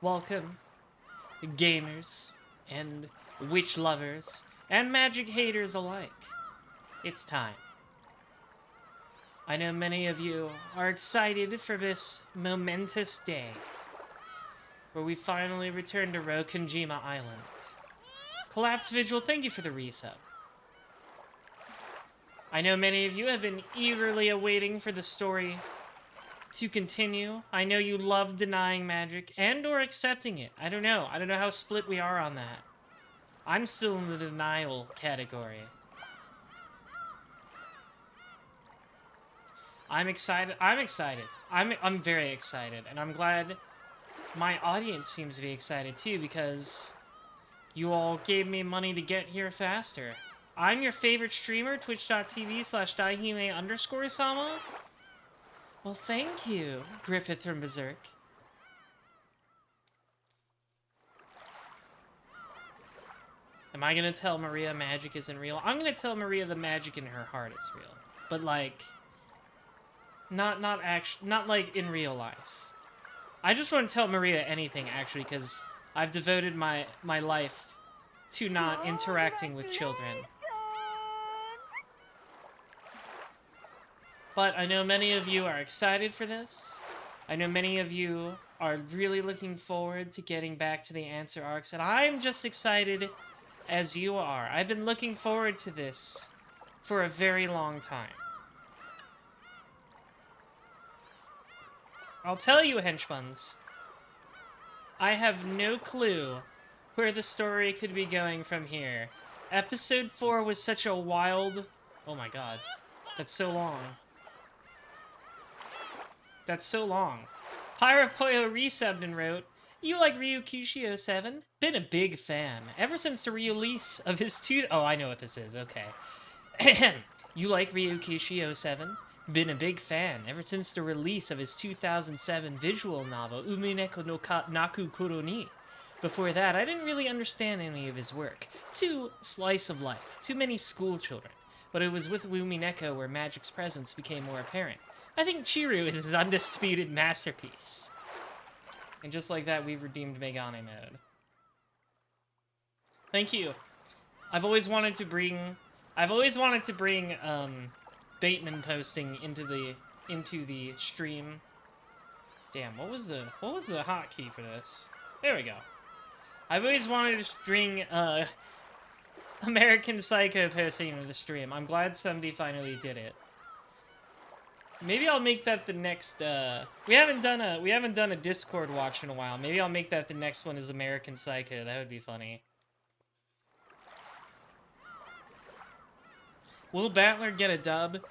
welcome, gamers, and witch lovers, and magic haters alike. It's time. I know many of you are excited for this momentous day, where we finally return to Rokonjima Island. Collapse Vigil, thank you for the resub. I know many of you have been eagerly awaiting for the story to continue. I know you love denying magic and or accepting it. I don't know how split we are on that. I'm still in the denial category. I'm excited. I'm very excited, and I'm glad my audience seems to be excited too, because you all gave me money to get here faster. I'm your favorite streamer, twitch.tv/daihime_sama. Well, thank you, Griffith from Berserk. Am I gonna tell Maria magic isn't real? I'm gonna tell Maria the magic in her heart is real. But like, not like in real life. I just want to tell Maria anything, actually, because I've devoted my life to not interacting with children. But I know many of you are excited for this. I know many of you are really looking forward to getting back to the answer arcs, and I'm just excited as you are. I've been looking forward to this for a very long time. I'll tell you, henchmans, I have no clue where the story could be going from here. Episode 4 was such a wild... Oh my god. That's so long. That's so long. Pyropoyo resubbed and wrote, "You like Ryu Kishio 7? Been a big fan. Ever since the release of his Oh, I know what this is. Okay. You like Ryu Kishio 7? Been a big fan ever since the release of his 2007 visual novel, Umineko no Naku Kuro ni. Before that, I didn't really understand any of his work. Too slice of life. Too many school children. But it was with Umineko where magic's presence became more apparent. I think Chiru is his undisputed masterpiece." And just like that, we've redeemed Megane mode. Thank you. I've always wanted to bring Bateman posting into the stream. Damn, what was the hotkey for this? There we go. I've always wanted to bring American Psycho posting into the stream. I'm glad somebody finally did it. Maybe I'll make that the next, we haven't done a Discord watch in a while. Maybe I'll make that the next one is American Psycho. That would be funny. Will Battler get a dub?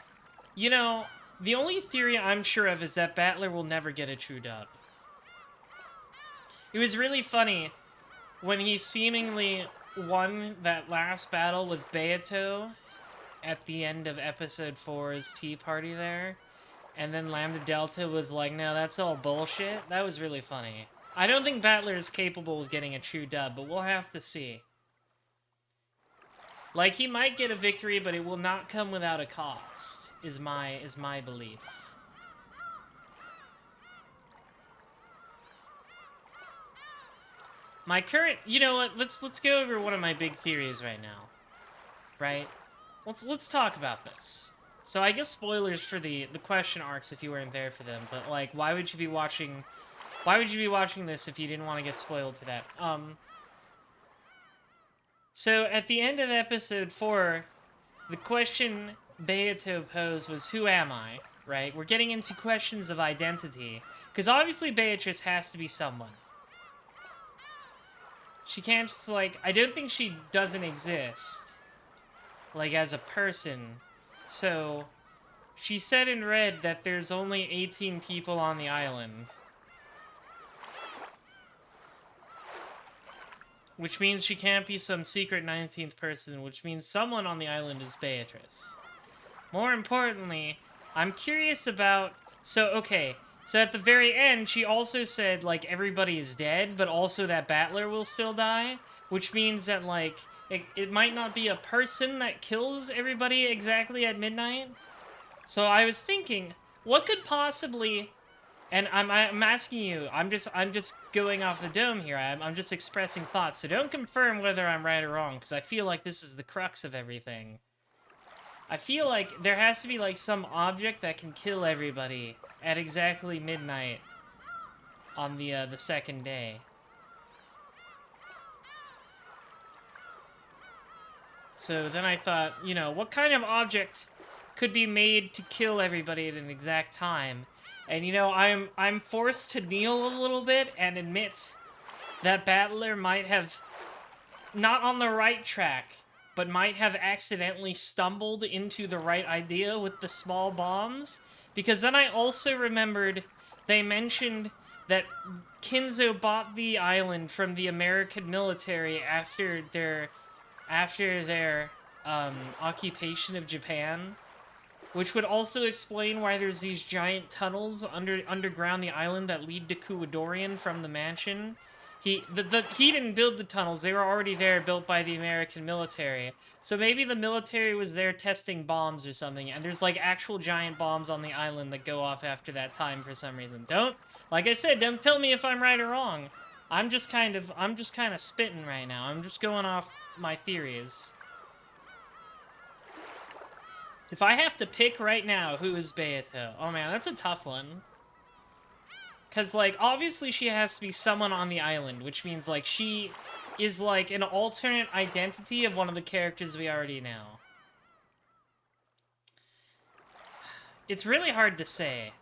You know, the only theory I'm sure of is that Battler will never get a true dub. It was really funny when he seemingly won that last battle with Beato at the end of episode 4's tea party there. And then Lambda Delta was like, "No, that's all bullshit." That was really funny. I don't think Battler is capable of getting a true dub, but we'll have to see. Like, he might get a victory, but it will not come without a cost, is my belief. My current... You know what? Let's go over one of my big theories right now. Right? Let's talk about this. So I guess spoilers for the question arcs if you weren't there for them, but like, why would you be watching this if you didn't want to get spoiled for that? So at the end of episode 4, the question Beato posed was, "Who am I?" Right? We're getting into questions of identity, because obviously Beatrice has to be someone. She can't just, like, I don't think she doesn't exist, like, as a person. So, she said in red that there's only 18 people on the island. Which means she can't be some secret 19th person, which means someone on the island is Beatrice. More importantly, I'm curious about... So at the very end, she also said, like, everybody is dead, but also that Battler will still die, which means that, like, it might not be a person that kills everybody exactly at midnight. So I was thinking, what could possibly... And I'm asking you, I'm just going off the dome here. I'm just expressing thoughts, so don't confirm whether I'm right or wrong, because I feel like this is the crux of everything. I feel like there has to be, like, some object that can kill everybody at exactly midnight on the second day. So then I thought, you know, what kind of object could be made to kill everybody at an exact time? And, you know, I'm forced to kneel a little bit and admit that Battler might have not on the right track, but might have accidentally stumbled into the right idea with the small bombs. Because then I also remembered they mentioned that Kinzo bought the island from the American military after their occupation of Japan, which would also explain why there's these giant tunnels underground the island that lead to Kuwadorian from the mansion. He didn't build the tunnels; they were already there, built by the American military. So maybe the military was there testing bombs or something, and there's like actual giant bombs on the island that go off after that time for some reason. Like I said, don't tell me if I'm right or wrong. I'm just kind of spitting right now. I'm just going off my theories. If I have to pick right now who is Beato, oh man, that's a tough one. Because, like, obviously she has to be someone on the island, which means, like, she is, like, an alternate identity of one of the characters we already know. It's really hard to say.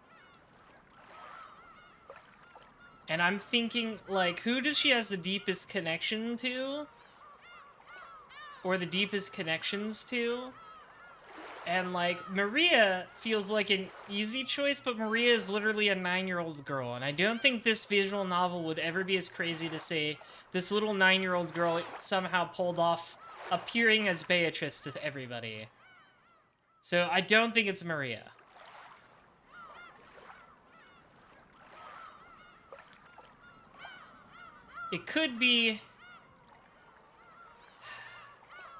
And I'm thinking, like, who does she has the deepest connection to? Or the deepest connections to? And, like, Maria feels like an easy choice, but Maria is literally a 9-year-old girl, and I don't think this visual novel would ever be as crazy to say this little 9-year-old girl somehow pulled off appearing as Beatrice to everybody. So I don't think it's Maria. It could be...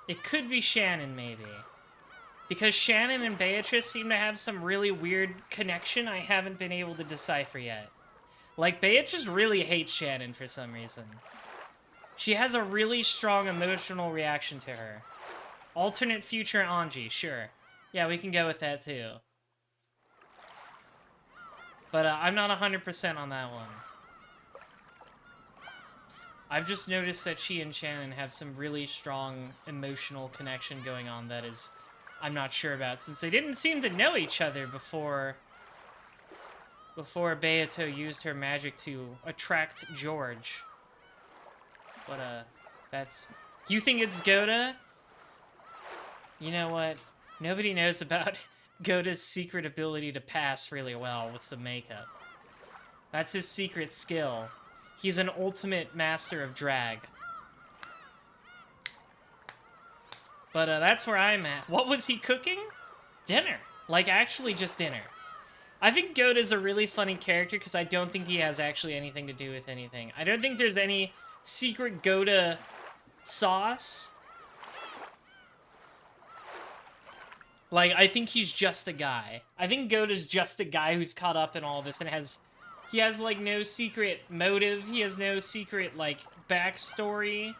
It could be Shannon, maybe. Because Shannon and Beatrice seem to have some really weird connection I haven't been able to decipher yet. Like, Beatrice really hates Shannon for some reason. She has a really strong emotional reaction to her. Alternate future Anji, sure. Yeah, we can go with that too. But I'm not 100% on that one. I've just noticed that she and Shannon have some really strong emotional connection going on that is I'm not sure about, since they didn't seem to know each other before Beato used her magic to attract George. But that's... You think it's Goda? You know what? Nobody knows about Goda's secret ability to pass really well with some makeup. That's his secret skill. He's an ultimate master of drag. But that's where I'm at. What was he cooking? Dinner. Like, actually just dinner. I think Goda's a really funny character because I don't think he has actually anything to do with anything. I don't think there's any secret Goda sauce. Like, I think he's just a guy. I think Goda's just a guy who's caught up in all this and he has, like, no secret motive. He has no secret, like, backstory.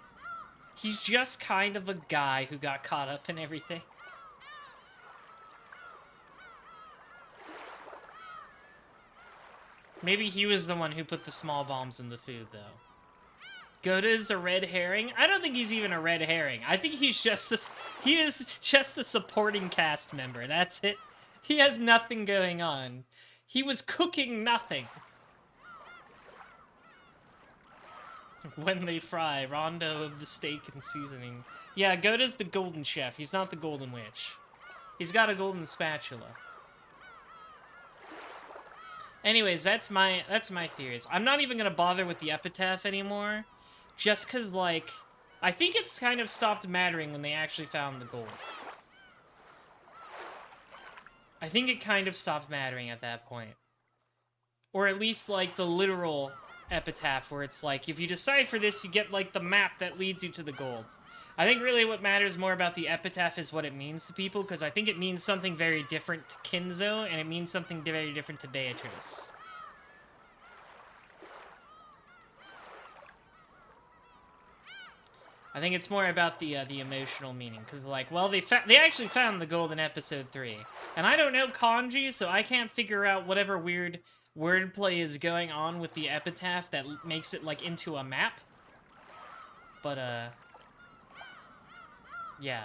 He's just kind of a guy who got caught up in everything. Maybe he was the one who put the small bombs in the food, though. Goda's a red herring? I don't think he's even a red herring. I think he's just he is just a supporting cast member. That's it. He has nothing going on. He was cooking nothing. When they fry, rondo of the steak and seasoning. Yeah, Goda's the golden chef. He's not the golden witch. He's got a golden spatula. Anyways, that's my theories. I'm not even gonna bother with the epitaph anymore, just cause, like, I think it's kind of stopped mattering when they actually found the gold. I think it kind of stopped mattering at that point. Or at least, like, the literal epitaph, where it's like, if you decipher this, you get, like, the map that leads you to the gold. I think really what matters more about the epitaph is what it means to people, because I think it means something very different to Kinzo, and it means something very different to Beatrice. I think it's more about the emotional meaning, because like, well, they actually found the gold in episode 3, and I don't know kanji, so I can't figure out whatever weird wordplay is going on with the epitaph that makes it like into a map. But yeah.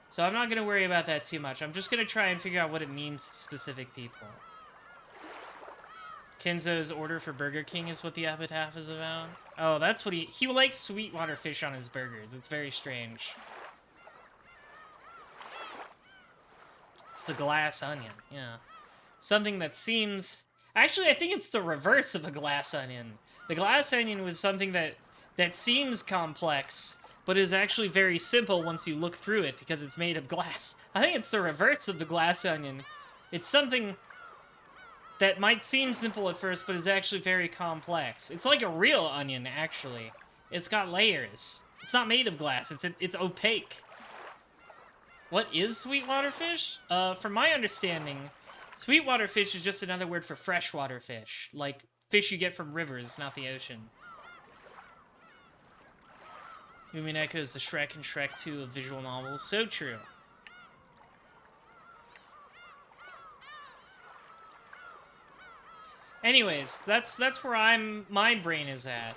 So I'm not gonna worry about that too much. I'm just gonna try and figure out what it means to specific people. Kenzo's order for Burger King is what the epitaph is about. Oh, that's what he likes sweetwater fish on his burgers. It's very strange. It's the glass onion, yeah. Something that seems... Actually, I think it's the reverse of a glass onion. The glass onion was something that seems complex, but is actually very simple once you look through it because it's made of glass. I think it's the reverse of the glass onion. It's something that might seem simple at first, but is actually very complex. It's like a real onion, actually. It's got layers. It's not made of glass. It's opaque. What is sweetwater fish? From my understanding, sweetwater fish is just another word for freshwater fish. Like, fish you get from rivers, not the ocean. Umineko is the Shrek and Shrek 2 of visual novels. So true. Anyways, that's where my brain is at.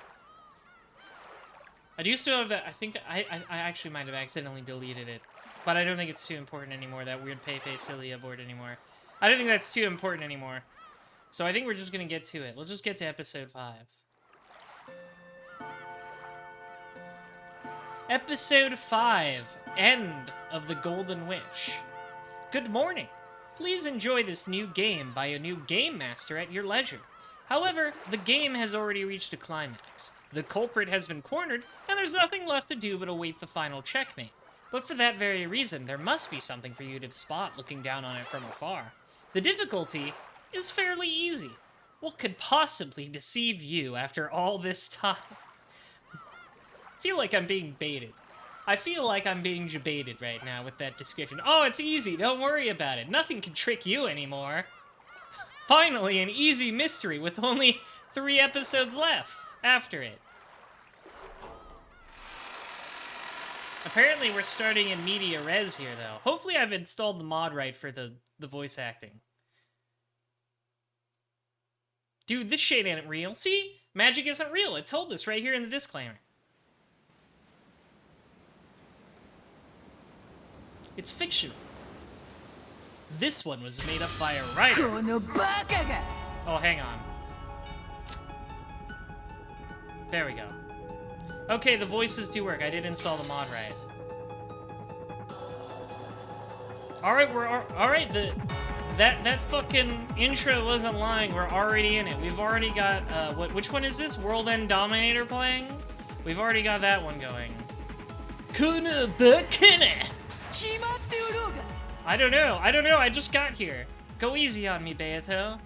I do still have that. I think I actually might have accidentally deleted it, but I don't think it's too important anymore. That weird Pepe Cilia board anymore. I don't think that's too important anymore. So I think we're just gonna get to it. We'll just get to episode 5. Episode 5, End of the Golden Witch. Good morning. Please enjoy this new game by a new game master at your leisure. However, the game has already reached a climax. The culprit has been cornered, and there's nothing left to do but await the final checkmate. But for that very reason, there must be something for you to spot looking down on it from afar. The difficulty is fairly easy. What could possibly deceive you after all this time? I feel like I'm being baited. I feel like I'm being jebaited right now with that description. Oh, it's easy. Don't worry about it. Nothing can trick you anymore. Finally, an easy mystery with only 3 episodes left after it. Apparently, we're starting in media res here, though. Hopefully, I've installed the mod right for the voice acting. Dude, this shit ain't real. See? Magic isn't real. It told us right here in the disclaimer. It's fictional. This one was made up by a writer. Oh, hang on. There we go. Okay, the voices do work. I did install the mod right. Alright, alright, that fucking intro wasn't lying. We're already in it. We've already got which one is this? World End Dominator playing? We've already got that one going. I don't know. I just got here. Go easy on me, Beato.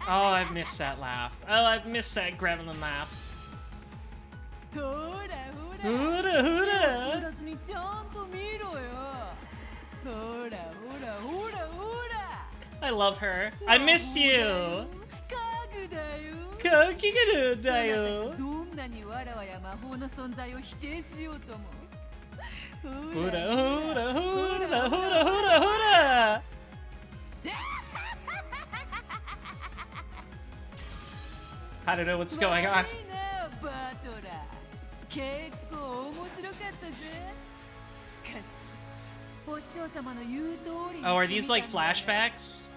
Oh, I've missed that laugh. Oh, I've missed that gremlin laugh. I love her. I missed you. I don't know what's going on. Oh, are these like flashbacks?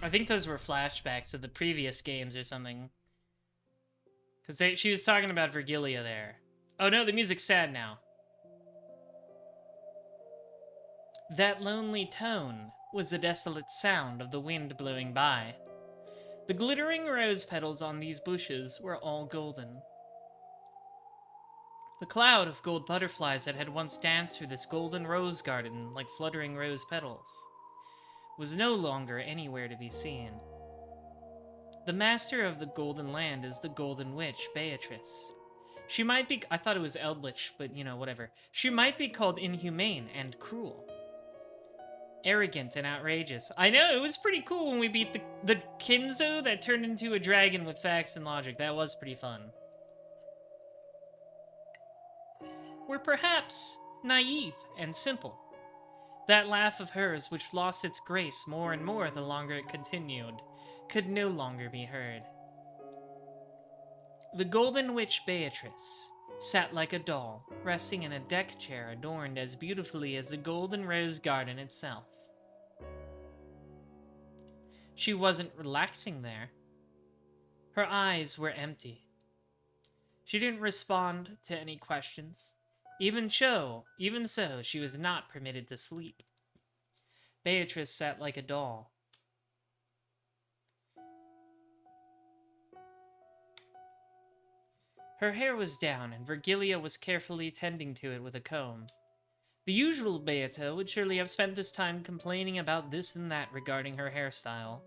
I think those were flashbacks to the previous games or something. Because she was talking about Virgilia there. Oh no, the music's sad now. That lonely tone was the desolate sound of the wind blowing by. The glittering rose petals on these bushes were all golden. The cloud of gold butterflies that had once danced through this golden rose garden like fluttering rose petals was no longer anywhere to be seen. The master of the Golden Land is the Golden Witch, Beatrice. She might be, I thought it was Eldritch, but whatever. She might be called inhumane and cruel. Arrogant and outrageous. I know, it was pretty cool when we beat the Kinzo that turned into a dragon with facts and logic. That was pretty fun. We're perhaps naive and simple. That laugh of hers, which lost its grace more and more the longer it continued, could no longer be heard. The Golden Witch Beatrice sat like a doll, resting in a deck chair adorned as beautifully as the golden rose garden itself. She wasn't relaxing there. Her eyes were empty. She didn't respond to any questions. Even so, she was not permitted to sleep. Beatrice sat like a doll. Her hair was down, and Virgilia was carefully tending to it with a comb. The usual Beata would surely have spent this time complaining about this and that regarding her hairstyle.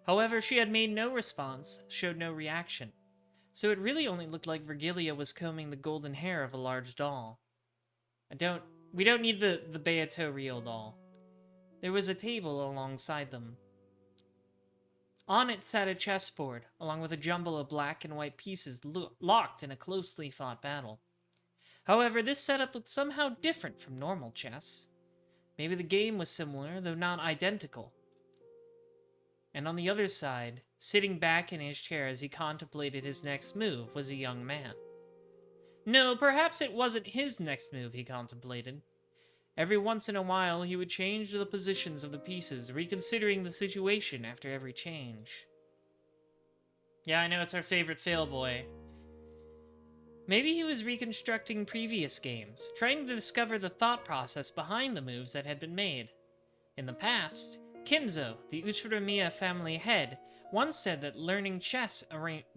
However, she had made no response, showed no reaction, so it really only looked like Virgilia was combing the golden hair of a large doll. We don't need the Beato real doll. There was a table alongside them. On it sat a chessboard, along with a jumble of black and white pieces locked in a closely fought battle. However, this setup looked somehow different from normal chess. Maybe the game was similar, though not identical. And on the other side, sitting back in his chair as he contemplated his next move, was a young man. No, perhaps it wasn't his next move he contemplated. Every once in a while, he would change the positions of the pieces, reconsidering the situation after every change. Yeah, I know, it's our favorite fail boy. Maybe he was reconstructing previous games, trying to discover the thought process behind the moves that had been made. In the past, Kinzo, the Uchinomiya family head, once said that learning chess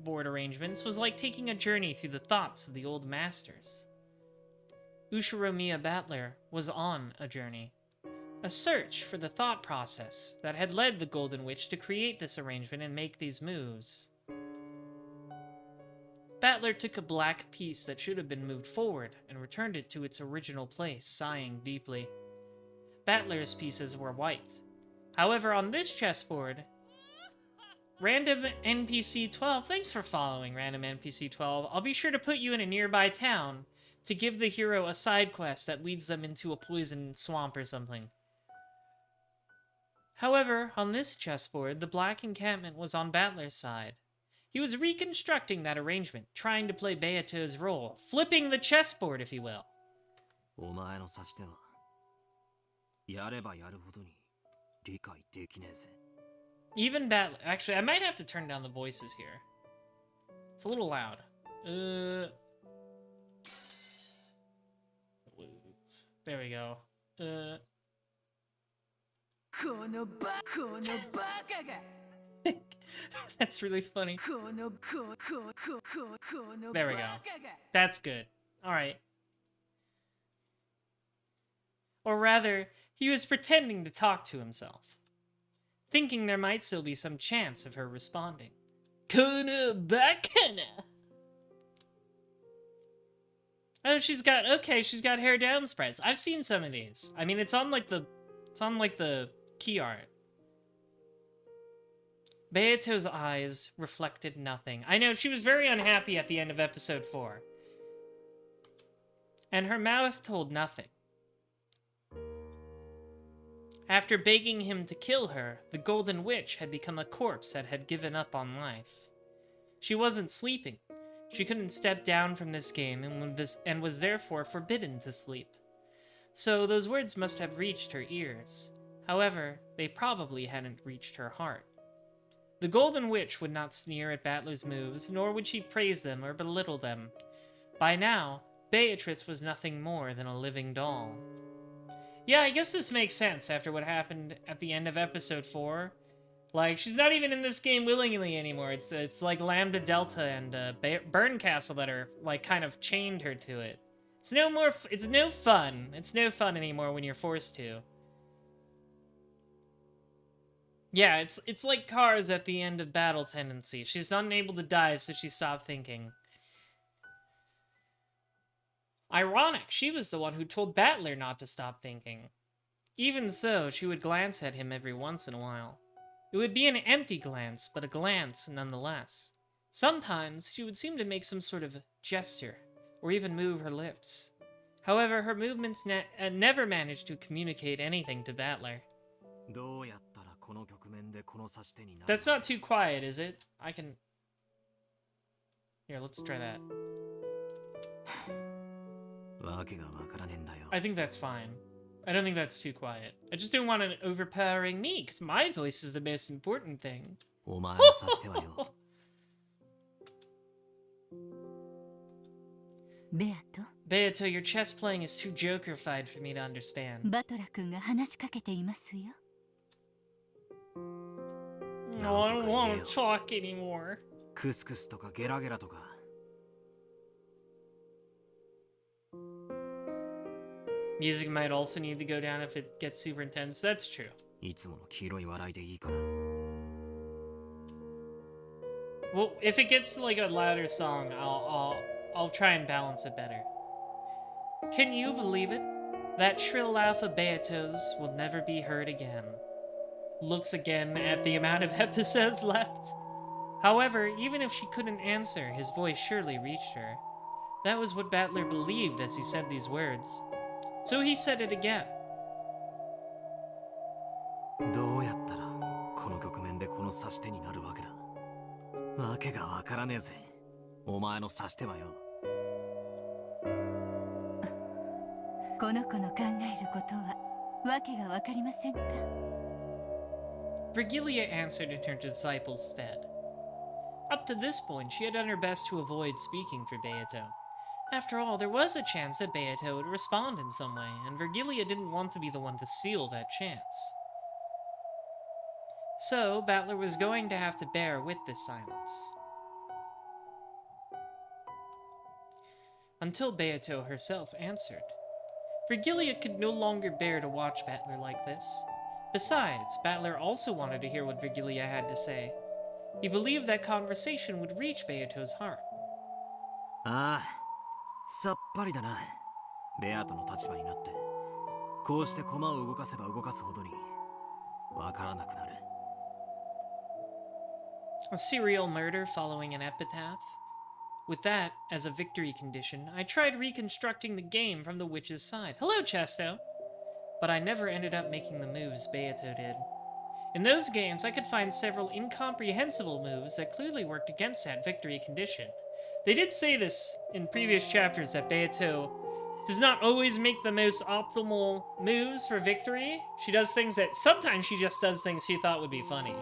board arrangements was like taking a journey through the thoughts of the old masters. Ushiromiya Battler was on a journey, a search for the thought process that had led the Golden Witch to create this arrangement and make these moves. Battler took a black piece that should have been moved forward and returned it to its original place, sighing deeply. Battler's pieces were white. However, on this chessboard, Random NPC 12, thanks for following, Random NPC 12. I'll be sure to put you in a nearby town to give the hero a side quest that leads them into a poison swamp or something. However, on this chessboard, the black encampment was on Battler's side. He was reconstructing that arrangement, trying to play Beato's role, flipping the chessboard, if you will. Even Battler... Actually, I might have to turn down the voices here. It's a little loud. There we go. That's really funny. There we go. That's good. Alright. Or rather, he was pretending to talk to himself, thinking there might still be some chance of her responding. Oh, she's got hair down spreads. I've seen some of these. I mean, it's on like the key art. Beato's eyes reflected nothing. I know, she was very unhappy at the end of episode 4. And her mouth told nothing. After begging him to kill her, the Golden Witch had become a corpse that had given up on life. She wasn't sleeping. She couldn't step down from this game and was therefore forbidden to sleep. So those words must have reached her ears. However, they probably hadn't reached her heart. The Golden Witch would not sneer at Battler's moves, nor would she praise them or belittle them. By now, Beatrice was nothing more than a living doll. Yeah, I guess this makes sense after what happened at the end of episode 4. Like, she's not even in this game willingly anymore. It's like Lambda Delta and Burn Castle that are, like, kind of chained her to it. It's no more. It's no fun. It's no fun anymore when you're forced to. Yeah, it's like cars at the end of Battle Tendency. She's unable to die, so she stopped thinking. Ironic, she was the one who told Battler not to stop thinking. Even so, she would glance at him every once in a while. It would be an empty glance, but a glance nonetheless. Sometimes she would seem to make some sort of gesture, or even move her lips. However, her movements never managed to communicate anything to Battler. That's not too quiet, is it? I can... Here, let's try that. I think that's fine. I don't think that's too quiet. I just don't want an overpowering me, because my voice is the most important thing. Beato, your chess playing is too joker-fied for me to understand. No, I don't want to talk anymore. Music might also need to go down if it gets super intense. That's true. Well, if it gets like a louder song, I'll try and balance it better. Can you believe it? That shrill laugh of Beato's will never be heard again. Looks again at the amount of episodes left. However, even if she couldn't answer, his voice surely reached her. That was what Battler believed as he said these words. So he said it again. Virgilia answered in her disciple's stead. Up to this point, she had done her best to avoid speaking for Beato. After all, there was a chance that Beato would respond in some way, and Virgilia didn't want to be the one to seal that chance. So, Battler was going to have to bear with this silence. Until Beato herself answered. Virgilia could no longer bear to watch Battler like this. Besides, Battler also wanted to hear what Virgilia had to say. He believed that conversation would reach Beato's heart. A serial murder following an epitaph? With that, as a victory condition, I tried reconstructing the game from the witch's side. Hello, Chesto! But I never ended up making the moves Beato did. In those games, I could find several incomprehensible moves that clearly worked against that victory condition. They did say this in previous chapters that Beato does not always make the most optimal moves for victory. She does things that... Sometimes she just does things she thought would be funny.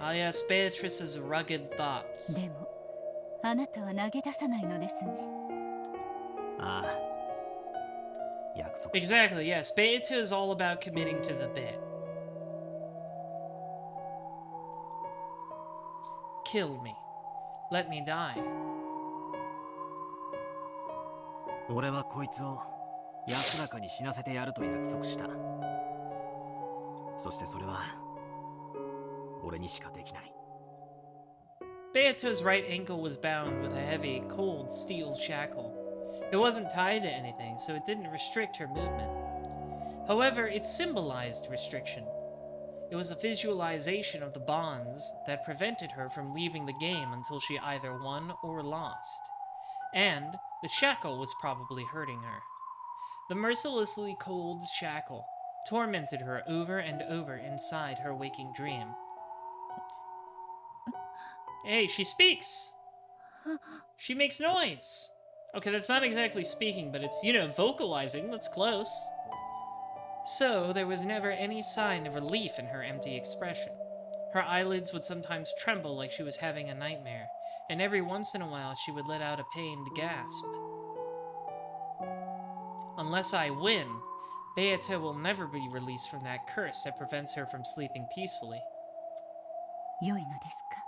Ah yes, Beatrice's rugged thoughts. Exactly, yes. Beato is all about committing to the bit. Kill me. Let me die. Beato's right ankle was bound with a heavy, cold steel shackle. It wasn't tied to anything, so it didn't restrict her movement. However, it symbolized restriction. It was a visualization of the bonds that prevented her from leaving the game until she either won or lost. And the shackle was probably hurting her. The mercilessly cold shackle tormented her over and over inside her waking dream. Hey, she speaks! She makes noise! Okay, that's not exactly speaking, but it's, vocalizing. That's close. So, there was never any sign of relief in her empty expression. Her eyelids would sometimes tremble like she was having a nightmare, and every once in a while she would let out a pained gasp. Unless I win, Beato will never be released from that curse that prevents her from sleeping peacefully. 良いのですか。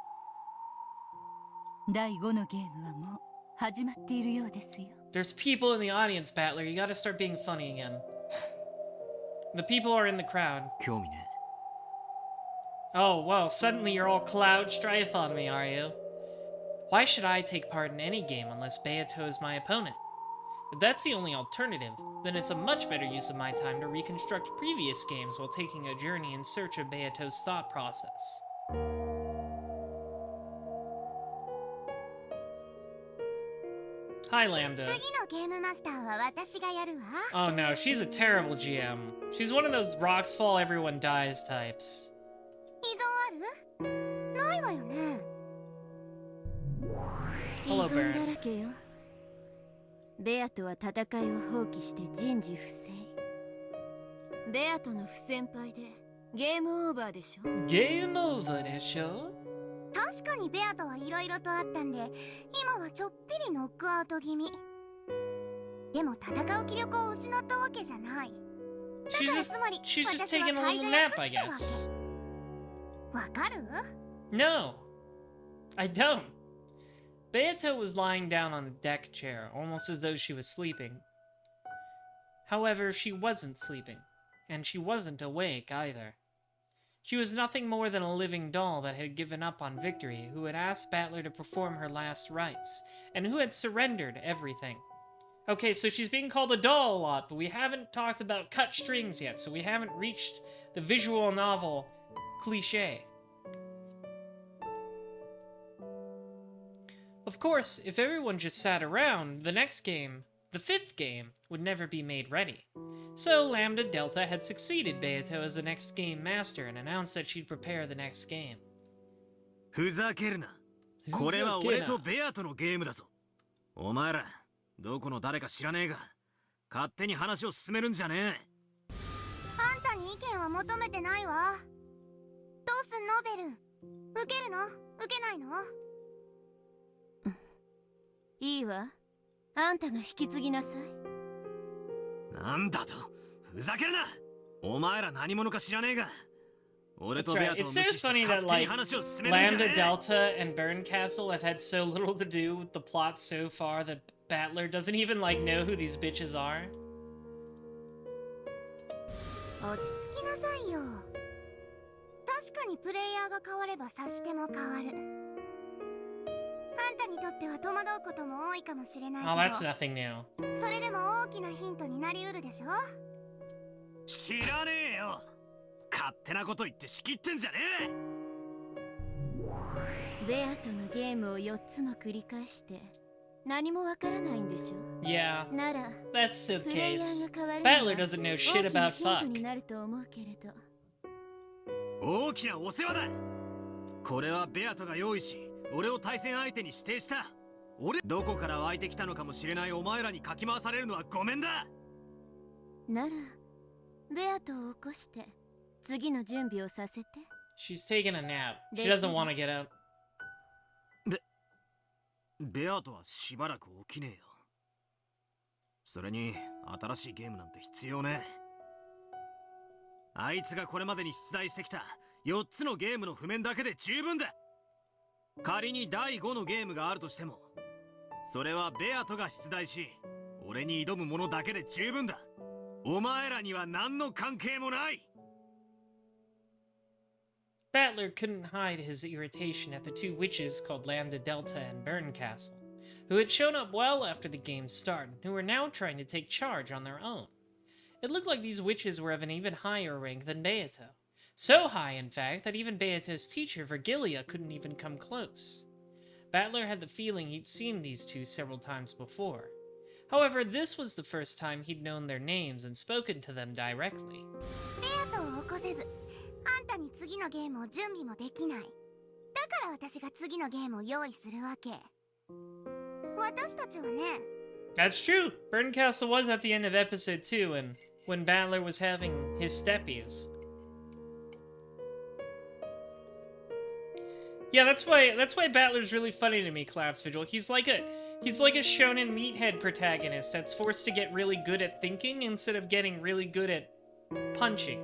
第5のゲームはもう始まっているようですよ。There's people in the audience, Battler. You gotta start being funny again. The people are in the crowd. 興味ね。Oh, well, suddenly you're all Cloud Strife on me, are you? Why should I take part in any game unless Beato is my opponent? If that's the only alternative, then it's a much better use of my time to reconstruct previous games while taking a journey in search of Beato's thought process. Hi, Lambda. Oh no, she's a terrible GM. She's one of those rocks fall, everyone dies types. Hello, Baron. ベアとは戦いを放棄して人事不正。ベアとの不先輩でゲームオーバーでしょ。ゲームオーバーでしょ。確かにベアとはいろいろとあったんで、今はちょっぴりノックアウト気味。でも戦う気力を失ったわけじゃない。だからつまり私は大事な役ってわけ。わかる？ No, I don't. Beato was lying down on the deck chair, almost as though she was sleeping. However, she wasn't sleeping, and she wasn't awake either. She was nothing more than a living doll that had given up on victory, who had asked Battler to perform her last rites, and who had surrendered everything. Okay, so she's being called a doll a lot, but we haven't talked about cut strings yet, so we haven't reached the visual novel cliché. Of course, if everyone just sat around, the next game, the 5th game, would never be made ready. So Lambda Delta had succeeded Beato as the next game master and announced that she'd prepare the next game. ふざけるな。これは俺とベアとのゲームだぞ。お前ら、どこの誰か知らねえが、勝手に話を進めるんじゃねえ。あんたに意見は求めてないわ。どうすんのベル？受けるの？受けないの？いいわ。あんたが引き継ぎなさい。なんだと？ふざけるな！お前ら何者か知らねえが。That's right. It's so funny that, like, Lambda Delta and Burncastle have had so little to do with the plot so far that Battler doesn't even, like, know who these bitches are. 落ち着きなさいよ。確かにプレイヤーが変われば指し手も変わる。あんたにとっては戸惑うことも多いかもしれないけど。Oh, that's nothing new. それでも大きなヒントになりうるでしょ？知らねえよ。勝手なこと言って仕切ってんじゃねえ。ベアとのゲームを4つも繰り返して何もわからないんでしょ。Yeah, なら that's the プレイヤ case. ーが変わる Battler doesn't know の shit は大きな about ヒント fuck. になると思うけれど。大きなお世話だ。これはベアとが用意し、俺を対戦相手に指定した。俺どこから湧いてきたのかもしれないお前らにかき回されるのはごめんだ。ならベアとを起こして次の準備をさせて。She's taking a nap. She doesn't want to get up. ベアとはしばらく起きねえよ。それに新しいゲームなんて必要ねえ。あいつがこれまでに出題してきた4つのゲームの譜面だけで十分だ。仮に第5のゲームがあるとしても、それはベアトが出題し、俺に挑むものだけで十分だ。お前らには何の関係もない。Battler couldn't hide his irritation at the two witches called Lambda Delta and Burncastle, who had shown up well after the game's start and who were now trying to take charge on their own. It looked like these witches were of an even higher rank than Beato. So high, in fact, that even Beato's teacher, Virgilia, couldn't even come close. Battler had the feeling he'd seen these two several times before. However, this was the first time he'd known their names and spoken to them directly. ベアトを起こせず、あんたに次のゲームを準備もできない。だから私が次のゲームを用意するわけ。私たちはね。That's true. Burncastle was at the end of episode 2 and when Battler was having his steppies. Yeah, that's why Battler's really funny to me, Collapse Vigil. He's like a shonen meathead protagonist that's forced to get really good at thinking instead of getting really good at punching.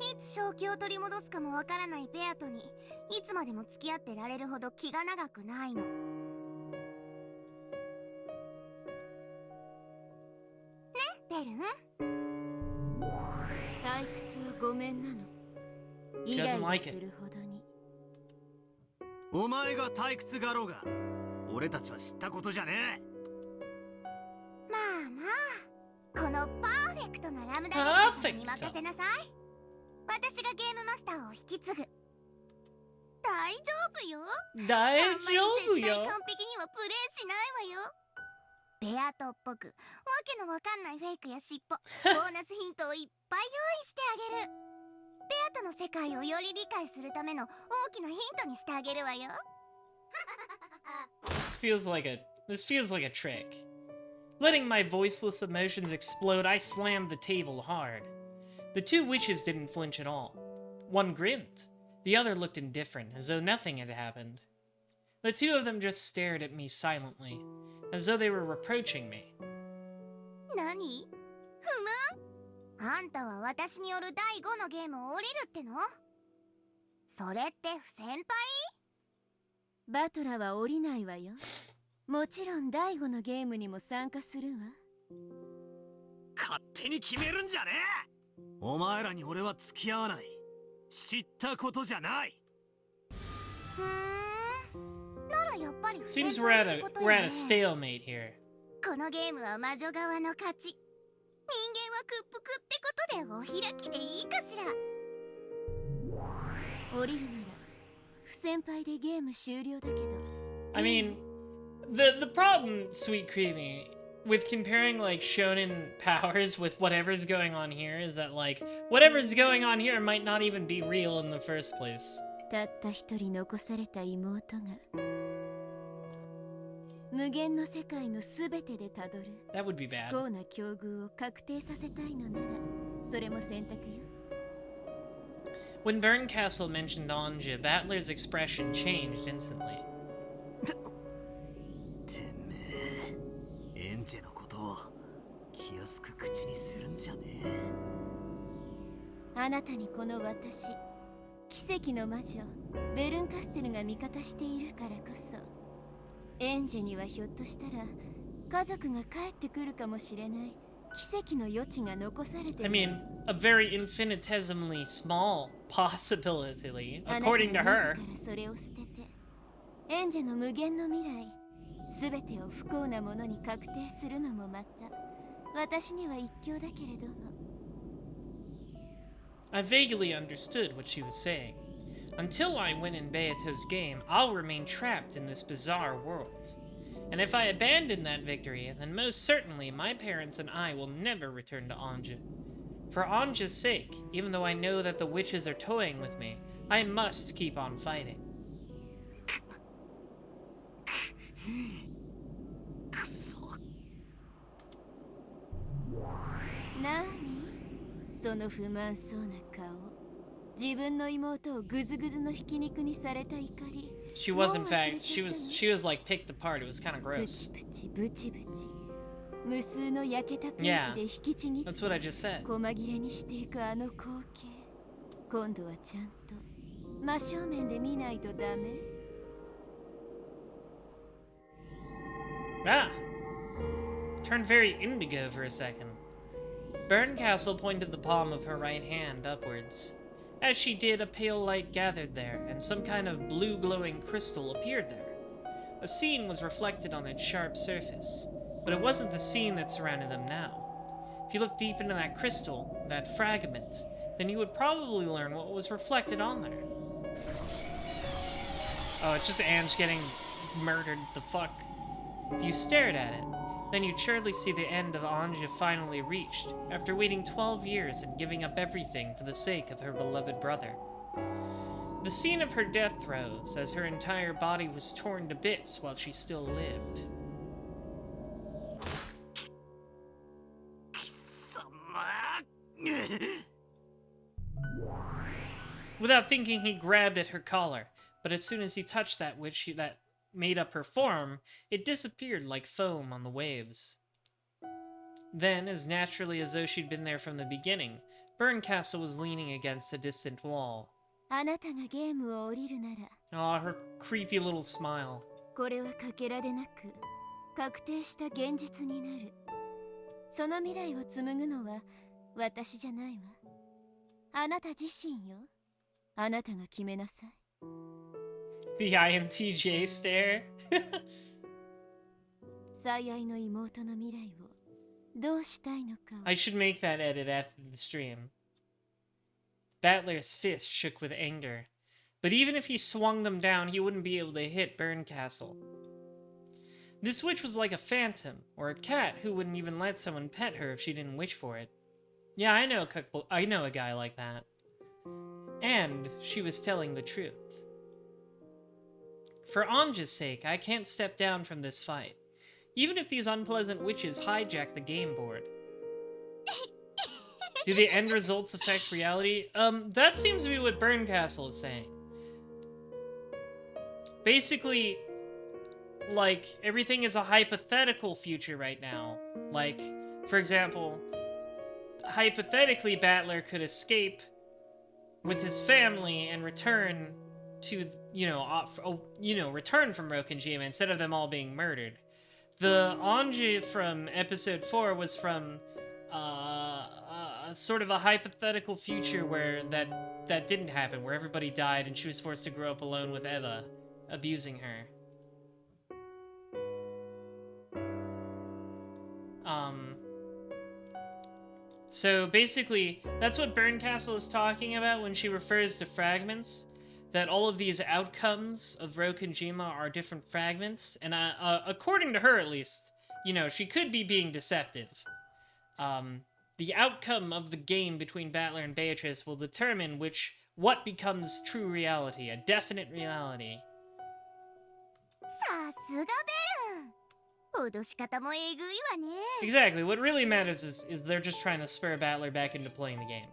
いつ正気を取り戻すかもわからないベアトにいつまでも付き合ってられるほど気が長くないの。ね、ベルン。退屈はごめんなの。イライラするほどに。お前が退屈がろうが俺たちは知ったことじゃねえ。まあまあ、このパーフェクトなラムダデックさんに任せなさい。私がゲームマスターを引き継ぐ。大丈夫よ。大あんまり丈夫絶対よ。完璧にはプレイしないわよ。ベアトっぽくわけのわかんないフェイクや尻尾ボーナスヒントをいっぱい用意してあげる。ベアトの世界をより理解するための大きなヒントにしてあげるわよ。This feels like a trick. Letting my voiceless emotions explode, I slammed the table hard. The two witches didn't flinch at all. One grinned. The other looked indifferent, as though nothing had happened. The two of them just stared at me silently, as though they were reproaching me. 何？不満？あんたは私による第5のゲームを降りるっての？それって不先輩？バトラは降りないわよ。もちろん第5のゲームにも参加するわ。勝手に決めるんじゃねえ。お前らに俺は付き合わない。知ったことじゃない。ならやっぱり不先 Seems 輩ってことよ we're at ね。 a stalemate here. このゲームは魔女側の勝ち。人間は屈服ってことでお開きでいいかしら。降りるなら不先輩でゲーム終了だけど。I mean, the problem, Sweet Creamy, with comparing like shonen powers with whatever's going on here is that like whatever's going on here might not even be real in the first place. たった一人残された妹が無限の世界のすべてでたどる That would be bad. 不幸な境遇を確定させたいのならそれも選択よ。 When Burncastle mentioned Anja, Battler's expression changed instantly. てめえ、エンジェのことを気安く口にするんじゃねえ。あなたにこの私奇跡の魔女ベルンカステルが味方しているからこそエンジェにはひょっとしたら家族が帰ってくるかもしれない奇跡の余地が残されている。 I mean, a very infinitesimally small possibility, according to あなた her. が自らそれを捨ててエンジェの無限の未来すべてを不幸なものに確定するのもまた私には一興だけれども。 I vaguely understood what she was saying. Until I win in Beato's game, I'll remain trapped in this bizarre world. And if I abandon that victory, then most certainly my parents and I will never return to Anja. For Anja's sake, even though I know that the witches are toying with me, I must keep on fighting. くそ。なにその不満そうな顔。自分の妹をグズグズのひき肉にされた怒り。 She was, in fact, she was like picked apart. It was kind of プ gross. チプチブチブチ無数の焼けたペンチで引きちぎって That's what I just said. 細切れにしていくあの光景。今度はちゃんと真正面で見ないとダメ。 Ah! Turned very indigo for a second. Burncastle pointed the palm of her right hand upwards. As she did, a pale light gathered there, and some kind of blue glowing crystal appeared there. A scene was reflected on its sharp surface, but it wasn't the scene that surrounded them now. If you look deep into that crystal, that fragment, then you would probably learn what was reflected on there. Oh, it's just Ange getting murdered. The fuck? If you stared at it, then you'd surely see the end of Anja finally reached, after waiting 12 years and giving up everything for the sake of her beloved brother. The scene of her death throes, as her entire body was torn to bits while she still lived. 貴様。 Without thinking, he grabbed at her collar, But as soon as he touched that witch that made up her form, it disappeared like foam on the waves. Then, as naturally as though she'd been there from the beginning, Burncastle was leaning against a distant wall. あなたがゲームを降りるなら Aw, her creepy little smile. これはかけらでなく確定した現実になる。その未来を紡ぐのは私じゃないわ。あなた自身よ。あなたが決めなさい。The INTJ stare. 最愛の妹の未来をどうしたいのかを I should make that edit after the stream. Battler's fist shook with anger. But even if he swung them down, he wouldn't be able to hit Burncastle. This witch was like a phantom, or a cat who wouldn't even let someone pet her if she didn't wish for it. Yeah, I know a guy like that. And she was telling the truth. For Anja's sake, I can't step down from this fight, even if these unpleasant witches hijack the game board. Do the end results affect reality? That seems to be what Burncastle is saying. Basically, like, everything is a hypothetical future right now. Like, for example, hypothetically, Battler could escape with his family and return to, return from Rokenjima instead of them all being murdered. The Anji from episode 4 was from sort of a hypothetical future where that didn't happen, where everybody died and she was forced to grow up alone with Eva, abusing her. So basically, that's what Burncastle is talking about when she refers to fragments, that all of these outcomes of Rokenjima are different fragments, and according to her at least, she could be being deceptive. The outcome of the game between Battler and Beatrice will determine what becomes true reality, a definite reality. さすがベルン。脅し方もえぐいわね。 Exactly, what really matters is they're just trying to spur Battler back into playing the game.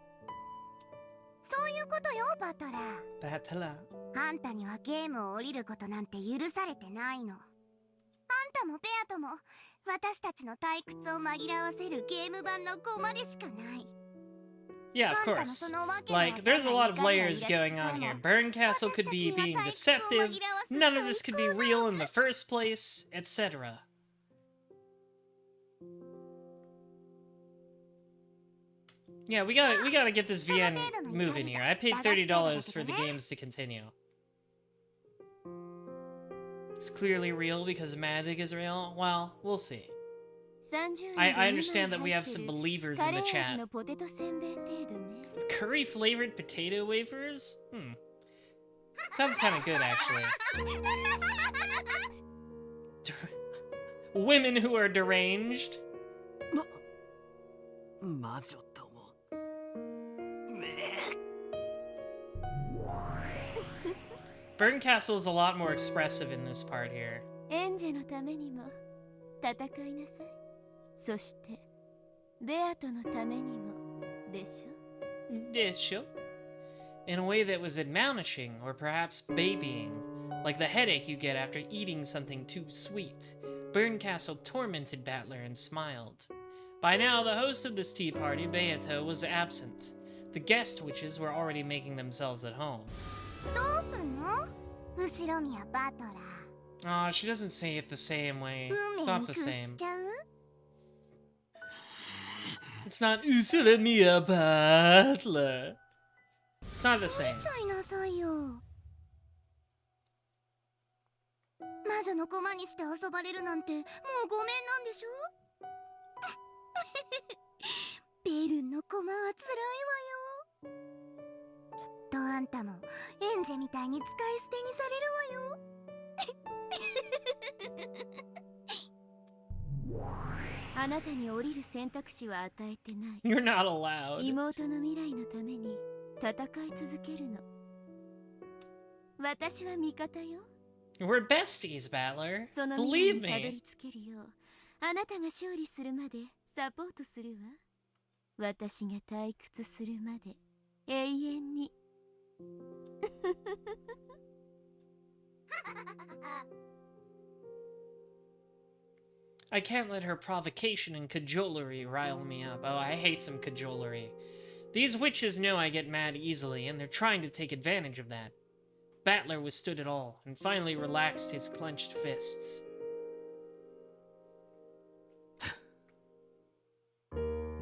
そういうことよ、バトラー。 Battler. あんたにはゲームを降りることなんて許されてないの。あんたもベアとも私たちの退屈を紛らわせるゲーム版の駒でしかない。 Yeah, of course. Like, there's a lot of layers going on here. Burncastle could be being deceptive, none of this could be real in the first place, etc. Yeah, we gotta get this VN moving here. I paid $30 for the games to continue. It's clearly real because magic is real. Well, we'll see. I understand that we have some believers in the chat. Curry-flavored potato wafers? Sounds kind of good, actually. Women who are deranged? Burncastle is a lot more expressive in this part here. エンジェのためにも戦いなさい。そしてベアとのためにもでしょ。でしょ? In a way that was admonishing, or perhaps babying, like the headache you get after eating something too sweet. Burncastle tormented Battler and smiled. By now, the host of this tea party, Beato, was absent. The guest witches were already making themselves at home. どうすんの？後ろ宮バトラー。 Aw, she doesn't say it the same way. 運 It's 命 not に the 屈し same. ちゃう？ It's not Usulamia Butler. It's not the same. 見ちゃいなさいよ。魔女の駒にして遊ばれるなんてもうごめんなんでしょ？ベルンの駒は辛いわよ。きっとあんたもエンジェみたいに使い捨てにされるわよ。あなたに降りる選択肢は与えてない。 You're not allowed. 妹の未来のために戦い続けるの。私は味方よ。 We're besties, Battler. その未来 Believe にたど me. り着けるよう、あなたが勝利するまでサポートするわ。私が退屈するまで永遠に。I can't let her provocation and cajolery rile me up. Oh, I hate some cajolery. These witches know I get mad easily, and they're trying to take advantage of that. Battler withstood it all, and finally relaxed his clenched fists.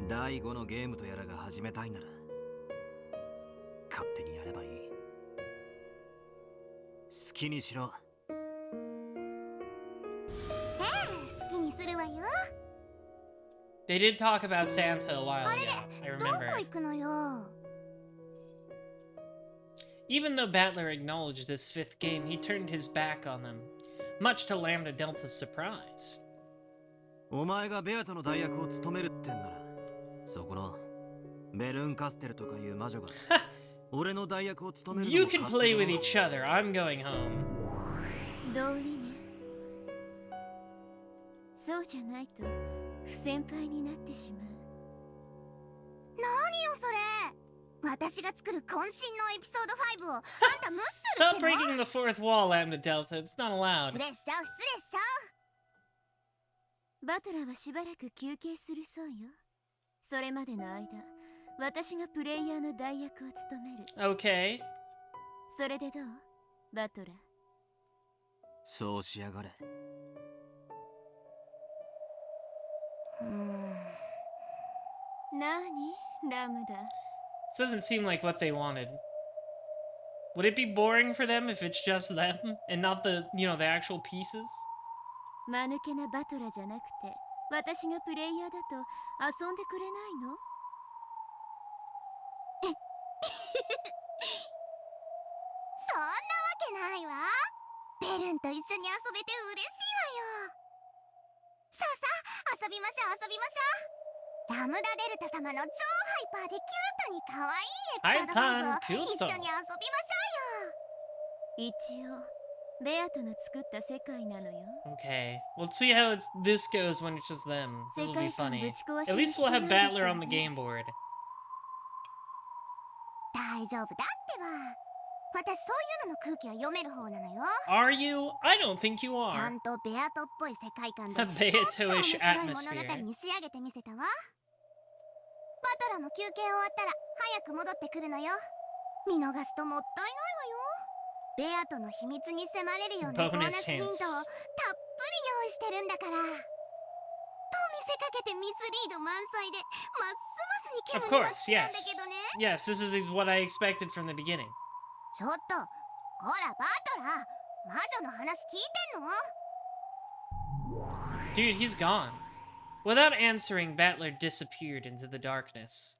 第5のゲームとやらが始めたいなら勝手にやればいい。好きにしろ。好きにするわよ。 They did talk about Santa a while あれ ago, れ I どこ remember. 行くのよ。 Even though Battler acknowledged this fifth game, he turned his back on them, much to Lambda Delta's surprise. お前がベアトの代役を務めるってんなら、そこのベルンカステルとかいう魔女が俺の代役を務めるの You も can 勝 play 手 with だろ。 each other. I'm going home. 道理ね。そうじゃないと不先輩になってしまう。何よそれ。私が作る渾身のエピソード5をあんた無視する Stop っての？ breaking the fourth wall, Lambda Delta. It's not allowed. 失礼しちゃう失礼しちゃう。バトラーはしばらく休憩するそうよ。それまでの間、私がプレイヤーの代役を務める。 Okay. それでどうバトラー。そうしやがれ。なにラムダ。 This doesn't seem like what they wanted. Would it be boring for them if it's just them and not the, the actual pieces? 間抜けなバトラーじゃなくて、私がプレイヤーだと遊んでくれないの？そんなわけないわ。ベルンと一緒に遊べて嬉しいわよ。さあさあ遊びましょう遊びましょう。ラムダデルタ様の超ハイパーでキュートに可愛いエピソード5を一緒に遊びましょうよ。一応、ベアトの作った世界なのよ。 Okay. Let's see how this goes when it's just them. This will be 世界観 funny. ぶち壊し At に least して we'll な have いでし Battler ょう on the ね。 game board. 大丈夫だってば。私そういうのの空気は読める方なのよ。 Are you? I don't think you ちゃ are. んとベアトっぽい世界観で A もっと面 Beato-ish 白い物語 atmosphere. に仕上げてみせたわ。バトラも休憩終わったら早く戻ってくるのよ。見逃すともったいないわよ。ベアトの秘密に迫れるようなボーナスヒントをたっぷり用意してるんだから。と見せかけてミスリード満載でますますに Of 煙が course, 好きなん yes. だけどね。 Yes, this is what I expected from the beginning. ちょっとこらバトラ、魔女の話聞いてんの？ Dude, he's gone. Without answering, Battler disappeared into the darkness.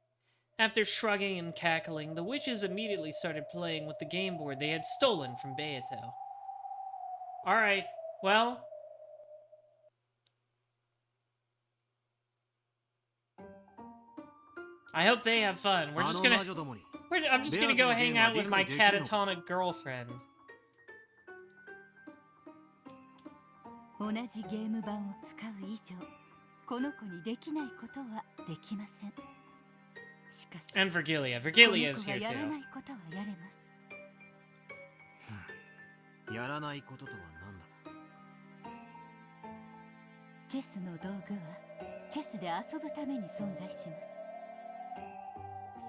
After shrugging and cackling, the witches immediately started playing with the game board they had stolen from Beato. Alright, well... I hope they have fun. あの魔女どもに I'm just gonna go hang out with my catatonic girlfriend. 同じゲーム版を使う以上、この子にできないことはできません。しかし、 And Virgilia. この Virgilia is 子が here やらな too. いことはやれます。やらないこととは何だ。チェスの道具はチェスで遊ぶために存在します。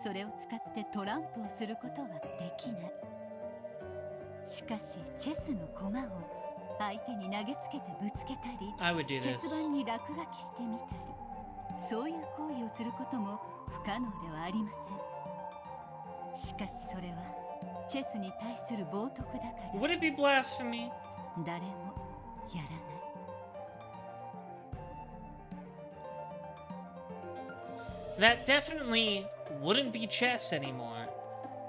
それを使ってトランプをすることはできない。しかしチェスの駒を相手に投げつけてぶつけたり、 I would do チェ this. ス盤に落書きしてみたり、そういう行為をすることも不可能ではありません。しかしそれはチェスに対する冒涜だから Would it be blasphemy? 誰もやらない。 That definitely wouldn't be chess anymore.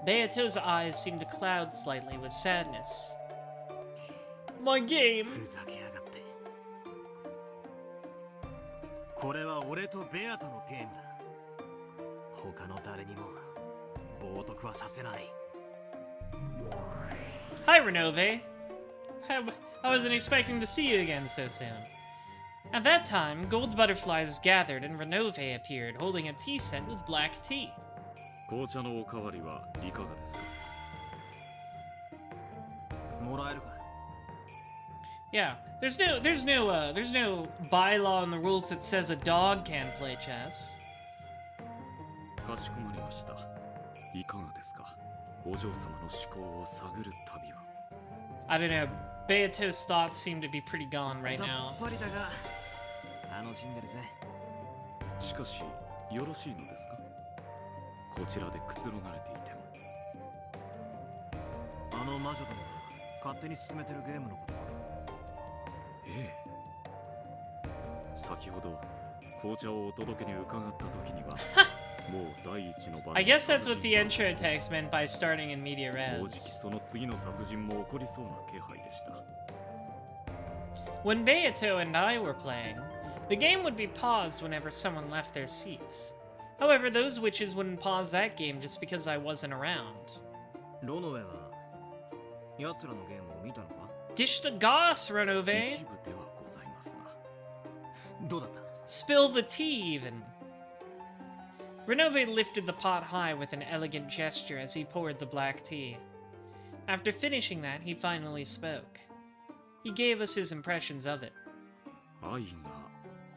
Beato's eyes seemed to cloud slightly with sadness. My game! ふざけやがって。これは俺とベアとのゲームだ。他の誰にも冒涜はさせない。 Hi, Renove. I wasn't expecting to see you again so soon. At that time, gold butterflies gathered and Renove appeared, holding a tea set with black tea. 紅茶のおかわりはいかがですか？もらえるか。Yeah, there's no bylaw in the rules that says a dog can't play chess. かしこまりました。いかがですか。お嬢様の思考を探る旅は。I don't know. Beato's thoughts seem to be pretty gone right さ now. っぱりだが楽しんでるぜ。しかし、よろしいのですか。こちらでくつろがれていても。あの魔女どもが勝手に進めてるゲームのことか。ええ。先ほど紅茶をお届けに伺った時にはもう第一の番 I guess that's what the intro text meant by starting in media もう res. じきその次の殺人も起こりそうな気配でした。 When Beato and I were playing, the game would be paused whenever someone left their seats. However, those witches wouldn't pause that game just because I wasn't around. ロノウェは奴らのゲームを見たのか。 Dish the goss, Renove! 一部ではございますが。どうだった。 Spill the tea, even. Renove lifted the pot high with an elegant gesture as he poured the black tea. After finishing that, he finally spoke. He gave us his impressions of it. 愛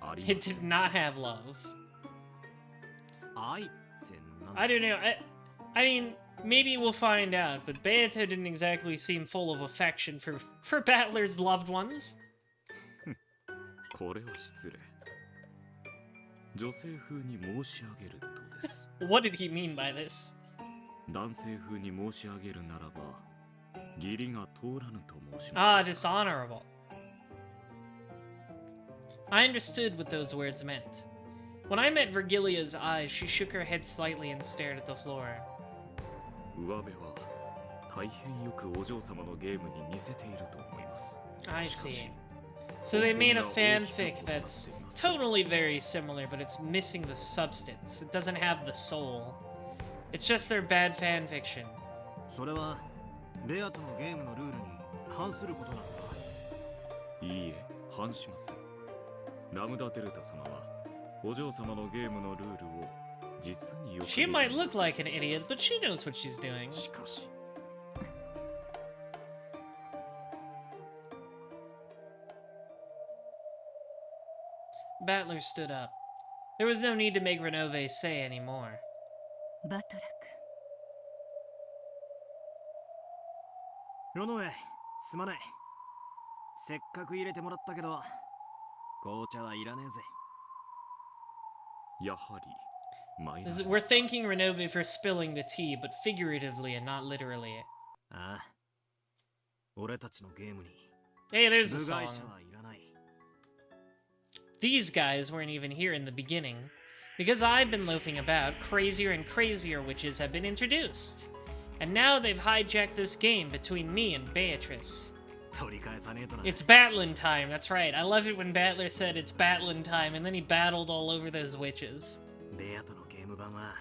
があり It ます。 did not have love. 愛ってなんだ。 I don't know. I mean, maybe we'll find out, but Beato didn't exactly seem full of affection for Battler's loved ones. これは失礼。女性風に申し上げるとです。 What did he mean by this? 男性風に申し上げるならば、義理が通らぬと申します。 Ah, dishonorable. I understood what those words meant. When I met Virgilia's eyes, she shook her head slightly and stared at the floor. 上辺は大変よくお嬢様のゲームに似せていると思います。 I しかし see. So they made a fanfic that's totally very similar, but it's missing the substance. It doesn't have the soul. It's just their bad fan fiction. それはベアとのゲームのルールに反することなのか。いいえ、反しません。ラムダデルタ様はお嬢様のゲームのルールを実によく She might look like an idiot, but she knows what she's doing. しかし Battler stood up. There was no need to make Renove say any more. バトラク、ロノウェ、すまない。せっかく入れてもらったけど紅茶はいらねえぜ。やはりマイナー We're thanking Renove for spilling the tea, but figuratively and not literally. ああ、俺たちのゲームに Hey, there's a 部 song. 外者はいらない。 These guys weren't even here in the beginning. Because I've been loafing about, crazier and crazier witches have been introduced. And now they've hijacked this game between me and Beatrice. 取り返さねえとな。 It's Batlin time, that's right. I love it when Battler said it's Batlin time, and then he battled all over those witches. ベアとのゲーム版は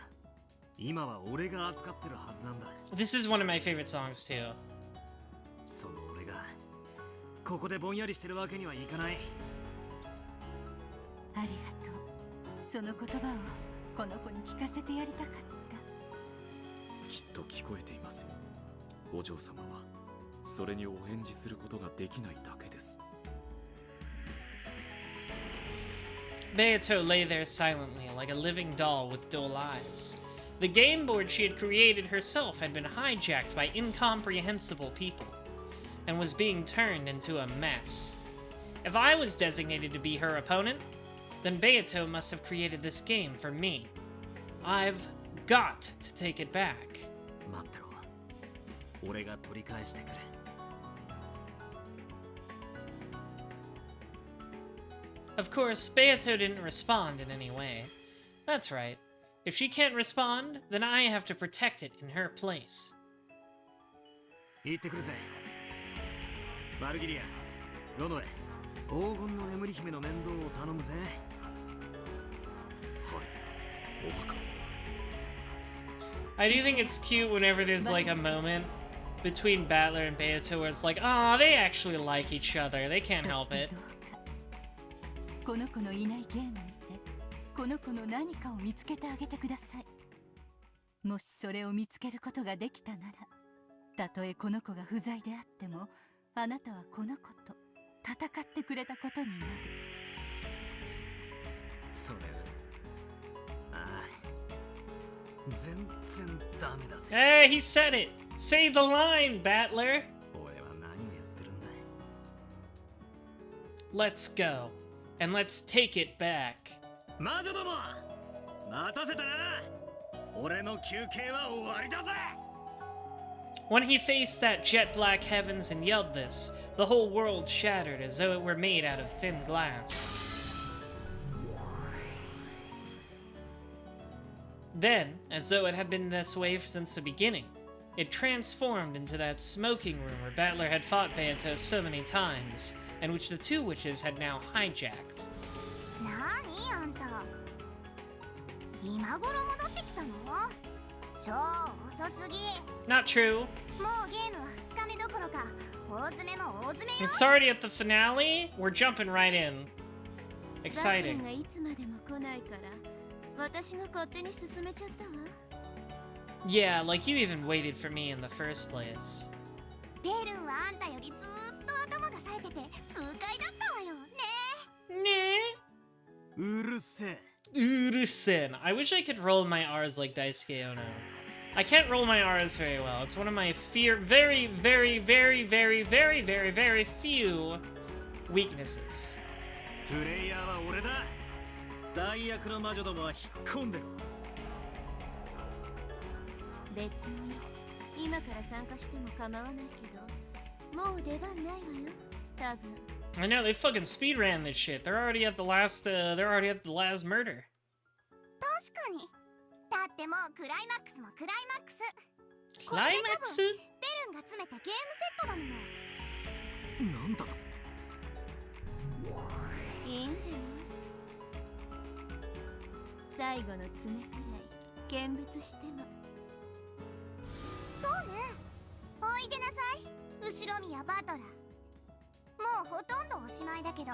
今は俺が預かってるはずなんだ。 This is one of my favorite songs too. その俺がここでぼんやりしてるわけにはいかない。ありがとう。その言葉をこの子に聞かせてやりたかった。きっと聞こえていますよ。お嬢様はそれにお返事することができないだけです。 Beato lay there silently, like a living doll with dull eyes. The game board she had created herself had been hijacked by incomprehensible people, and was being turned into a mess. If I was designated to be her opponent, then Beato must have created this game for me. I've got to take it back. 待ってろ。俺が取り返してくる。 Of course, Beato didn't respond in any way. That's right. If she can't respond, then I have to protect it in her place. 行ってくるぜ。バルギリア、ロノエ、黄金の眠り姫の面倒を頼むぜ。はい、お任せ。 I do think it's cute whenever there's like a moment between Battler and Beato where it's like, oh, they actually like each other. They can't そし help て it. どうかこの子のいないゲームにてこの子の何かを見つけてあげてください。もしそれを見つけることができたなら、たとえこの子が不在であってもあなたはこの子と戦ってくれたことになる。それああ全然ダメだぜ。 Hey, he said it! Say the line, Battler! 俺は何をやってるんだ。 Let's go. And let's take it back. 魔女ども待たせたな。俺の休憩は終わりだぜ。 When he faced that jet black heavens and yelled this, the whole world shattered as though it were made out of thin glass. Then, as though it had been this way since the beginning, it transformed into that smoking room where Battler had fought Beato so many times, and which the two witches had now hijacked. なにあんた今頃戻ってきたの？超遅すぎ。 Not true. もうゲームは2日目どころか大詰めも大詰めよ。 It's already at the finale. We're jumping right in. バトル Exciting. がいつまでも来ないから私が勝手に進めちゃったわ。 Yeah, like you even waited for me in the first place. ベルンはあんたよりずーっと頭が冴えてて痛快だったわよね。 Nah. うるせえ。 Urusen. I wish I could roll my R's like Daisuke Ono. I can't roll my R's very well. It's one of my very, very, very, very, very, very, very few weaknesses. プレイヤーは俺だ。代役の魔女どもは引っ込んでろ。別に今から参加しても構わないけどもう出番ないわよ多分。 I know they fucking speedran this shit. They're already at the last. They're already at the last murder. 確かに。だってもうクライマックスもクライマックス。これで多 Climax? 分ベルンが詰めたゲームセットだもの。なんだと。いいんじゃない最後の爪くらい見物しても。そうね。おいでなさい後ろ宮バトラー。もうほとんどおしまいだけど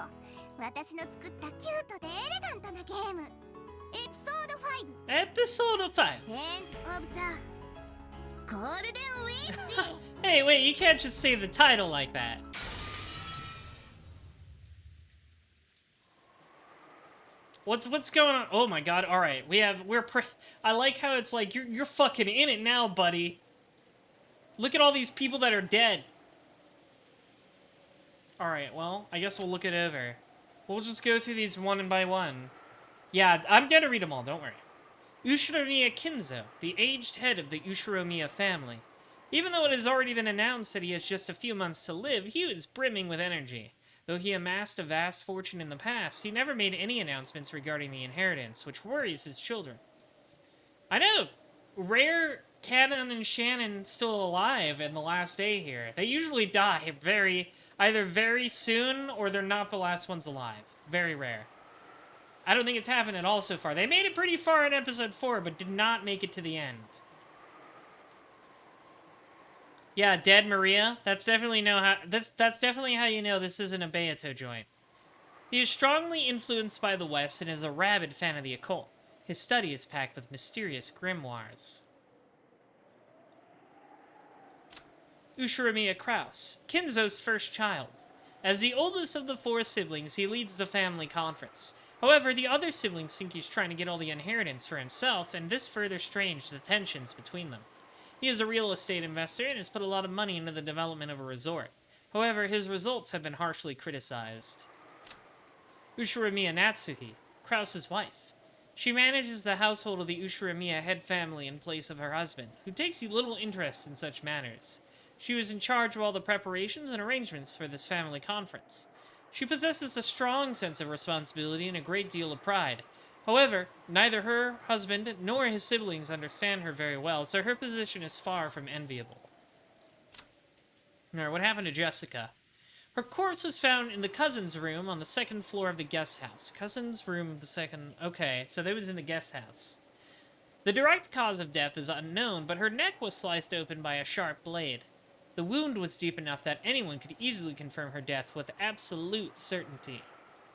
私の作ったキュートでエレガントなゲームエピソード Episode 5. 5 End of the Golden Witch. Hey, wait! You can't just say the title like that. What's going on? Oh my god! All right, I like how it's like you're fucking in it now, buddy. Look at all these people that are dead. All right, well, I guess we'll look it over. We'll just go through these one by one. Yeah, I'm gonna read them all. Don't worry. Ushiromiya Kinzo, the aged head of the Ushiromiya family. Even though it has already been announced that he has just a few months to live, he is brimming with energy. Though he amassed a vast fortune in the past, he never made any announcements regarding the inheritance, which worries his children. I know! Rare, Canon, and Shannon still alive in the last day here. They usually die either very soon, or they're not the last ones alive. Very rare. I don't think it's happened at all so far. They made it pretty far in episode 4, but did not make it to the end. Yeah, Dead Maria. That's definitely how you know this isn't a Beato joint. He is strongly influenced by the West and is a rabid fan of the occult. His study is packed with mysterious grimoires. Ushiromiya Kraus, Kinzo's first child. As the oldest of the 4 siblings, he leads the family conference. However, the other siblings think he's trying to get all the inheritance for himself, and this further strains the tensions between them. He is a real estate investor and has put a lot of money into the development of a resort. However, his results have been harshly criticized. Ushiromiya Natsuhi, Kraus's wife. She manages the household of the Ushiromiya head family in place of her husband, who takes little interest in such matters. She was in charge of all the preparations and arrangements for this family conference. She possesses a strong sense of responsibility and a great deal of pride. However, neither her husband nor his siblings understand her very well, so her position is far from enviable. Alright, what happened to Jessica? Her corpse was found in the cousin's room on the 2nd floor of the guest house. Cousin's room of the 2nd... Okay, so they was in the guest house. The direct cause of death is unknown, but her neck was sliced open by a sharp blade. The wound was deep enough that anyone could easily confirm her death with absolute certainty.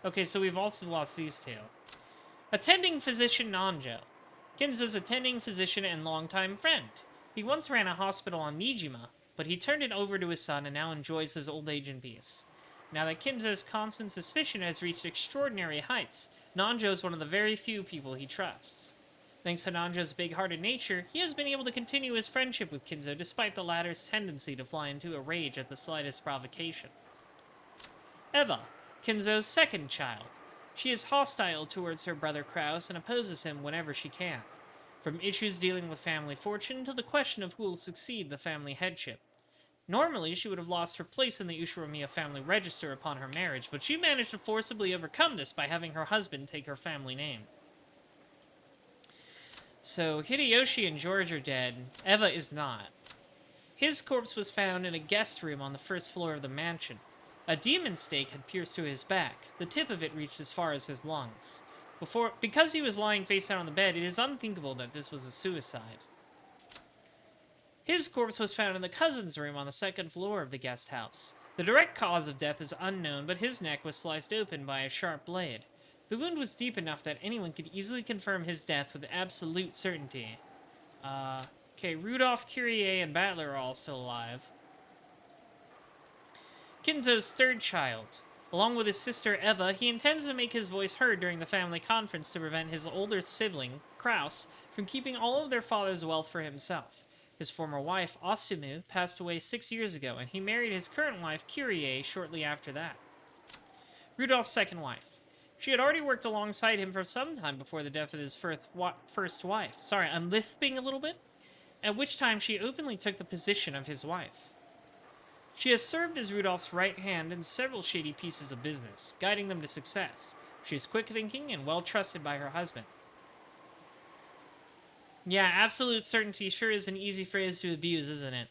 Okay, so we've also lost these two. Attending physician Nanjo. Kinzo's attending physician and longtime friend. He once ran a hospital on Nijima, but he turned it over to his son and now enjoys his old age in peace. Now that Kinzo's constant suspicion has reached extraordinary heights, Nanjo is one of the very few people he trusts. Thanks to Nanjo's big-hearted nature, he has been able to continue his friendship with Kinzo despite the latter's tendency to fly into a rage at the slightest provocation. Eva, Kinzo's second child. She is hostile towards her brother Kraus and opposes him whenever she can. From issues dealing with family fortune to the question of who will succeed the family headship. Normally, she would have lost her place in the Ushiromiya family register upon her marriage, but she managed to forcibly overcome this by having her husband take her family name. So, Hideyoshi and George are dead. Eva is not. His corpse was found in a guest room on the first floor of the mansion. A demon stake had pierced through his back. The tip of it reached as far as his lungs. Because he was lying face down on the bed, it is unthinkable that this was a suicide. His corpse was found in the cousin's room on the second floor of the guest house. The direct cause of death is unknown, but his neck was sliced open by a sharp blade. The wound was deep enough that anyone could easily confirm his death with absolute certainty. Okay, Rudolph, Kyrie, and Battler are all still alive. Kinzo's third child. Along with his sister Eva, he intends to make his voice heard during the family conference to prevent his older sibling, Kraus, from keeping all of their father's wealth for himself. His former wife, Asumu, passed away 6 years ago, and he married his current wife, Kyrie, shortly after that. Rudolph's second wife. She had already worked alongside him for some time before the death of his first wife. Sorry, I'm lisping a little bit. At which time she openly took the position of his wife. She has served as Rudolph's right hand in several shady pieces of business, guiding them to success. She is quick-thinking and well-trusted by her husband. Yeah, absolute certainty sure is an easy phrase to abuse, isn't it?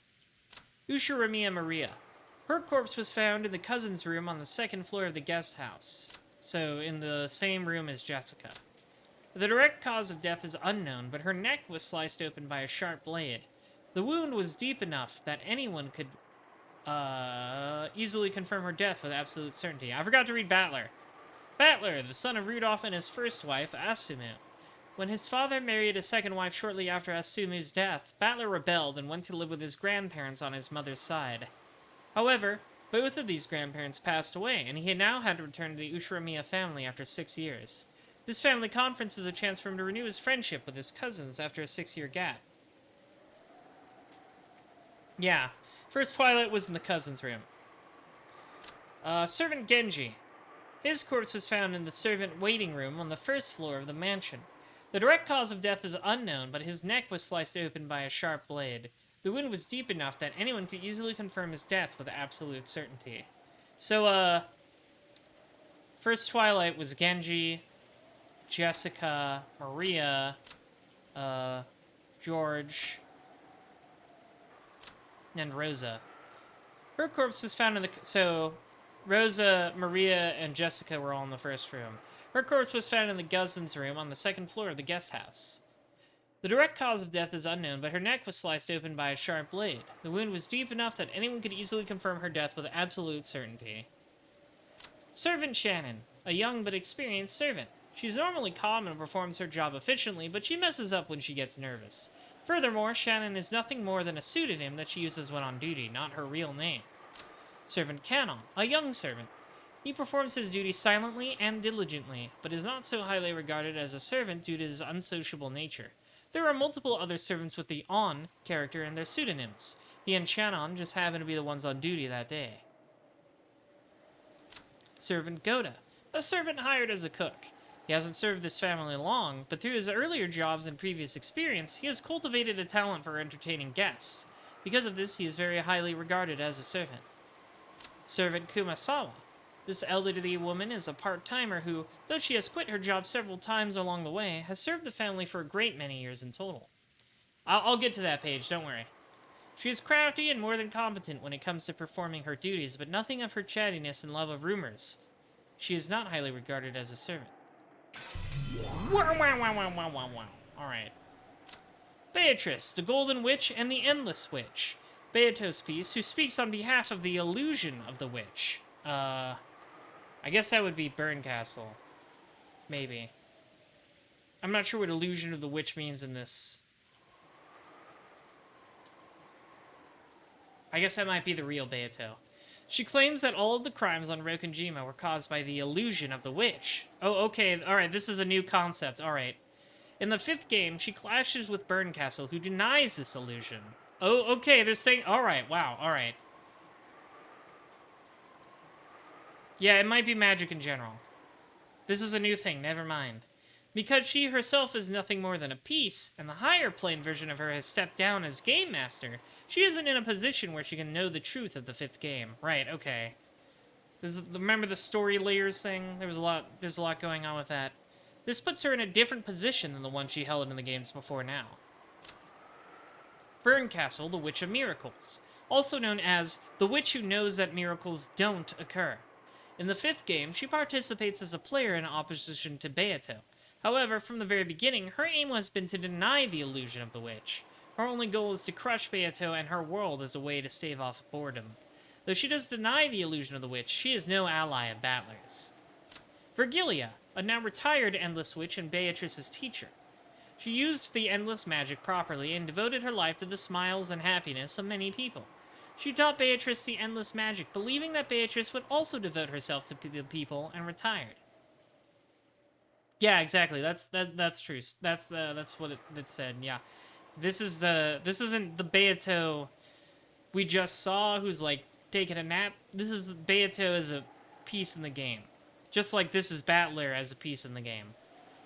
Ushiromiya Maria. Her corpse was found in the cousin's room on the second floor of the guest house. So, in the same room as Jessica. The direct cause of death is unknown, but her neck was sliced open by a sharp blade. The wound was deep enough that anyone could easily confirm her death with absolute certainty. I forgot to read Battler. Battler, the son of Rudolph and his first wife, Asumu. When his father married a second wife shortly after Asumu's death, Battler rebelled and went to live with his grandparents on his mother's side. However, both of these grandparents passed away, and he now had to return to the Ushiromiya family after 6 years. This family conference is a chance for him to renew his friendship with his cousins after a 6-year gap. Yeah, first Twilight was in the cousin's room. Servant Genji. His corpse was found in the servant waiting room on the first floor of the mansion. The direct cause of death is unknown, but his neck was sliced open by a sharp blade. The wound was deep enough that anyone could easily confirm his death with absolute certainty. So, first Twilight was Genji, Jessica, Maria, George, and Rosa. Her corpse was found in the... So, Rosa, Maria, and Jessica were all in the first room. Her corpse was found in the cousin's room on the second floor of the guest house. The direct cause of death is unknown, but her neck was sliced open by a sharp blade. The wound was deep enough that anyone could easily confirm her death with absolute certainty. Servant Shannon, a young but experienced servant. She's normally calm and performs her job efficiently, but she messes up when she gets nervous. Furthermore, Shannon is nothing more than a pseudonym that she uses when on duty, not her real name. Servant Canon, a young servant. He performs his duty silently and diligently, but is not so highly regarded as a servant due to his unsociable nature. There are multiple other servants with the On character and their pseudonyms. He and Shannon just happen to be the ones on duty that day. Servant Goda, a servant hired as a cook. He hasn't served this family long, but through his earlier jobs and previous experience, he has cultivated a talent for entertaining guests. Because of this, he is very highly regarded as a servant. Servant Kumasawa. This elderly woman is a part-timer who, though she has quit her job several times along the way, has served the family for a great many years in total. I'll get to that page, don't worry. She is crafty and more than competent when it comes to performing her duties, but nothing of her chattiness and love of rumors. She is not highly regarded as a servant. Alright. Beatrice, the Golden Witch and the Endless Witch. Beato's piece, who speaks on behalf of the illusion of the witch. I guess that would be Burncastle. Maybe. I'm not sure what illusion of the witch means in this. I guess that might be the real Beato. She claims that all of the crimes on Rokunjima were caused by the illusion of the witch. Oh, okay, alright, this is a new concept, alright. In the 5th game, she clashes with Burncastle, who denies this illusion. Oh, okay, they're saying... Alright, wow, alright. Yeah, it might be magic in general. This is a new thing, never mind. Because she herself is nothing more than a piece, and the higher plane version of her has stepped down as Game Master, she isn't in a position where she can know the truth of the 5th game. Right, okay. Remember the story layers thing? There's a lot going on with that. This puts her in a different position than the one she held in the games before now. Burncastle, the Witch of Miracles, also known as the witch who knows that miracles don't occur. In the 5th game, she participates as a player in opposition to Beato. However, from the very beginning, her aim has been to deny the illusion of the witch. Her only goal is to crush Beato and her world as a way to stave off boredom. Though she does deny the illusion of the witch, she is no ally of Battler's. Virgilia, a now retired Endless Witch and Beatrice's teacher. She used the endless magic properly and devoted her life to the smiles and happiness of many people. She taught Beatrice the endless magic, believing that Beatrice would also devote herself to the people, and retired. Yeah, exactly. That's true. That's what it said. Yeah, this isn't the Beato we just saw, who's like taking a nap. This is Beato as a piece in the game, just like this is Battler as a piece in the game.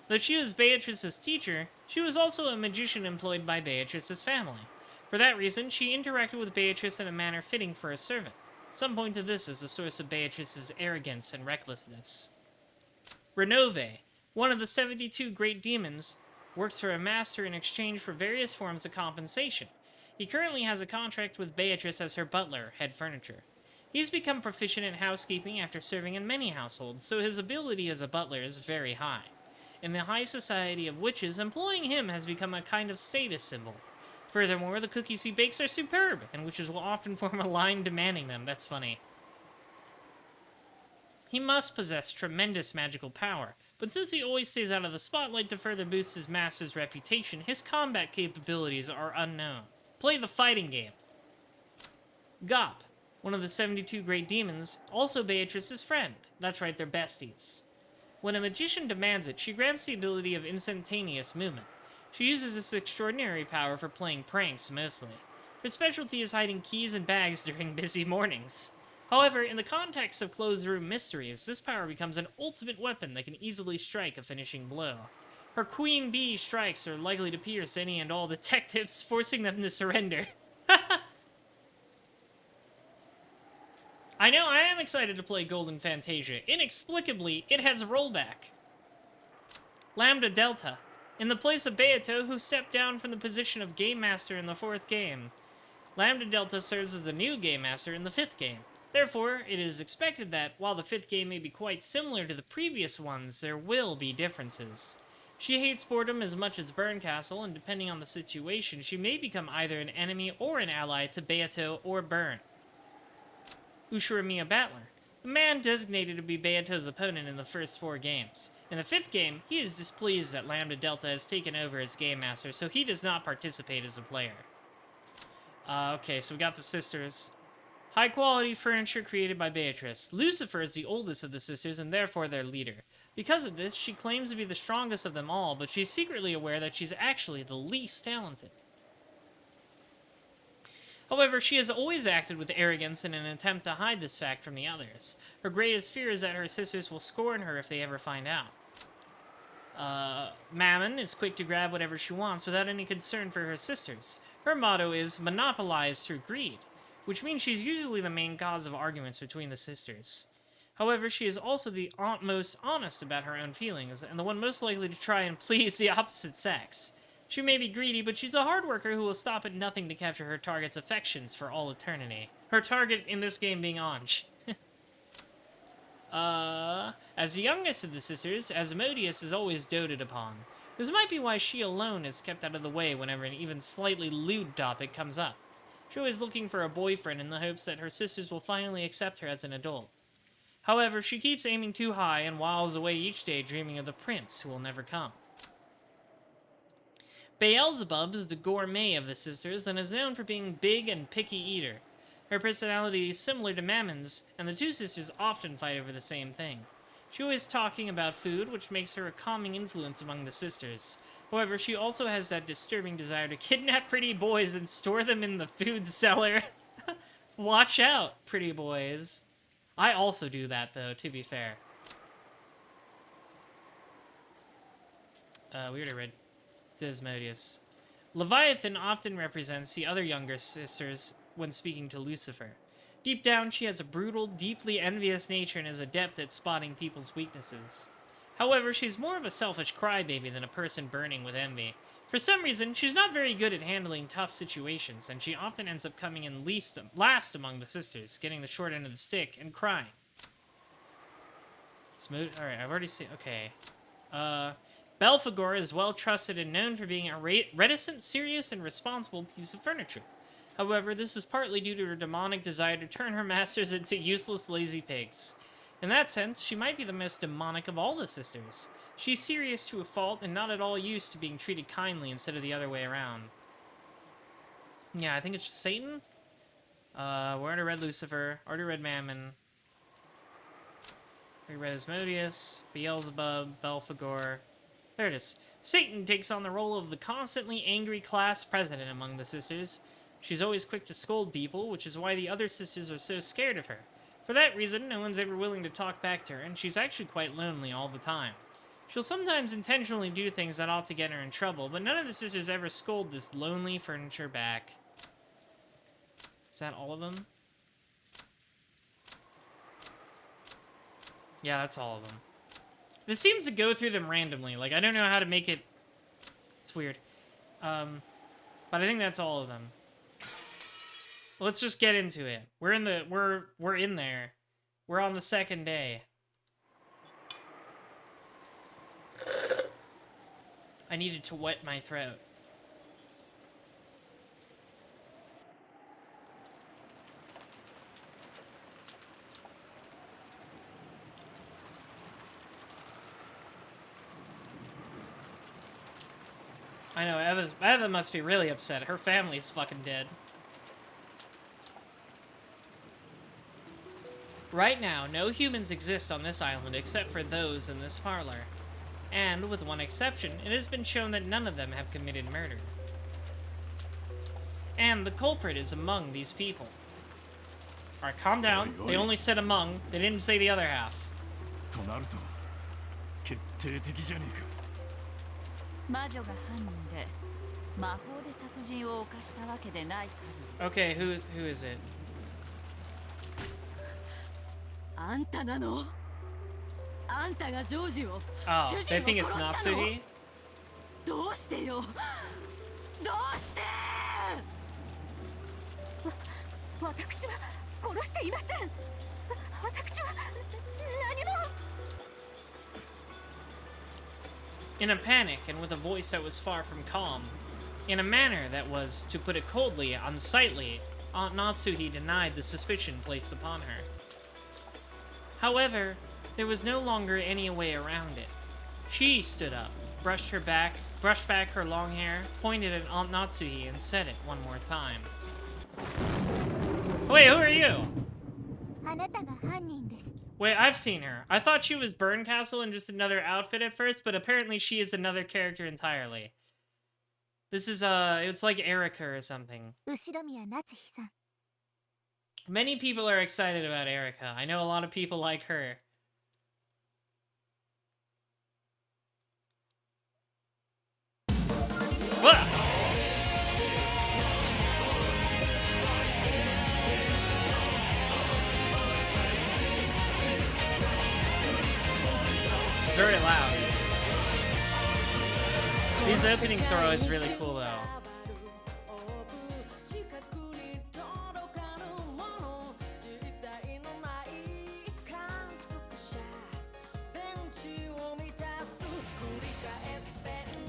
Though she was Beatrice's teacher, she was also a magician employed by Beatrice's family. For that reason, she interacted with Beatrice in a manner fitting for a servant. Some point to this as the source of Beatrice's arrogance and recklessness. Renove, one of the 72 great demons, works for a master in exchange for various forms of compensation. He currently has a contract with Beatrice as her butler, head furniture. He's become proficient in housekeeping after serving in many households, so his ability as a butler is very high. In the high society of witches, employing him has become a kind of status symbol. Furthermore, the cookies he bakes are superb, and witches will often form a line demanding them. That's funny. He must possess tremendous magical power, but since he always stays out of the spotlight to further boost his master's reputation, his combat capabilities are unknown. Play the fighting game. Gop, one of the 72 great demons, also Beatrice's friend. That's right, they're besties. When a magician demands it, she grants the ability of instantaneous movement. She uses this extraordinary power for playing pranks, mostly. Her specialty is hiding keys and bags during busy mornings. However, in the context of closed room mysteries, this power becomes an ultimate weapon that can easily strike a finishing blow. Her queen bee strikes are likely to pierce any and all detectives, forcing them to surrender. I know, I am excited to play Golden Fantasia. Inexplicably, it has rollback. Lambda Delta, in the place of Beato, who stepped down from the position of Game Master in the 4th game. Lambda Delta serves as the new Game Master in the 5th game. Therefore, it is expected that, while the 5th game may be quite similar to the previous ones, there will be differences. She hates boredom as much as Burncastle, and depending on the situation, she may become either an enemy or an ally to Beato or Burn. Ushuramiya Battler, the man designated to be Beato's opponent in the first 4 games. In the 5th game, he is displeased that Lambda Delta has taken over as Game Master, so he does not participate as a player. Okay, so we got the sisters. High-quality furniture created by Beatrice. Lucifer is the oldest of the sisters and therefore their leader. Because of this, she claims to be the strongest of them all, but she's secretly aware that she's actually the least talented. However, she has always acted with arrogance in an attempt to hide this fact from the others. Her greatest fear is that her sisters will scorn her if they ever find out. Mammon is quick to grab whatever she wants without any concern for her sisters. Her motto is monopolize through greed, which means she's usually the main cause of arguments between the sisters. However, she is also the most honest about her own feelings, and the one most likely to try and please the opposite sex. She may be greedy, but she's a hard worker who will stop at nothing to capture her target's affections for all eternity. Her target in this game being Anj. As the youngest of the sisters, Asmodeus is always doted upon. This might be why she alone is kept out of the way whenever an even slightly lewd topic comes up. She's always looking for a boyfriend in the hopes that her sisters will finally accept her as an adult. However, she keeps aiming too high and whiles away each day dreaming of the prince who will never come. Beelzebub is the gourmet of the sisters and is known for being big and picky eater. Her personality is similar to Mammon's, and the two sisters often fight over the same thing. She always talking about food, which makes her a calming influence among the sisters. However, she also has that disturbing desire to kidnap pretty boys and store them in the food cellar. Watch out, pretty boys. I also do that, though, to be fair. We already read Desmodius. Leviathan often represents the other younger sisters when speaking to Lucifer. Deep down, she has a brutal, deeply envious nature and is adept at spotting people's weaknesses. However, she's more of a selfish crybaby than a person burning with envy. For some reason, she's not very good at handling tough situations, and she often ends up coming in last among the sisters, getting the short end of the stick and crying. Smooth. Alright, I've already seen. Okay. Belphegor is well trusted and known for being a reticent, serious, and responsible piece of furniture. However, this is partly due to her demonic desire to turn her masters into useless, lazy pigs. In that sense, she might be the most demonic of all the sisters. She's serious to a fault and not at all used to being treated kindly instead of the other way around. Yeah, I think it's just Satan. We already read Lucifer, already read Mammon. We read Asmodeus, Beelzebub, Belphegor. There it is. Satan takes on the role of the constantly angry class president among the sisters. She's always quick to scold people, which is why the other sisters are so scared of her. For that reason, no one's ever willing to talk back to her, and she's actually quite lonely all the time. She'll sometimes intentionally do things that ought to get her in trouble, but none of the sisters ever scold this lonely furniture back. Is that all of them? Yeah, that's all of them. This seems to go through them randomly. Like, I don't know how to make it... It's weird. But I think that's all of them. Let's just get into it. We're in there. We're on the second day. I needed to wet my throat. I know, Eva must be really upset. Her family's fucking dead. Right now, no humans exist on this island except for those in this parlor. And, with one exception, it has been shown that none of them have committed murder. And the culprit is among these people. Alright, calm down. They only said among. They didn't say the other half. Okay, who is it? Oh, they think it's Natsuhi? In a panic and with a voice that was far from calm, in a manner that was, to put it coldly, unsightly, Aunt Natsuhi denied the suspicion placed upon her. However, there was no longer any way around it. She stood up, brushed back her long hair, pointed at Aunt Natsuhi, and said it one more time. Wait, who are you? Wait, I've seen her. I thought she was Burncastle in just another outfit at first, but apparently she is another character entirely. This is, it's like Erika or something. Many people are excited about Erika. I know a lot of people like her. What? Very loud. These openings are always really cool, though.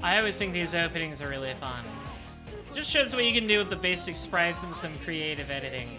I always think these openings are really fun. It just shows what you can do with the basic sprites and some creative editing.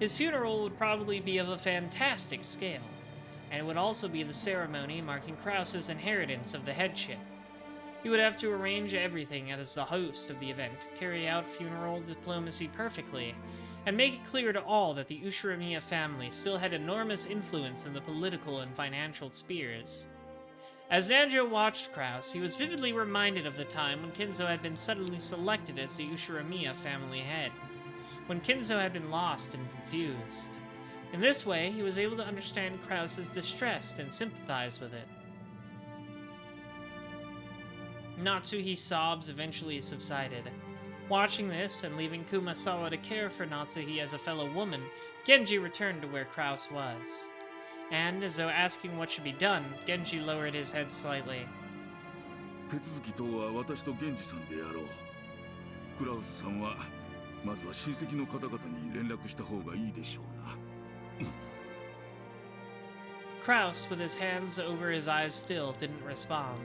His funeral would probably be of a fantastic scale, and it would also be the ceremony marking Krause's inheritance of the headship. He would have to arrange everything as the host of the event, carry out funeral diplomacy perfectly, and make it clear to all that the Ushiramiya family still had enormous influence in the political and financial spheres. As Nanjo watched Krause, he was vividly reminded of the time when Kinzo had been suddenly selected as the Ushiramiya family head, when Kinzo had been lost and confused. In this way, he was able to understand Krause's distress and sympathize with it. Natsuhi's sobs eventually subsided. Watching this and leaving Kumasawa to care for Natsuhi as a fellow woman, Genji returned to where Krause was. And, as though asking what should be done, Genji lowered his head slightly. 手続き等は私と源氏さんでやろう。クラウスさんはまずは親戚の方々に連絡した方がいいでしょうな。Krause, with his hands over his eyes still, didn't respond.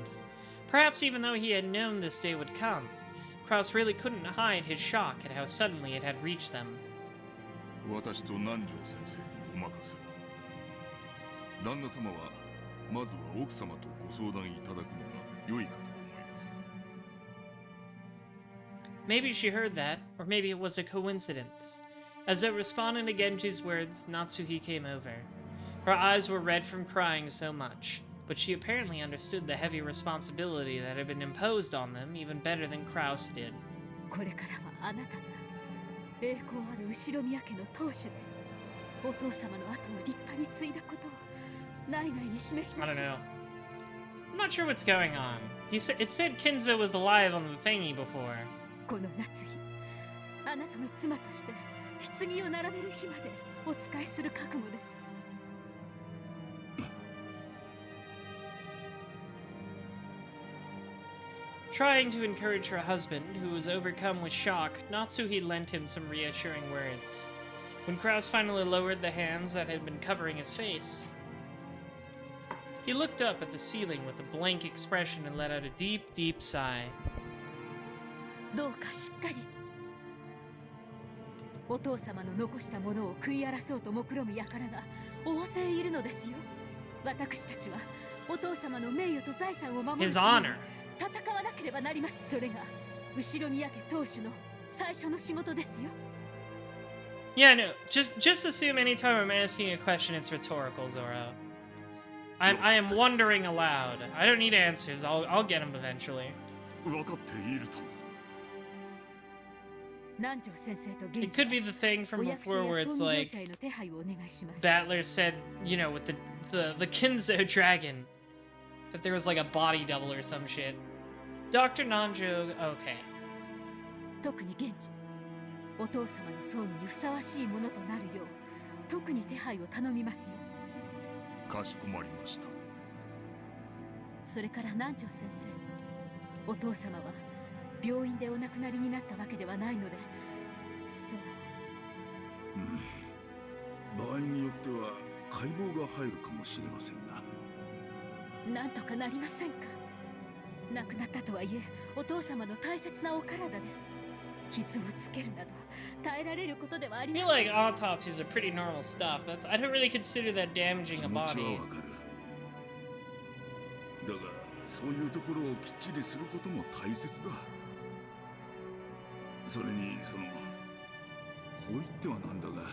Perhaps even though he had known this day would come, Krause really couldn't hide his shock at how suddenly it had reached them. 私と南條先生にお任せを。旦那様はまずは奥様とご相談いただくのが良いかと思います。Maybe she heard that, or maybe it was a coincidence. As though responding to Genji's words, Natsuhi came over. Her eyes were red from crying so much, but she apparently understood the heavy responsibility that had been imposed on them even better than Krause did. これからはあなたが栄光ある後宮家の当主です。お父様の後を立派に継いだことを内外に示しましょう。 I don't know. I'm not sure what's going on. It said Kinzo was alive on the thingy before. この夏日、あなたの妻として棺を並べる日までお仕えする覚悟です。 Trying to encourage her husband, who was overcome with shock, Natsuhi lent him some reassuring words. When Krause finally lowered the hands that had been covering his face, he looked up at the ceiling with a blank expression and let out a deep, deep sigh. どうかしっかり。お父様の残したものを食い荒らそうと目論む輩が大勢いるのですよ。私たちはお父様の名誉と財産を守るために戦わなければなります。それが後宮家当主の最初の仕事ですよ。 Yeah, no. Just assume anytime I'm asking a question, it's rhetorical, Zoro. I am wondering aloud. I don't need answers. I'll get them eventually. 分かっているとも。 It could be the thing from before where it's like Battler said, you know, with the Kinzo dragon, that there was like a body double or some shit. Dr. Nanjo, okay. 特に現地、お父様の葬儀にふさわしいものとなるよう、特に手配を頼みますよ。かしこまりました。それから南條先生、お父様は病院でお亡くなりになったわけではないので、場合によっては解剖が入るかもしれませんな。なんとかなりませんか。亡くなったとはいえ、お父様の大切なお体です。傷をつけるなど耐えられることではありません。 I feel like autopsies are pretty normal stuff. I don't really consider that damaging a body. 気持ちはわかる。だが、そういうところをきっちりすることも大切だ。それにこう言ってはなんだが、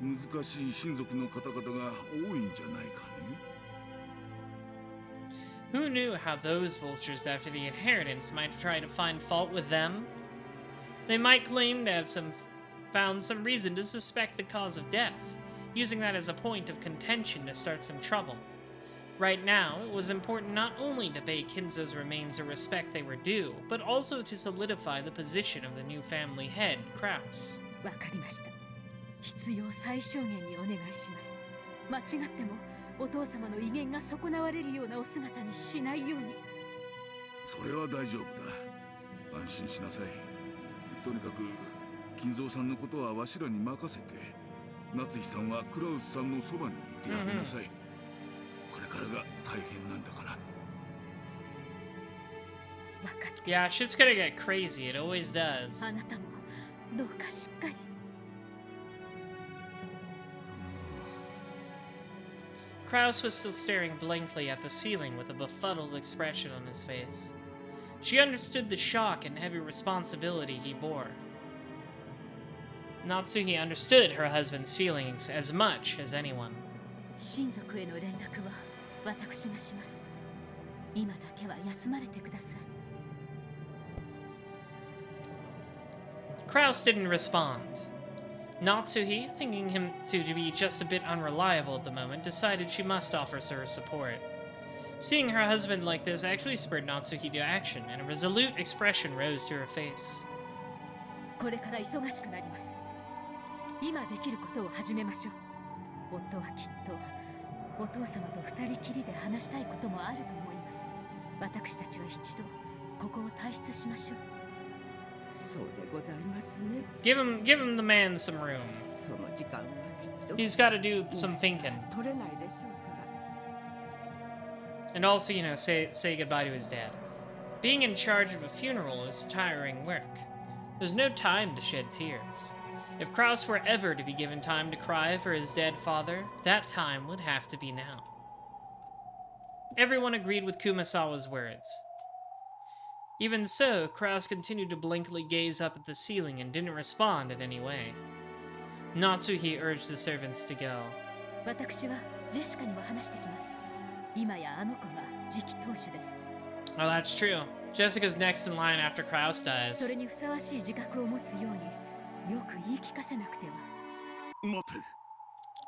難しい親族の方々が多いんじゃないかね。 Who knew how those vultures after the inheritance might try to find fault with them? They might claim to have found some reason to suspect the cause of death, using that as a point of contention to start some trouble. Right now, it was important not only to pay Kinzo's remains the respect they were due, but also to solidify the position of the new family head, Krause. わかりました。必要最小限にお願いします。間違ってもお父様の威厳が損なわれるようなお姿にしないように。それは大丈夫だ。安心しなさい。とにかく金蔵さんのことはわしらに任せて、夏日さんはクラウスさんのそばにいてあげなさい。これからが大変なんだから。Yeah, shit's gonna get crazy. It always does. あなたもどうかしっかり。Kraus was still staring blankly at the ceiling with a befuddled expression on his face. She understood the shock and heavy responsibility he bore. Natsuhi understood her husband's feelings as much as anyone. 親族への連絡は私がします。今だけは休まれてください。Kraus didn't respond. Natsuhi, thinking him to be just a bit unreliable at the moment, decided she must offer her support. Seeing her husband like this actually spurred Natsuhi to action, and a resolute expression rose to her face. これから忙しくなります。今できることを始めましょう。夫はきっとお父様と二人きりで話したいこともあると思います。私たちは一度ここを退出しましょう。そうでございますね。Give him the man some room. その時間はきっと He's got to do some thinking. 取れないでしょうから。 And also, you know, say goodbye to his dad. Being in charge of a funeral is tiring work. There's no time to shed tears. If Kraus were ever to be given time to cry for his dead father, that time would have to be now. Everyone agreed with Kumasawa's words. Even so, Kraus continued to blankly gaze up at the ceiling and didn't respond in any way. Natsuhi urged the servants to go. 私はジェシカにも話してきます。今やあの子が次期当主です。 Oh, that's true. Jessica's next in line after Kraus dies. それにふさわしい自覚を持つようによく言い聞かせなくては。待て。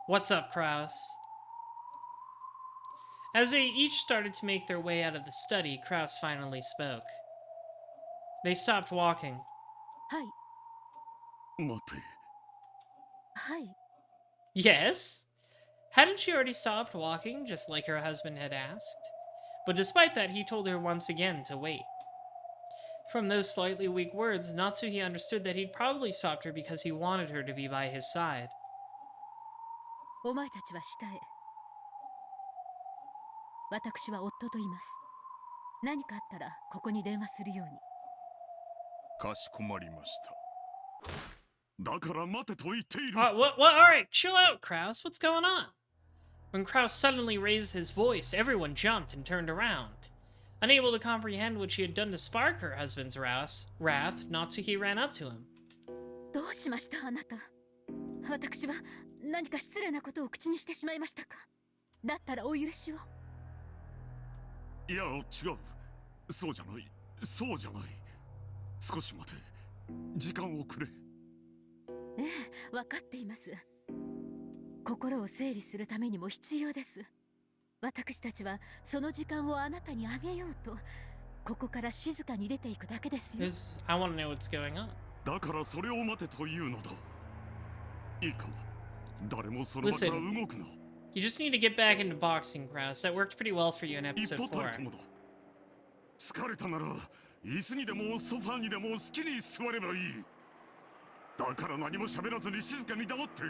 What's up, Kraus? As they each started to make their way out of the study, Kraus finally spoke. They stopped walking. はい。待て。はい。 Yes? Hadn't she already stopped walking, just like her husband had asked? But despite that, he told her once again to wait. From those slightly weak words, Natsuhi understood that he'd probably stopped her because he wanted her to be by his side. お前たちは下へ。私は夫と言います。何かあったらここに電話するように。かしこまりました。だから待てと言っている。What? Alright, chill out, Kraus. What's going on? When Kraus suddenly raised his voice, everyone jumped and turned around. Unable to comprehend what she had done to spark her husband's wrath, Natsuhi ran up to him. どうしましたあなた。私は何か失礼なことを口にしてしまいましたか。だったらお許しを。いや、違う。そうじゃない。そうじゃない。少し待て。時間をくれ。ええ、分かっています。心を整理するためにも必要です。私たちはその時間をあなたにあげようと、ここから静かに出ていくだけですよ。I want to know what's going on. だからそれを待てというのだ。いいか、誰もその場から動くな。You just need to get back into boxing, Kraus. That worked pretty well for you in 一 episode 歩たり 4. ともだ。疲れたなら、椅子にでもソファーにでも好きに座ればいい。だから何も喋らずに静かに黙って、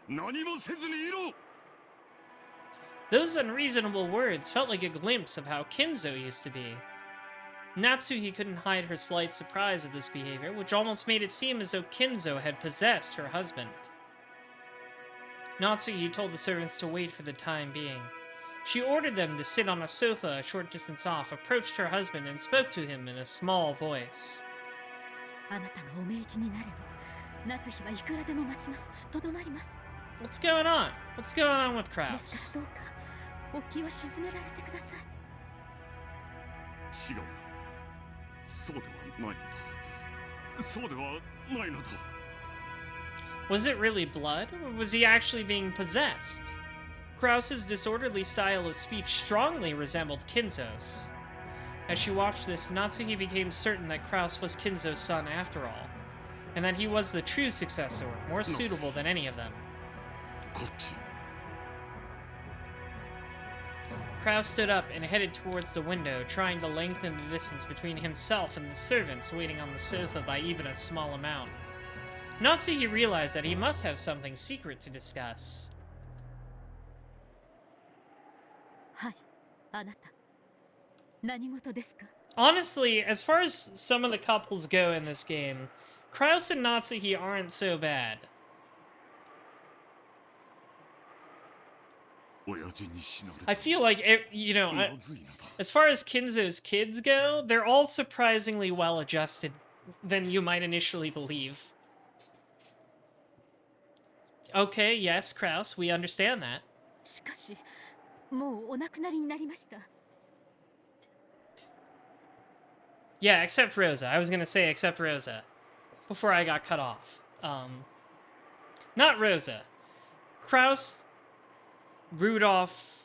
何もせずにいろ。Those unreasonable words felt like a glimpse of how Kinzo used to be. Natsuhi couldn't hide her slight surprise at this behavior, which almost made it seem as though Kinzo had possessed her husband. Natsuhi told the servants to wait for the time being. She ordered them to sit on a sofa a short distance off, approached her husband, and spoke to him in a small voice. あなたがお命じになれば、夏日はいくらでも待ちます。とどまります。 What's going on? What's going on with です Kraus? からどうか、お気を沈められてください。違う。そうではないのだ。そうではないのだ。Was it really blood, or was he actually being possessed? Kraus's disorderly style of speech strongly resembled Kinzo's. As she watched this, Natsuhi became certain that Kraus was Kinzo's son after all, and that he was the true successor, more suitable than any of them. こっち。 Kraus stood up and headed towards the window, trying to lengthen the distance between himself and the servants waiting on the sofa by even a small amount. Natsuhi realized that he must have something secret to discuss. はい、あなた。何事ですか？ Honestly, as far as some of the couples go in this game, Kraus and Natsuhi aren't so bad. I feel like, as far as Kinzo's kids go, they're all surprisingly well adjusted than you might initially believe. Okay, yes, Kraus, we understand that. しかし、もうお亡くなりになりました。 Yeah, except Rosa. I was gonna say except Rosa before I got cut off. Not Rosa. Kraus, Rudolph,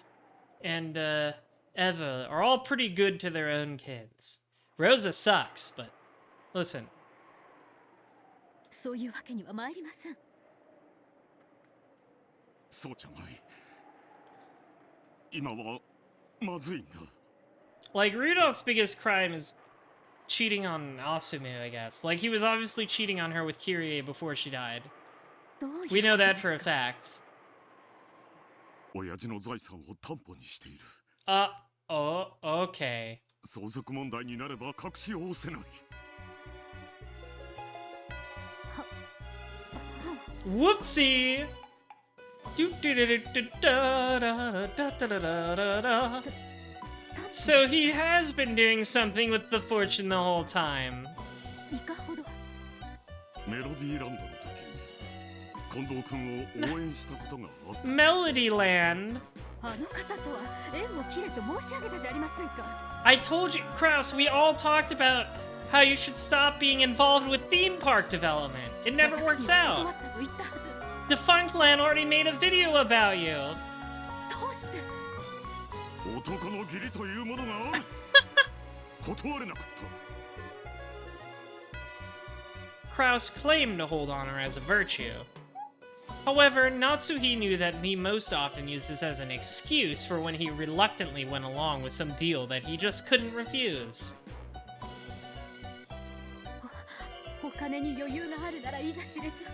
and Eva are all pretty good to their own kids. Rosa sucks, but listen. そういうわけには参りません。そうじゃない。今はまずいんだ。 Like, Rudolph's biggest crime is cheating on Asumu, I guess. Like, he was obviously cheating on her with Kyrie before she died. どういうこと We know で that す for a か fact. 親父の財産を担保にしている。 Oh, okay. 相続問題になれば隠しをせない。 Whoopsie! So he has been doing something with the fortune the whole time. いかほど。メロディーランドの時、近藤君を応援したことがあった。 Melody Land. あの方とは縁を切れと申し上げたじゃありませんか。 I told you, Kraus, we all talked about how you should stop being involved with theme park development. It never 私 works には out. 断ったと言ったはず。 Defunct Land already made a video about you. どうして。 男の義理というものがある。断れなかった。 Kraus claimed to hold honor as a virtue. However, Natsuhi knew that he most often used this as an excuse for when he reluctantly went along with some deal that he just couldn't refuse. お金に余裕があるならいざ知れず。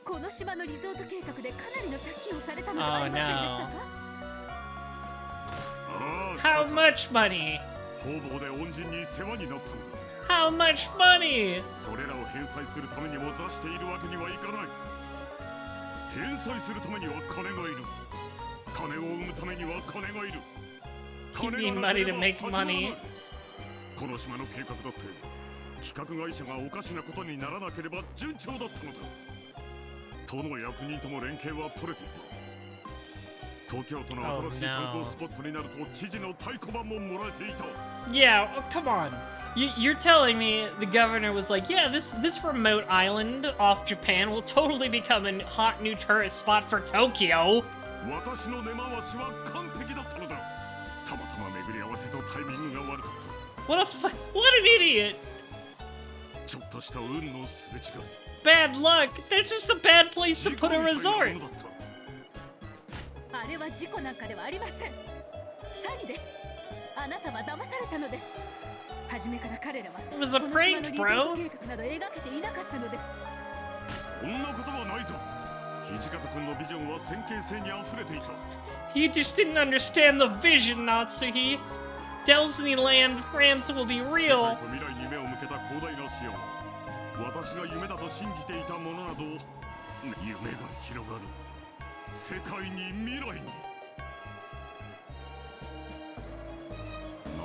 この島のリゾート計画でかなりの借金をされたのではありませんでしたか。 How much money? 方々で恩人に世話になったのだ。 How much money? それらを返済するためにも座しているわけにはいかない。返済するためには金がいる。金を生むためには金がいる。 You need money to make money. この島の計画だって企画会社がおかしなことにならなければ順調だったのだ。都の役人とも連携は取れていた。東京都の新しい観光スポットになると知事の太鼓判ももらえていた。 Yeah, oh, come on. You're telling me the governor was like, yeah, this remote island off Japan will totally become a hot new tourist spot for Tokyo. 私の根回しは完璧だったのだ。たまたま巡り合わせとタイミングが悪かった。 What an idiot. ちょっとした運のすれ違い。 Bad luck. That's just a bad place to put a resort. あれは事故なんかではありません。詐欺です。あなたは騙されたのです。初めから彼らは It was a prank, bro. 計画など描けていなかったのです。そんなことはないぞ。土方君のビジョンは先見性にあふれていた。 He just didn't understand the vision, Natsuhi. Disneyland France will be 世界 real. と未来に目を向けた広大な視野は、私が夢だと信じていたものなど、夢が広がる。世界に未来に。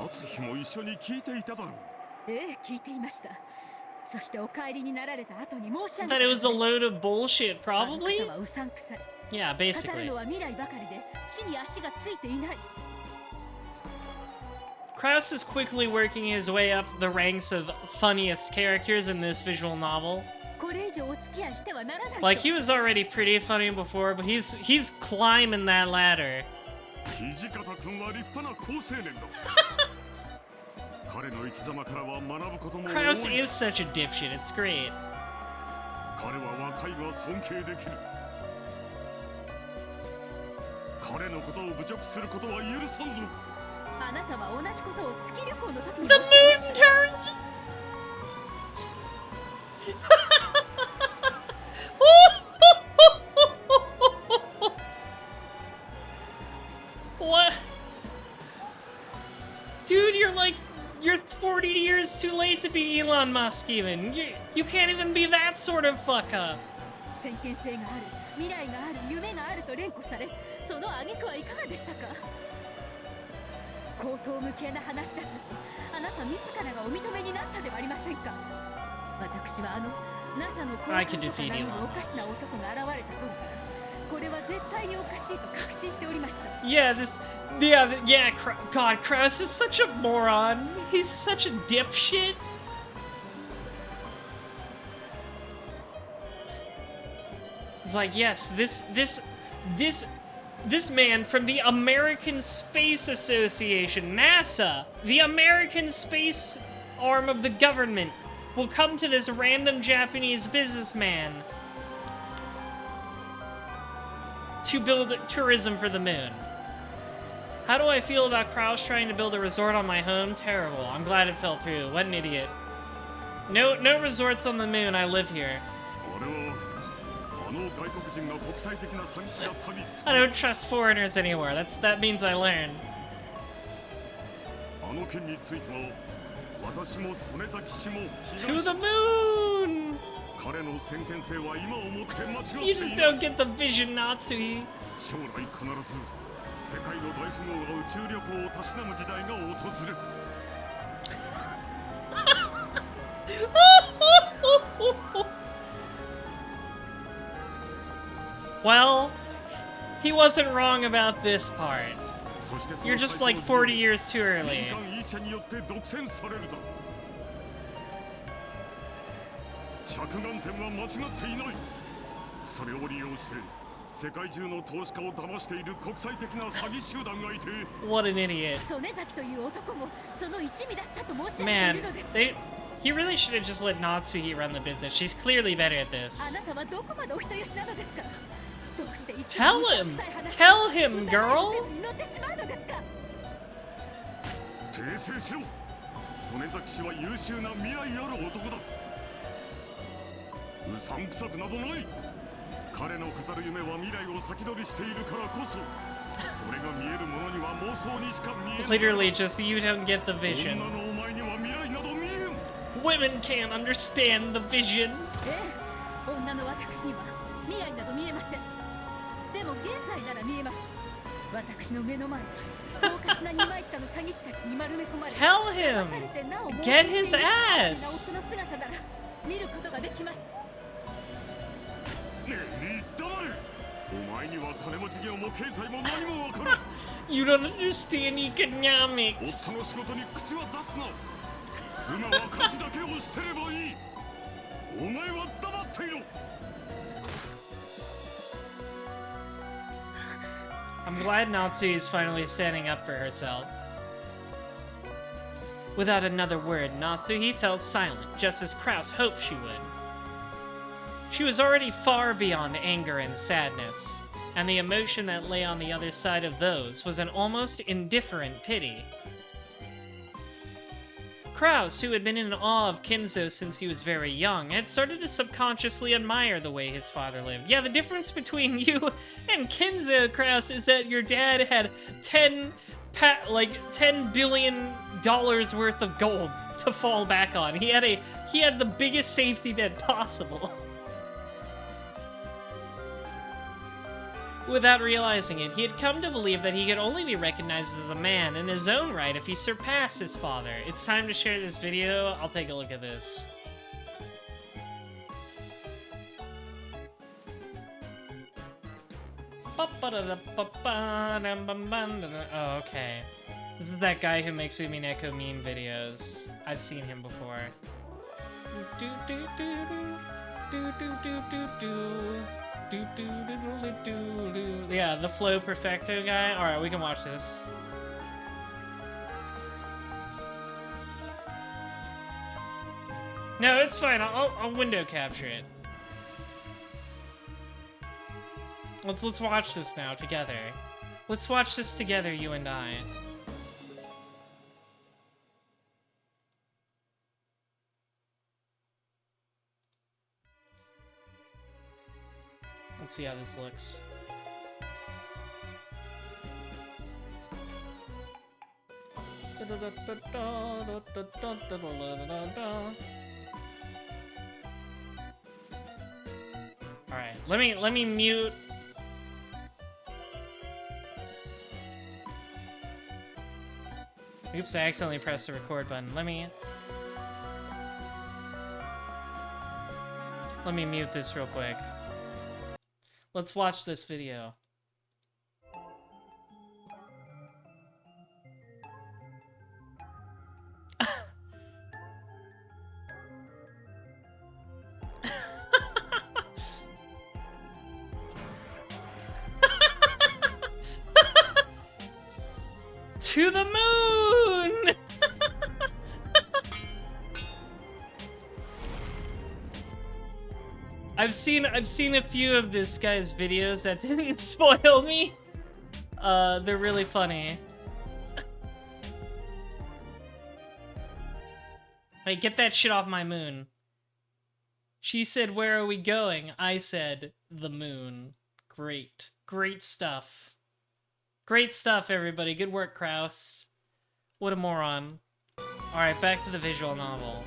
夏日も一緒に聞いていただろう。ええ、聞いていました。そしてお帰りになられた後に申し上 I げ thought た it の was です a load of bullshit, あの probably? 方はうさんくさい。 Yeah, 語る basically. のは未来ばかりで地に足がついていない。 Kraus is quickly working his way up the ranks of funniest characters in this visual novel. これ以上お付き合いしてはならないと。 Like, he was already pretty funny before, but he's climbing that ladder. 土方君は立派な好青年だ。彼の生き様からは学ぶことも多い。 Kraus is such a dipshit, it's great. 彼は若いが尊敬できる。彼のことを侮辱することは許さんぞ。あなたは同じことを月旅行の時に The おっしゃいま moon した。 turns! What? Dude, you're 40 years too late to be Elon Musk even. You can't even be that sort of fuck up. 先見性がある未来がある夢があると連呼され、その挙句はいかがでしたか。口頭無形な話だったとあなた自らがお認めになったではありませんか。私はNASA の口頭とか名乗るおかしな男が現れた頃からこれは絶対におかしいと確信しておりました。God, Kraus is such a moron. He's such a dipshit. It's like, yes, this man from the American Space Association, NASA, the American space arm of the government, will come to this random Japanese businessman to build tourism for the moon. How do I feel about Kraus trying to build a resort on my home? Terrible. I'm glad it fell through. What an idiot. No resorts on the moon. I live here. I don't trust foreigners anymore. That means I learned. To the moon! You just don't get the vision, Natsuhi. Well, he wasn't wrong about this part. You're just like 40 years too early. What an idiot. Man, he really should have just let Natsuhi run the business. She's clearly better at this. Tell him! Tell him, girl! Literally just, you don't get the vision. Women can't understand the vision. Tell him! Get his ass! You don't understand economics. I'm glad Natsuhi is finally standing up for herself. Without another word, Natsuhi fell silent, just as Kraus hoped she would. She was already far beyond anger and sadness, and the emotion that lay on the other side of those was an almost indifferent pity. Kraus, who had been in awe of Kinzo since he was very young, had started to subconsciously admire the way his father lived. Yeah, the difference between you and Kinzo, Kraus, is that your dad had $10 billion worth of gold to fall back on. He had the biggest safety net possible. Without realizing it, he had come to believe that he could only be recognized as a man in his own right if he surpassed his father. It's time to share this video. I'll take a look at this. Oh, okay. This is that guy who makes Umineko meme videos. I've seen him before. Yeah, the Flow Perfecto guy. Alright, we can watch this. No, it's fine. I'll window capture it. Let's watch this now together. Let's watch this together, you and I. Let's see how this looks. Alright. let me mute. Oops, I accidentally pressed the record button. Let me mute this real quick. Let's watch this video. To the moon! I've seen a few of this guy's videos that didn't spoil me. They're really funny. Wait, get that shit off my moon. She said, "Where are we going?" I said, "The moon." Great. Great stuff. Great stuff, everybody. Good work, Kraus. What a moron. Alright, back to the visual novel.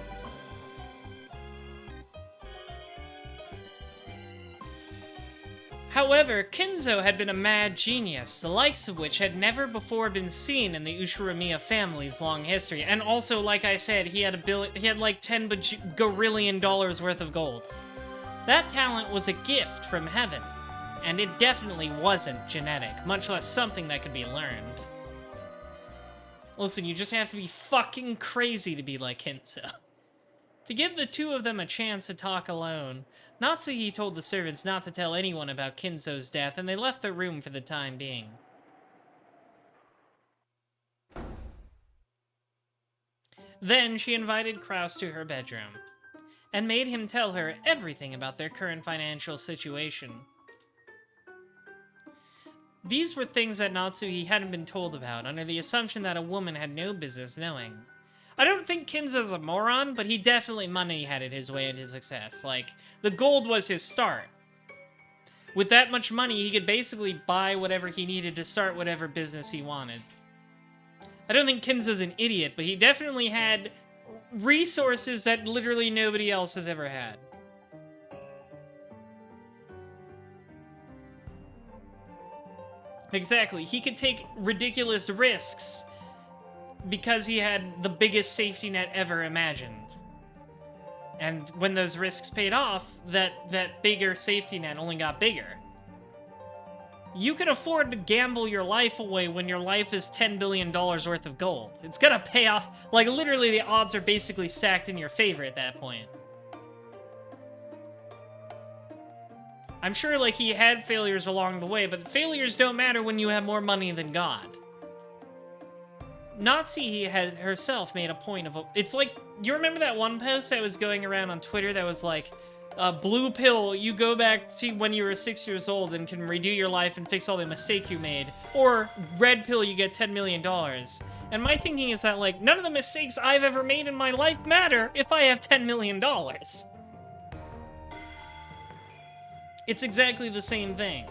However, Kinzo had been a mad genius, the likes of which had never before been seen in the Ushiramiya family's long history. And also, like I said, he had like $10 gorillion worth of gold. That talent was a gift from heaven. And it definitely wasn't genetic, much less something that could be learned. Listen, you just have to be fucking crazy to be like Kinzo. To give the two of them a chance to talk alone, Natsuhi told the servants not to tell anyone about Kinzo's death, and they left the room for the time being. Then she invited Kraus to her bedroom, and made him tell her everything about their current financial situation. These were things that Natsuhi hadn't been told about, under the assumption that a woman had no business knowing. I don't think Kinzo's a moron, but he definitely money-headed his way into success. Like, the gold was his start. With that much money, he could basically buy whatever he needed to start whatever business he wanted. I don't think Kinzo's an idiot, but he definitely had resources that literally nobody else has ever had. Exactly. He could take ridiculous risks because he had the biggest safety net ever imagined. And when those risks paid off, that bigger safety net only got bigger. You can afford to gamble your life away when your life is $10 billion worth of gold. It's gonna pay off. Like, literally, the odds are basically stacked in your favor at that point. I'm sure, like, he had failures along the way, but failures don't matter when you have more money than God. Natsuhi had herself made a point of... It's like, you remember that one post that was going around on Twitter that was like, blue pill, you go back to when you were 6 years old and can redo your life and fix all the mistakes you made. Or red pill, you get $10 million. And my thinking is that, like, none of the mistakes I've ever made in my life matter if I have $10 million. It's exactly the same thing.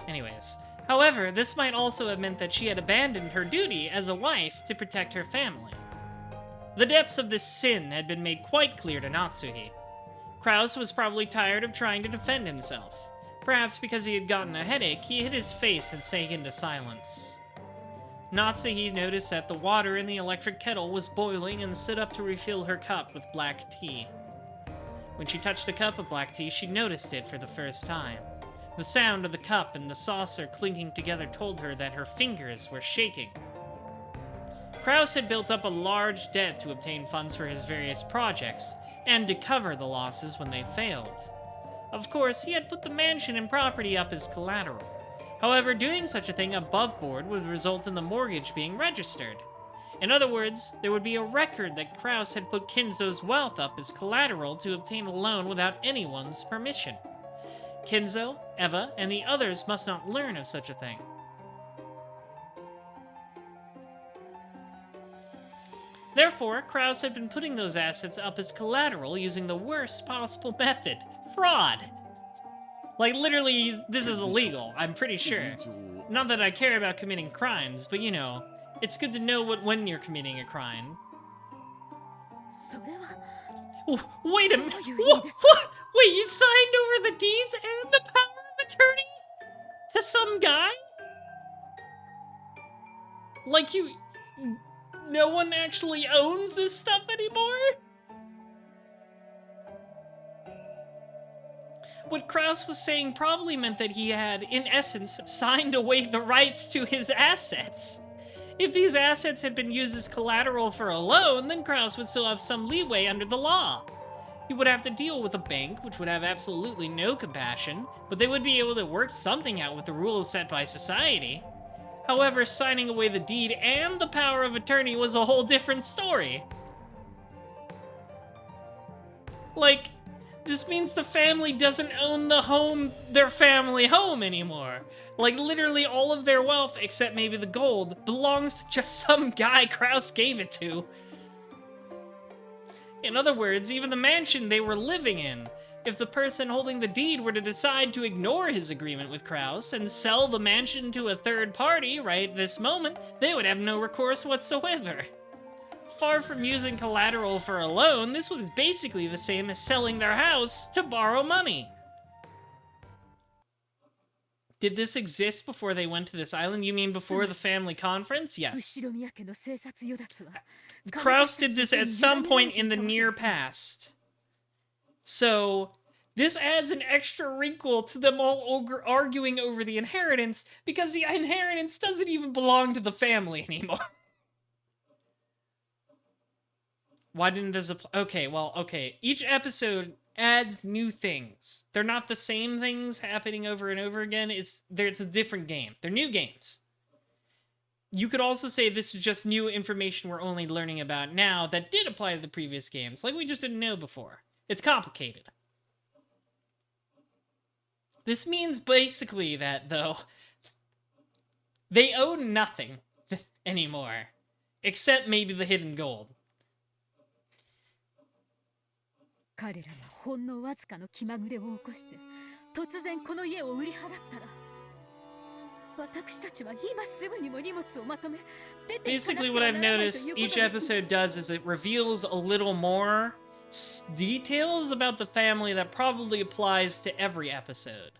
Anyways. However, this might also have meant that she had abandoned her duty as a wife to protect her family. The depths of this sin had been made quite clear to Natsuhi. Kraus was probably tired of trying to defend himself. Perhaps because he had gotten a headache, he hid his face and sank into silence. Natsuhi noticed that the water in the electric kettle was boiling and stood up to refill her cup with black tea. When she touched the cup of black tea, she noticed it for the first time. The sound of the cup and the saucer clinking together told her that her fingers were shaking. Kraus had built up a large debt to obtain funds for his various projects, and to cover the losses when they failed. Of course, he had put the mansion and property up as collateral. However, doing such a thing above board would result in the mortgage being registered. In other words, there would be a record that Kraus had put Kinzo's wealth up as collateral to obtain a loan without anyone's permission. Kinzo, Eva, and the others must not learn of such a thing. Therefore, Kraus had been putting those assets up as collateral using the worst possible method. Fraud! Like, literally, this is illegal, I'm pretty sure. Not that I care about committing crimes, but you know, it's good to know when you're committing a crime. Wait a minute. どういう意味ですか？ Wait, you signed over the deeds and the power of attorney to some guy? Like no one actually owns this stuff anymore? What Krauss was saying probably meant that he had, in essence, signed away the rights to his assets. If these assets had been used as collateral for a loan, then Krauss would still have some leeway under the law. He would have to deal with a bank, which would have absolutely no compassion, but they would be able to work something out with the rules set by society. However, signing away the deed and the power of attorney was a whole different story. Like, this means the family doesn't own their family home anymore. Like, literally all of their wealth, except maybe the gold, belongs to just some guy Krauss gave it to. In other words, even the mansion they were living in. If the person holding the deed were to decide to ignore his agreement with Krauss and sell the mansion to a third party right this moment, they would have no recourse whatsoever. Far from using collateral for a loan, this was basically the same as selling their house to borrow money. Did this exist before they went to this island? You mean before the family conference? Yes. 後宮家の生殺与奪は Krauss did this at some point in the near past. So, this adds an extra wrinkle to them all arguing over the inheritance, because the inheritance doesn't even belong to the family anymore. Why didn't this apply? Okay, well, okay. Each episode adds new things. They're not the same things happening over and over again. It's a different game. They're new games. You could also say this is just new information we're only learning about now that did apply to the previous games, like we just didn't know before. It's complicated. This means basically that, though, they own nothing anymore, except maybe the hidden gold. 彼らがほんのわずかの気まぐれを起こして突然この家を売り払ったら私たちは今すぐにも荷物をまとめ出て行かな Basically, くて what は I've ならないと noticed いうこ each とです。 episode does is it reveals a little more details about the family that probably applies to every episode.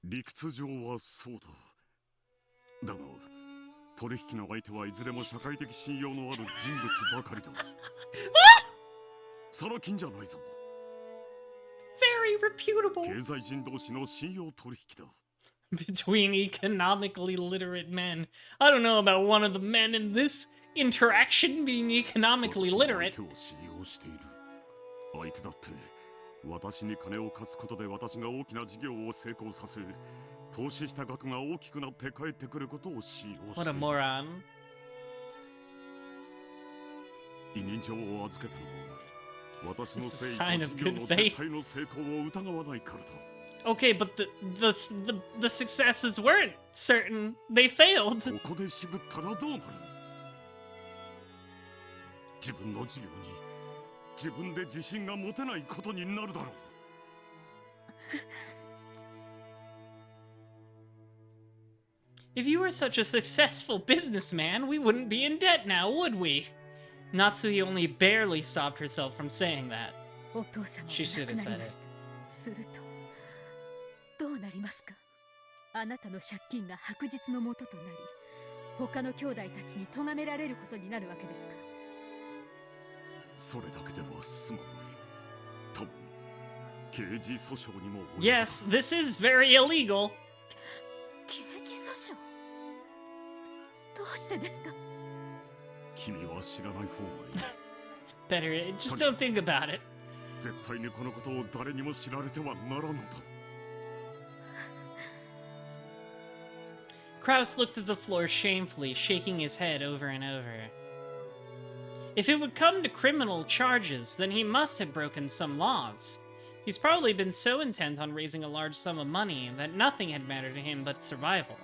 理屈上はそうだ。だが、取引の相手はいずれも社会的信用のある人物ばかりだ。サラ金じゃないぞ。Very reputable 経済人同士の信用取引だ。 between economically literate men. I don't know about one of the men in this interaction being economically literate. 相手を信用している。相手だって私に金を貸すことで私が大きな事業を成功させ、投資した額が大きくなって帰ってくることを信用している。What a moron. 委任状を預けたのは私の It's a 誠 sign 意 of と事業 good の faith. 絶対の成功を疑わないからだ。 Okay, but the successes weren't certain. They failed. ここで渋ったらどうなる？自分の事業に自分で自信が持てないことになるだろう。If you were such a successful businessman, we wouldn't be in debt now, would we? Natsuhi only barely stopped herself from saying that. お父様 She が should 亡く have なり said ま it. した。するとどうなりますか？あなたの借金が白日のもととなり、他の兄弟たちに咎められることになるわけですか？それだけでは済まない。多分刑事訴訟にも。 Yes, this is very illegal. 刑事訴訟？どうしてですか？君は知らない方がいい。 It's better. Just don't think about it. 絶対にこのことを誰にも知られてはならぬと。 Krauss looked at the floor shamefully, shaking his head over and over. If it would come to criminal charges, then he must have broken some laws. He's probably been so intent on raising a large sum of money that nothing had mattered to him but survival.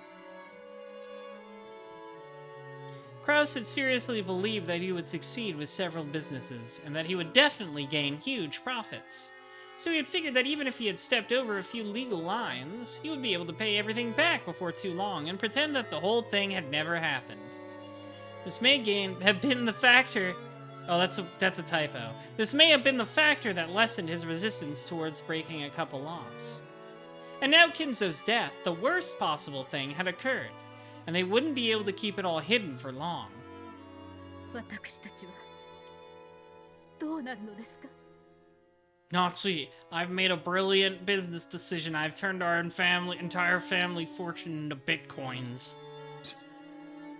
Krauss had seriously believed that he would succeed with several businesses, and that he would definitely gain huge profits. So he had figured that even if he had stepped over a few legal lines, he would be able to pay everything back before too long and pretend that the whole thing had never happened. This may have been the factor Oh, that's a typo. This may have been the factor that lessened his resistance towards breaking a couple laws. And now Kinzo's death, the worst possible thing, had occurred, and they wouldn't be able to keep it all hidden for long. 私たちはどうなるのですか? Natsuki, I've made a brilliant business decision. I've turned our entire family fortune into bitcoins.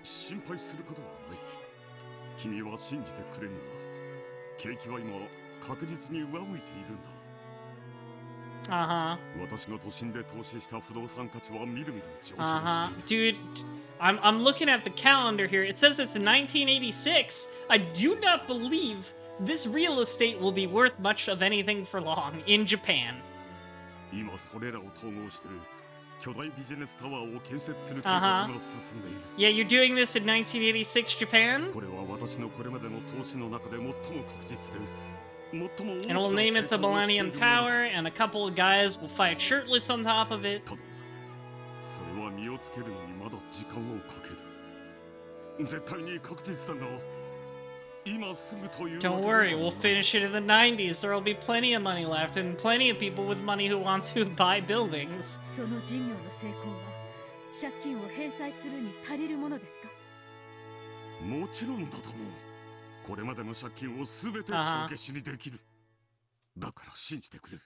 心配することはない。君は信じてくれんな。景気は今確実に上向いているんだ。私が都心で投資した不動産価値はみるみる上昇している。Dude, I'm looking at the calendar here. It says it's in 1986. I do not believe this real estate will be worth much of anything for long in Japan. 今それらを統合して巨大ビジネスタワーを建設する計画が進んでいる。Yeah, you're doing this in 1986 Japan? これは私のこれまでの投資の中で最も確実で。And we'll name it the Millennium Tower, and a couple of guys will fight shirtless on top of it. それは身をつけるのにまだ時間をかける。絶対に確実だが、今すぐという。Don't worry, we'll finish it in the 90s. There will be plenty of money left, and plenty of people with money who want to buy buildings. その事業の成功は借金を返済するに足りるものですか? もちろんだと思う。これまでの借金をすべて帳消しにできる。だから信じてくれ。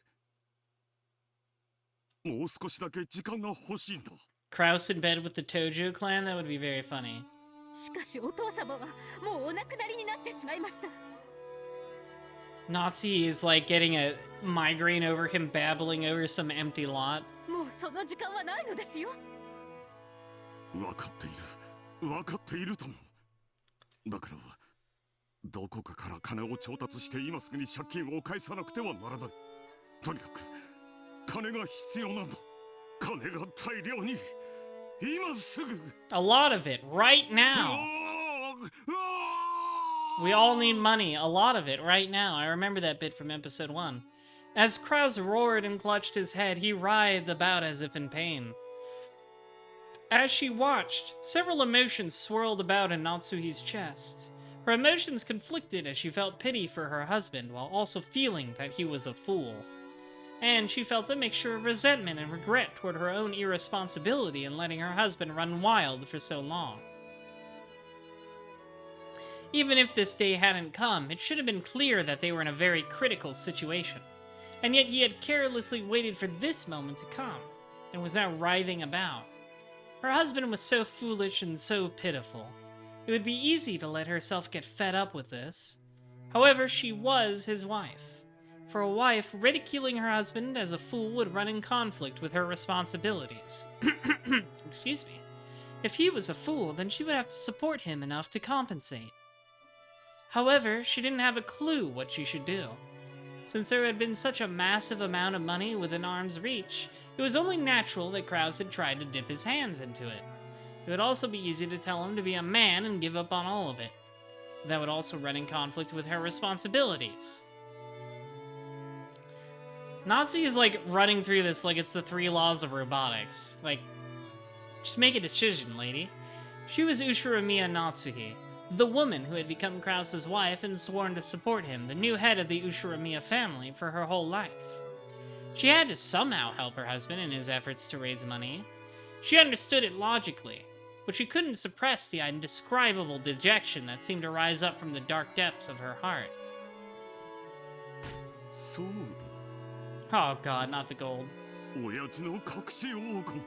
もう少しだけ時間が欲しいんだ。Kraus in bed with the Tojo clan? That would be very funny. しかしお父様はもうお亡くなりになってしまいました。Nazi is like getting a migraine over him babbling over some empty lot. もうその時間はないのですよ。分かっている。分かっているとも。だからどこかから金を調達して今すぐに借金を返さなくてはならない。とにかく金が必要なんだ。金が大量に今すぐ。A lot of it right now. We all need money, a lot of it right now. I remember that bit from episode 1. As Kraus roared and clutched his head, he writhed about as if in pain. As she watched, several emotions swirled about in Natsuhi's chest. Her emotions conflicted as she felt pity for her husband while also feeling that he was a fool. And she felt a mixture of resentment and regret toward her own irresponsibility in letting her husband run wild for so long. Even if this day hadn't come, it should have been clear that they were in a very critical situation. And yet he had carelessly waited for this moment to come, and was now writhing about. Her husband was so foolish and so pitiful. It would be easy to let herself get fed up with this. However, she was his wife. For a wife, ridiculing her husband as a fool would run in conflict with her responsibilities. Excuse me. If he was a fool, then she would have to support him enough to compensate. However, she didn't have a clue what she should do. Since there had been such a massive amount of money within arm's reach, it was only natural that Kraus had tried to dip his hands into it. It would also be easy to tell him to be a man and give up on all of it. That would also run in conflict with her responsibilities. Nazi is like running through this like it's the 3 laws of robotics. Like, just make a decision, lady. She was Ushiramiya Natsuhi, the woman who had become Kraus's wife and sworn to support him, the new head of the Ushiramiya family, for her whole life. She had to somehow help her husband in his efforts to raise money. She understood it logically, but she couldn't suppress the indescribable dejection that seemed to rise up from the dark depths of her heart. Oh god, not the gold. 親父の隠し黄金。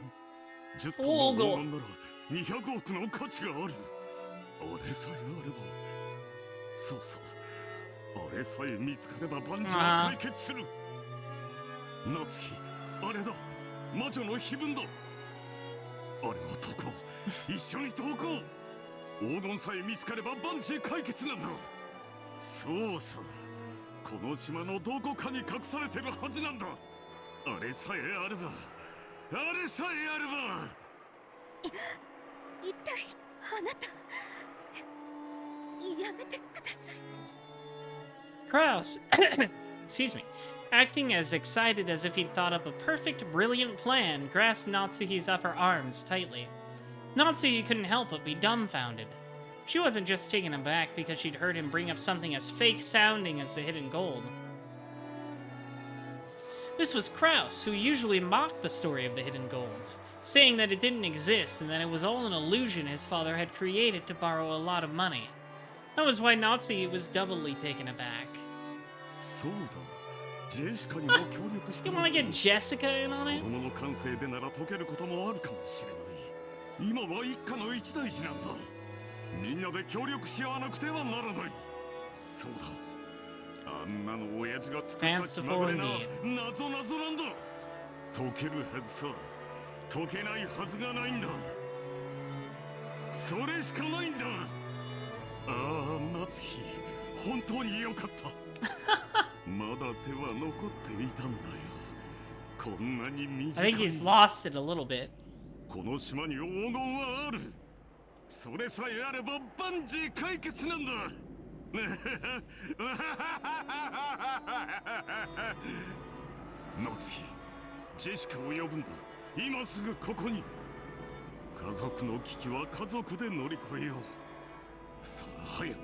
10トンの黄金なら200億の価値がある。あれさえあれば。そうそう。あれさえ見つかれば万事は解決する。夏日、あれだ。魔女の碑文だ。あれはどこ？一緒にどこ？黄金さえ見つかれば万事解決なんだ。そうさ。この島のどこかに隠されてるはずなんだ。あれさえあれば、あれさえあれば。一体あなた、やめてください。Kraus, excuse me, acting as excited as if he'd thought up a perfect, brilliant plan, grasped Natsuhi's upper arms tightly. Natsuhi couldn't help but be dumbfounded. She wasn't just taken aback because she'd heard him bring up something as fake-sounding as the hidden gold. This was Kraus, who usually mocked the story of the hidden gold, saying that it didn't exist and that it was all an illusion his father had created to borrow a lot of money. That was why Natsuki was doubly taken aback. You want to get Jessica in on it? みんなで協力し合わなくてはならない。そうだ。あんなの親父が作った気まぐれな謎なんだ。解けるはずさ。解けないはずがないんだ。それしかないんだ。ああ、夏日。本当によかった。まだ手は残っていたんだよ。こんなに短い。I think he's lost it a little bit. この島に黄金はある。それさえあれば万事解決なんだ。ノツヒ、ジェシカを呼ぶんだ。今すぐここに。家族の危機は家族で乗り越えよう。さあ早く。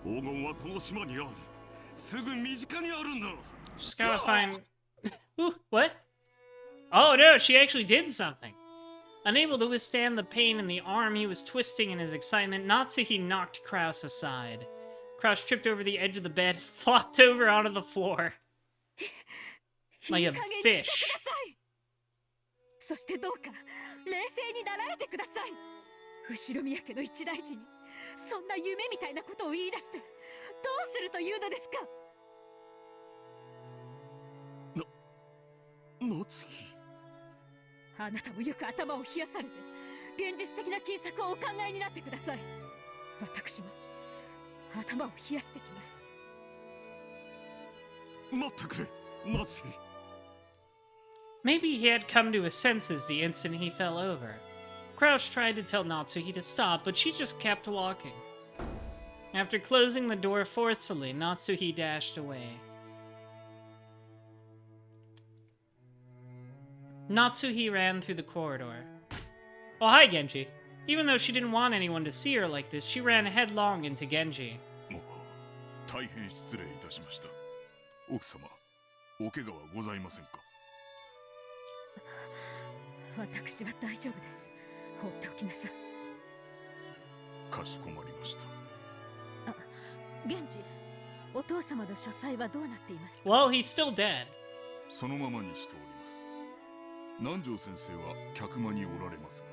黄金はこの島にある。すぐ身近にあるんだ。Just gotta find. Ooh, what? Oh no, she actually did something. Unable to withstand the pain in the arm he was twisting in his excitement, Natsuki knocked Kraus aside. Kraus tripped over the edge of the bed, flopped over onto the floor. Like a fish. そしてどうか冷静になられてください。後ろ宮家の一大事にそんな夢みたいなことを言い出してどうするというのですか。夏日。あなたもよく頭を冷やされて現実的な金策をお考えになってください。私も頭を冷やしてきます。待ってくれ、夏日。Maybe he had come to his senses the instant he fell over. Kraus tried to tell Natsuki to stop, but she just kept walking. After closing the door forcefully, Natsuki dashed away. Natsuki ran through the corridor. Oh, hi, Genji. Even though she didn't want anyone to see her like this, she ran headlong into Genji. 大変失礼いたしました。奥様、お怪我はございませんか？私は大丈夫です。放っておきなさい。かしこまりました。あ、源氏、お父様の書斎はどうなっていますか？ Well, he's still dead. そのままにしております。南條先生は客間におられますが。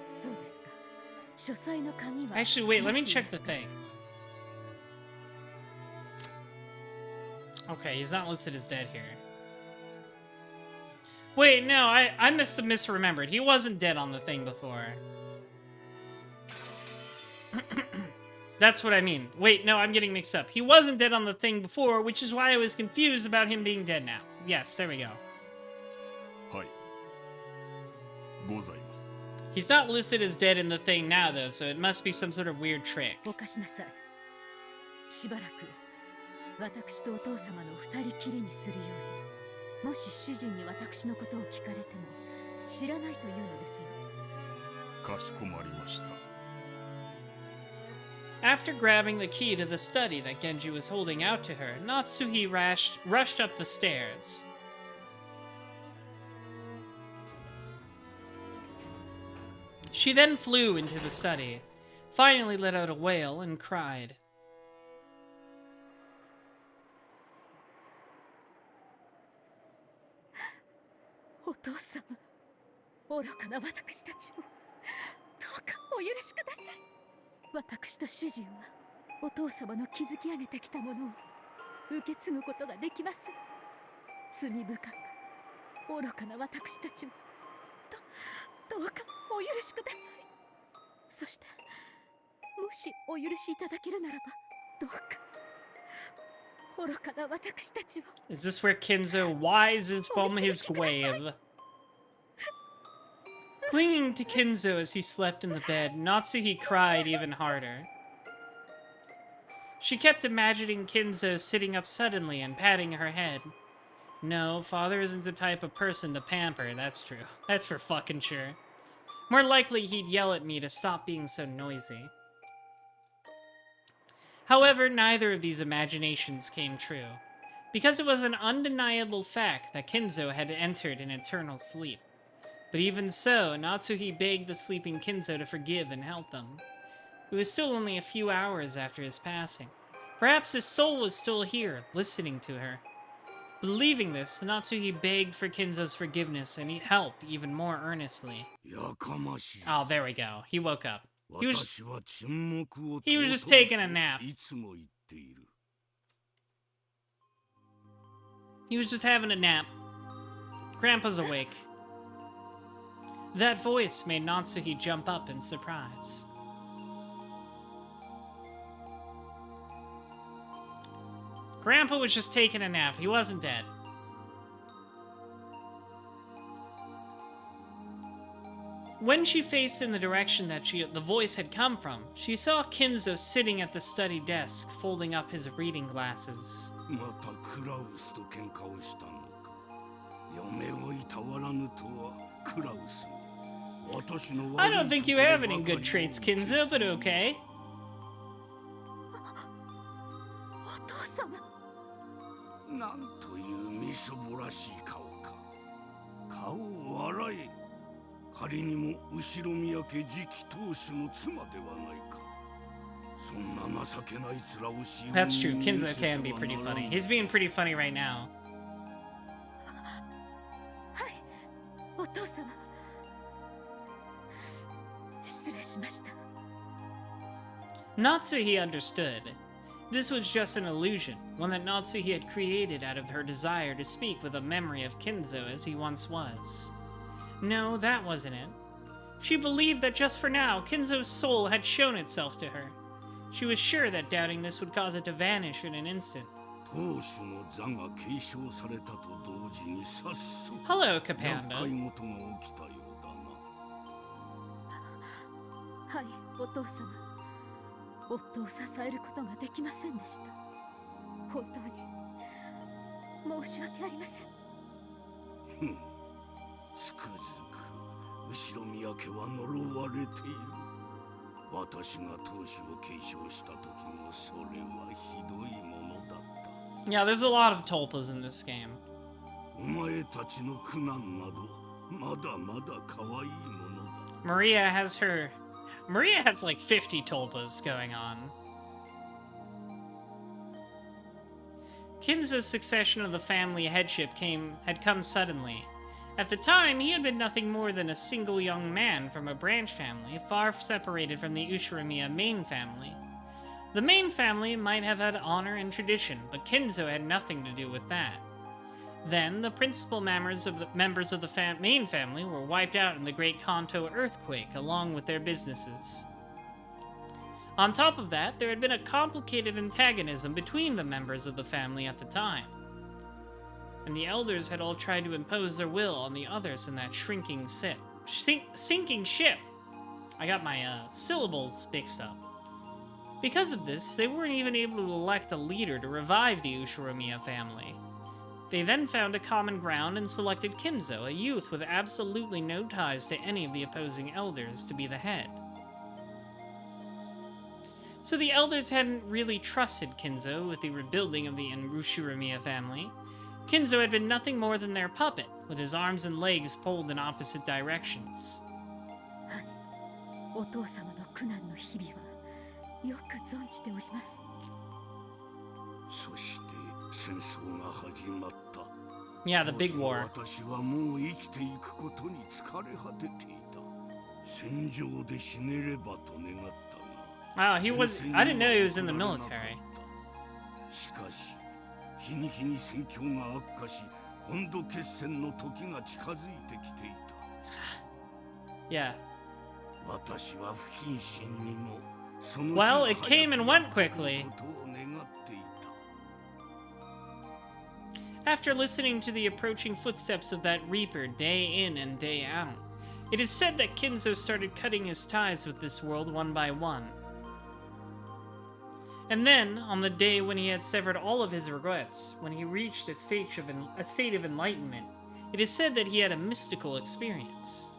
そうですか。書斎の鍵は。Actually, wait, let me check the thing. Okay, he's not listed as dead here. Wait, no, I must have misremembered. He wasn't dead on the thing before. That's what I mean. Wait, no, I'm getting mixed up. He wasn't dead on the thing before, which is why I was confused about him being dead now. Yes, there we go. はい。ございます。He's not listed as dead in the thing now, though, so it must be some sort of weird trick. おかしなさい。しばらく私とお父様の二人きりにするように。もし主人に私のことを聞かれても知らないというのですよ。かしこまりました。After grabbing the key to the study that Genji was holding out to her, Natsuki rushed up the stairs. She then flew into the study, finally let out a wail and cried. お父様、愚かな私たちをどうかお許しください。私と主人はお父様の築き上げてきたものを受け継ぐことができます。罪深く愚かな私たちをどうかお許しください。そしてもしお許しいただけるならばどうか愚かな私たちを。 Is this where Kinzo wises from his grave? Clinging to Kinzo as he slept in the bed, Natsuki cried even harder. She kept imagining Kinzo sitting up suddenly and patting her head. No, father isn't the type of person to pamper, that's true. That's for fucking sure. More likely he'd yell at me to stop being so noisy. However, neither of these imaginations came true, because it was an undeniable fact that Kinzo had entered an eternal sleep. But even so, Natsuhi begged the sleeping Kinzo to forgive and help them. It was still only a few hours after his passing. Perhaps his soul was still here, listening to her. Believing this, Natsuhi begged for Kinzo's forgiveness and help even more earnestly. Oh, there we go. He woke up. He was just taking a nap. He was just having a nap. Grandpa's awake. That voice made Natsuhi jump up in surprise. Grandpa was just taking a nap. He wasn't dead. When she faced in the direction that the voice had come from, she saw Kinzo sitting at the study desk, folding up his reading glasses. I don't think you have any good traits, Kinzo, but okay. That's true, Kinzo can be pretty funny. He's being pretty funny right now. Natsuhi understood. This was just an illusion, one that Natsuhi had created out of her desire to speak with a memory of Kinzo as he once was. No, that wasn't it. She believed that just for now, Kinzo's soul had shown itself to her. She was sure that doubting this would cause it to vanish in an instant. Hello, Kapanda. Yeah, there's a lot of tulpas in this game. Maria has like 50 tulpas going on. Kinzo's succession of the family headship had come suddenly. At the time, he had been nothing more than a single young man from a branch family, far separated from the Ushiromiya main family. The main family might have had honor and tradition, but Kinzo had nothing to do with that. Then, the principal members of the main family were wiped out in the Great Kanto earthquake, along with their businesses. On top of that, there had been a complicated antagonism between the members of the family at the time. And the elders had all tried to impose their will on the others in that sinking ship. I got my syllables mixed up. Because of this, they weren't even able to elect a leader to revive the Ushiromiya family. They then found a common ground and selected Kinzo, a youth with absolutely no ties to any of the opposing elders, to be the head. So the elders hadn't really trusted Kinzo with the rebuilding of the Ushiromiya family. Kinzo had been nothing more than their puppet, with his arms and legs pulled in opposite directions. Yeah, the big war. Wow, I didn't know he was in the military. Yeah. Well, it came and went quickly. After listening to the approaching footsteps of that Reaper day in and day out, it is said that Kinzo started cutting his ties with this world one by one. And then, on the day when he had severed all of his regrets, when he reached a state of enlightenment, it is said that he had a mystical experience.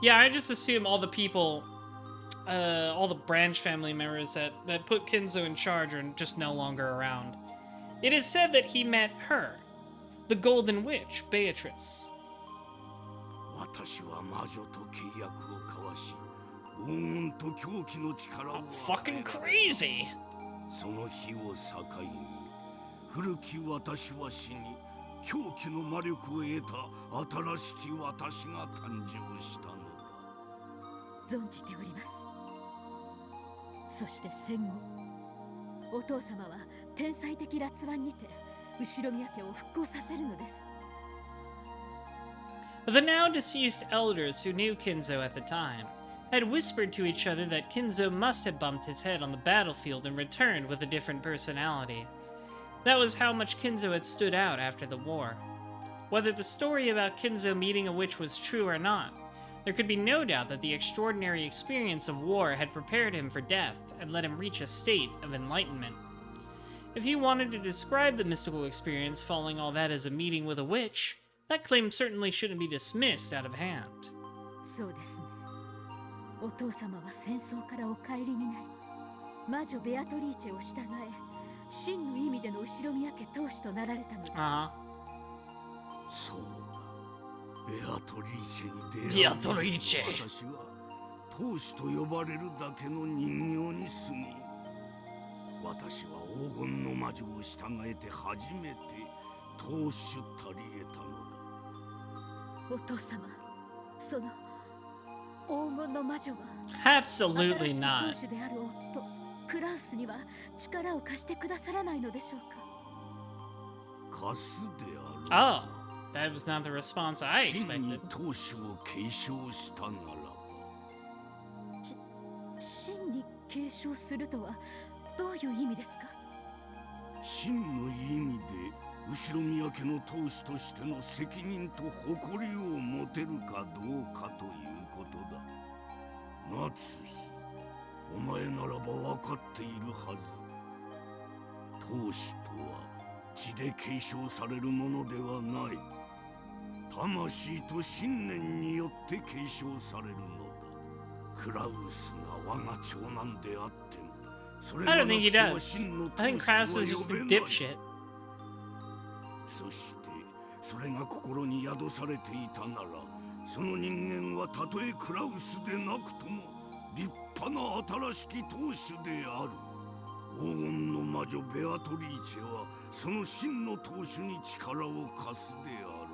Yeah, I just assume all the people all the branch family members that put Kinzo in charge are just no longer around. It is said that he met her, the Golden Witch, Beatrice. That's fucking crazy! その日を境に古き私は死に狂気の魔力を得た新しき私が誕生したのだ。存じております。そして戦後、お父様は天才的辣腕にて後宮家を復興させるのです。The now deceased elders who knew Kinzo at the time had whispered to each other that Kinzo must have bumped his head on the battlefield and returned with a different personality. That was how much Kinzo had stood out after the war. Whether the story about Kinzo meeting a witch was true or not, there could be no doubt that the extraordinary experience of war had prepared him for death and let him reach a state of enlightenment. If he wanted to describe the mystical experience following all that as a meeting with a witch, that claim certainly shouldn't be dismissed out of hand. そうですね。お父様は戦争からお帰りになり、魔女ベアトリーチェを従え、真の意味での後宮家当主となられたのです。そうだ。ベアトリーチェに出会い、ベアトリーチェ。私は当主と呼ばれるだけの人形に過ぎ、私は黄金の魔女を従えて初めて当主たり得たのだ。お父様、その黄金の魔女は Absolutely 新しい not. 当主である夫クラウスには力を貸してくださらないのでしょうか。貸すである。Oh, that was not the response I 真に expected. 当主を継承したならば。真に継承するとはどういう意味ですか。真の意味で後宮家の当主としての責任と誇りを持てるかどうかということだ。夏日、お前ならば分かっているはず。当主とは血で継承されるものではない。魂と信念によって継承されるのだ。クラウスが我が長男であっても、それ I が don't な think he くては does. 真の I 当 think 主とは Kraus is just 呼 a べない。 dipshit. そしてそれが心に宿されていたなら、その人間はたとえクラウスでなくとも立派な新しき当主である。黄金の魔女ベアトリーチェはその真の当主に力を貸すである。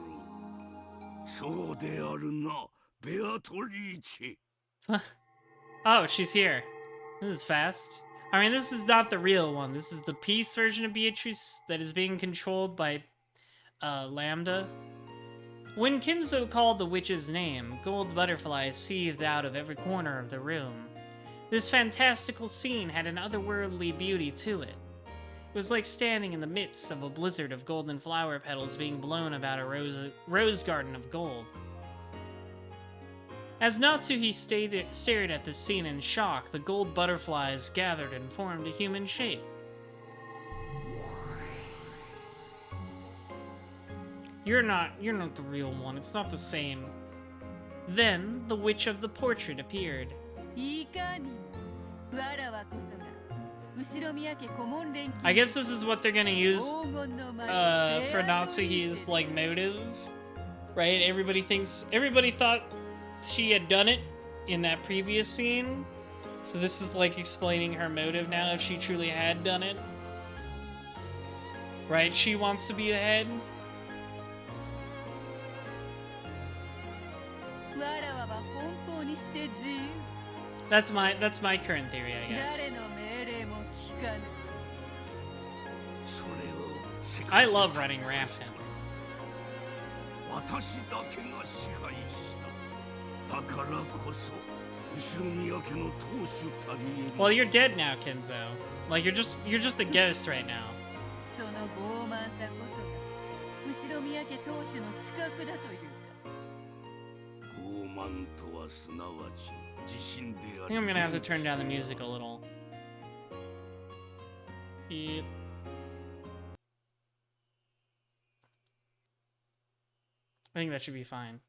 そうであるな、ベアトリーチェ。Oh, she's here. This is fast. I mean, this is not the real one. This is the peace version of Beatrice that is being controlled by Lambda. When Kinzo called the witch's name, gold butterflies seethed out of every corner of the room. This fantastical scene had an otherworldly beauty to it. It was like standing in the midst of a blizzard of golden flower petals being blown about a rose garden of gold. As Natsuhi stared at the scene in shock, the gold butterflies gathered and formed a human shape. You're not the real one. It's not the same. Then the witch of the portrait appeared. I guess this is what they're gonna use for Natsuhi's like motive, right? Everybody thought she had done it in that previous scene, so this is like explaining her motive now if she truly had done it, right? She wants to be the head. That's my current theory, I guess. I love running rampant. Well, you're dead now, Kinzo. Like you're just a ghost right now. I think I'm gonna have to turn down the music a little. Yep. I think that should be fine.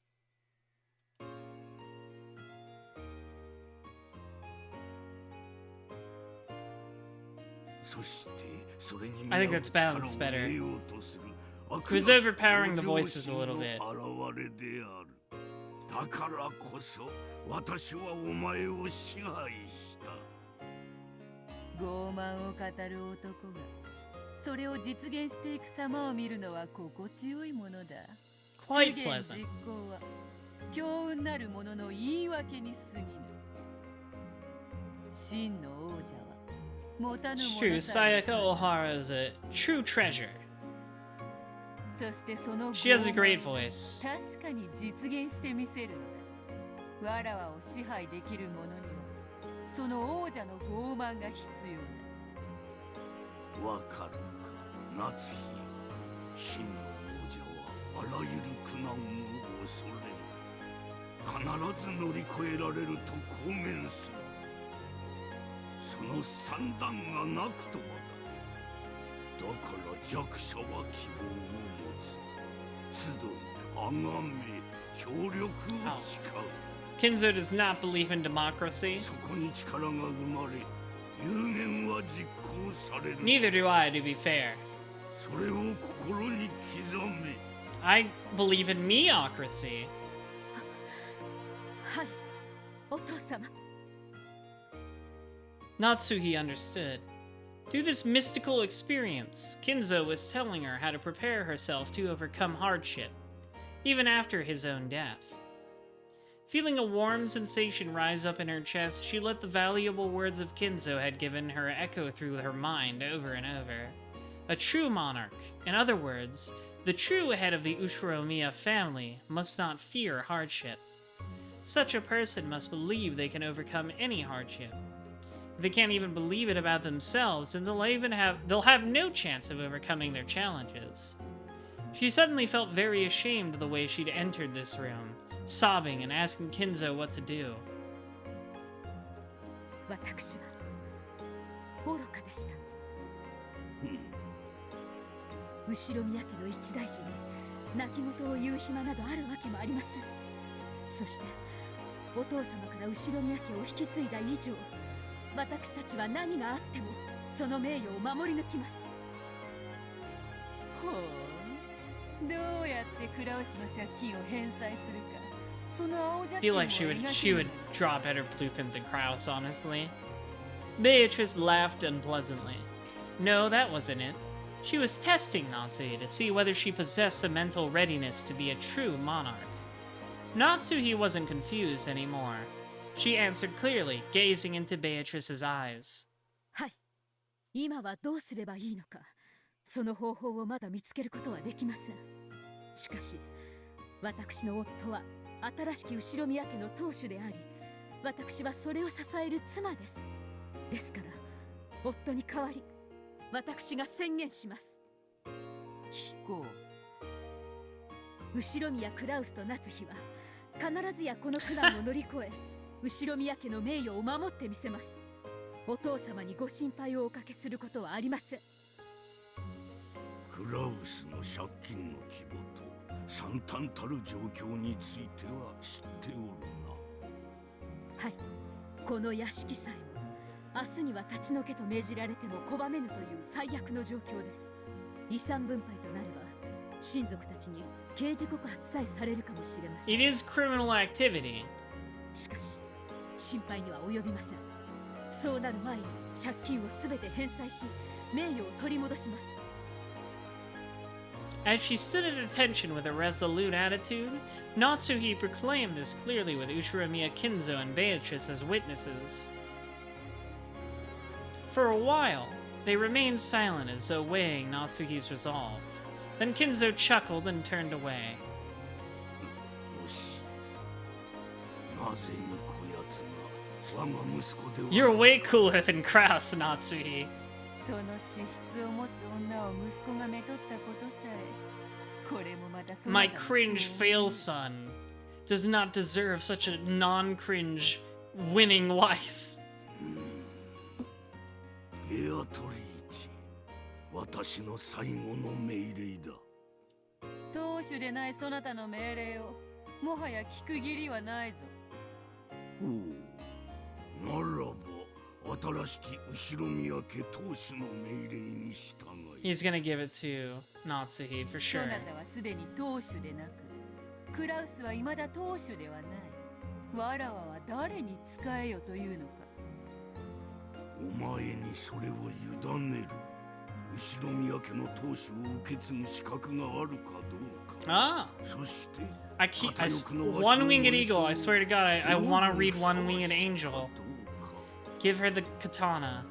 I think that's balanced better. It was overpowering the voices a little bit. だからこそ私はお前を支配した。傲慢を語る男がそれを実現していく様を見るのは心地よいものだ。 Quite pleasant. 実行は強運なる者の言い訳に過ぎぬ。真の王者は持たぬ It's も true, のさえ Sayaka Ohara is a true treasure. そしてその She has a 傲慢 great voice. 確かに実現してみせるのだ。わらわを支配できる者にはその王者の傲慢が必要だ。わかるか、夏日。真の王者はあらゆる苦難を恐れぬ。必ず乗り越えられると公言する。その算段がなくとはだ。だから弱者は希望を持つ。集い、あがめ、協力を誓う。Kinzo does not believe in democracy. そこに力が生まれ、有言は実行される。 Neither do I, to be fair. それを心に刻め。 I believe in meocracy. はい、お父様。 Natsuhi understood. Through this mystical experience, Kinzo was telling her how to prepare herself to overcome hardship, even after his own death. Feeling a warm sensation rise up in her chest, she let the valuable words of Kinzo had given her echo through her mind over and over. A true monarch, in other words, the true head of the Ushiromiya family, must not fear hardship. Such a person must believe they can overcome any hardship. If they can't even believe it about themselves, then they'll have no chance of overcoming their challenges. She suddenly felt very ashamed of the way she'd entered this room, sobbing and asking Kinzo what to do. 私は愚かでした。後ろ宮家の一大事に泣き言を言う暇などあるわけもありません。そしてお父様から後ろ宮家を引き継いだ以上、私たちは何があってもその名誉を守り抜きます。ほう、どうやってクラウスの借金を返済するか、その青写 I 真 feel を like she 描 would き she would draw better blueprint than Kraus, honestly. Beatrice laughed unpleasantly. No, that wasn't it. She was testing Natsuhi to see whether she possessed the mental readiness to be a true monarch. Natsuhi wasn't confused anymore. She answered clearly, gazing into Beatrice's eyes. はい、今はどうすればいいのか、その方法をまだ見つけることはできません。しかし、私の夫は新しき後ろ宮家の当主であり、私はそれを支える妻です。ですから、夫に代わり、私が宣言します。聞こう。後ろ宮クラウスと夏日は、必ずやこの苦難を乗り越え、後ろ宮家の名誉を守ってみせます。お父様にご心配をおかけすることはありません。クラウスの借金の規模と惨憺たる状況については知っておるな。はい、この屋敷さえも明日には立ち退けと命じられても拒めぬという最悪の状況です。遺産分配となれば親族たちに刑事告発さえされるかもしれません。 It is criminal activity. しかし心配には及びません。そうなる前に借金をすべて返済し名誉を取り戻します。 As she stood at attention with a resolute attitude, Natsuhi proclaimed this clearly with Ushiromiya Kinzo and Beatrice as witnesses. For a while, they remained silent as though weighing Natsuhi's resolve. Then Kinzo chuckled and turned away. よし。なぜにこやつが我が息子では。 You're way cooler than Kraus, Natsuhi. その資質を持つ女を息子がめとったことさえ、これもまたその My cringe fail son does not deserve such a non-cringe winning wife. ベアトリーチ、私の最後の命令だ。当主でないそなたの命令をもはや聞く義理はないぞ。ほう、ならば新しき後宮家当主の命令に従い。 He's gonna give it to Natsuhi for そ sure. なたはすでに当主でなく、クラウスは未だ当主ではない。わらわは誰に仕えよというのか。お前にそれを委ねる。後宮家の当主を受け継ぐ資格があるかどうか。 Ah, そして one-winged eagle. I swear to God, I want to read one-winged angel. Give her the katana.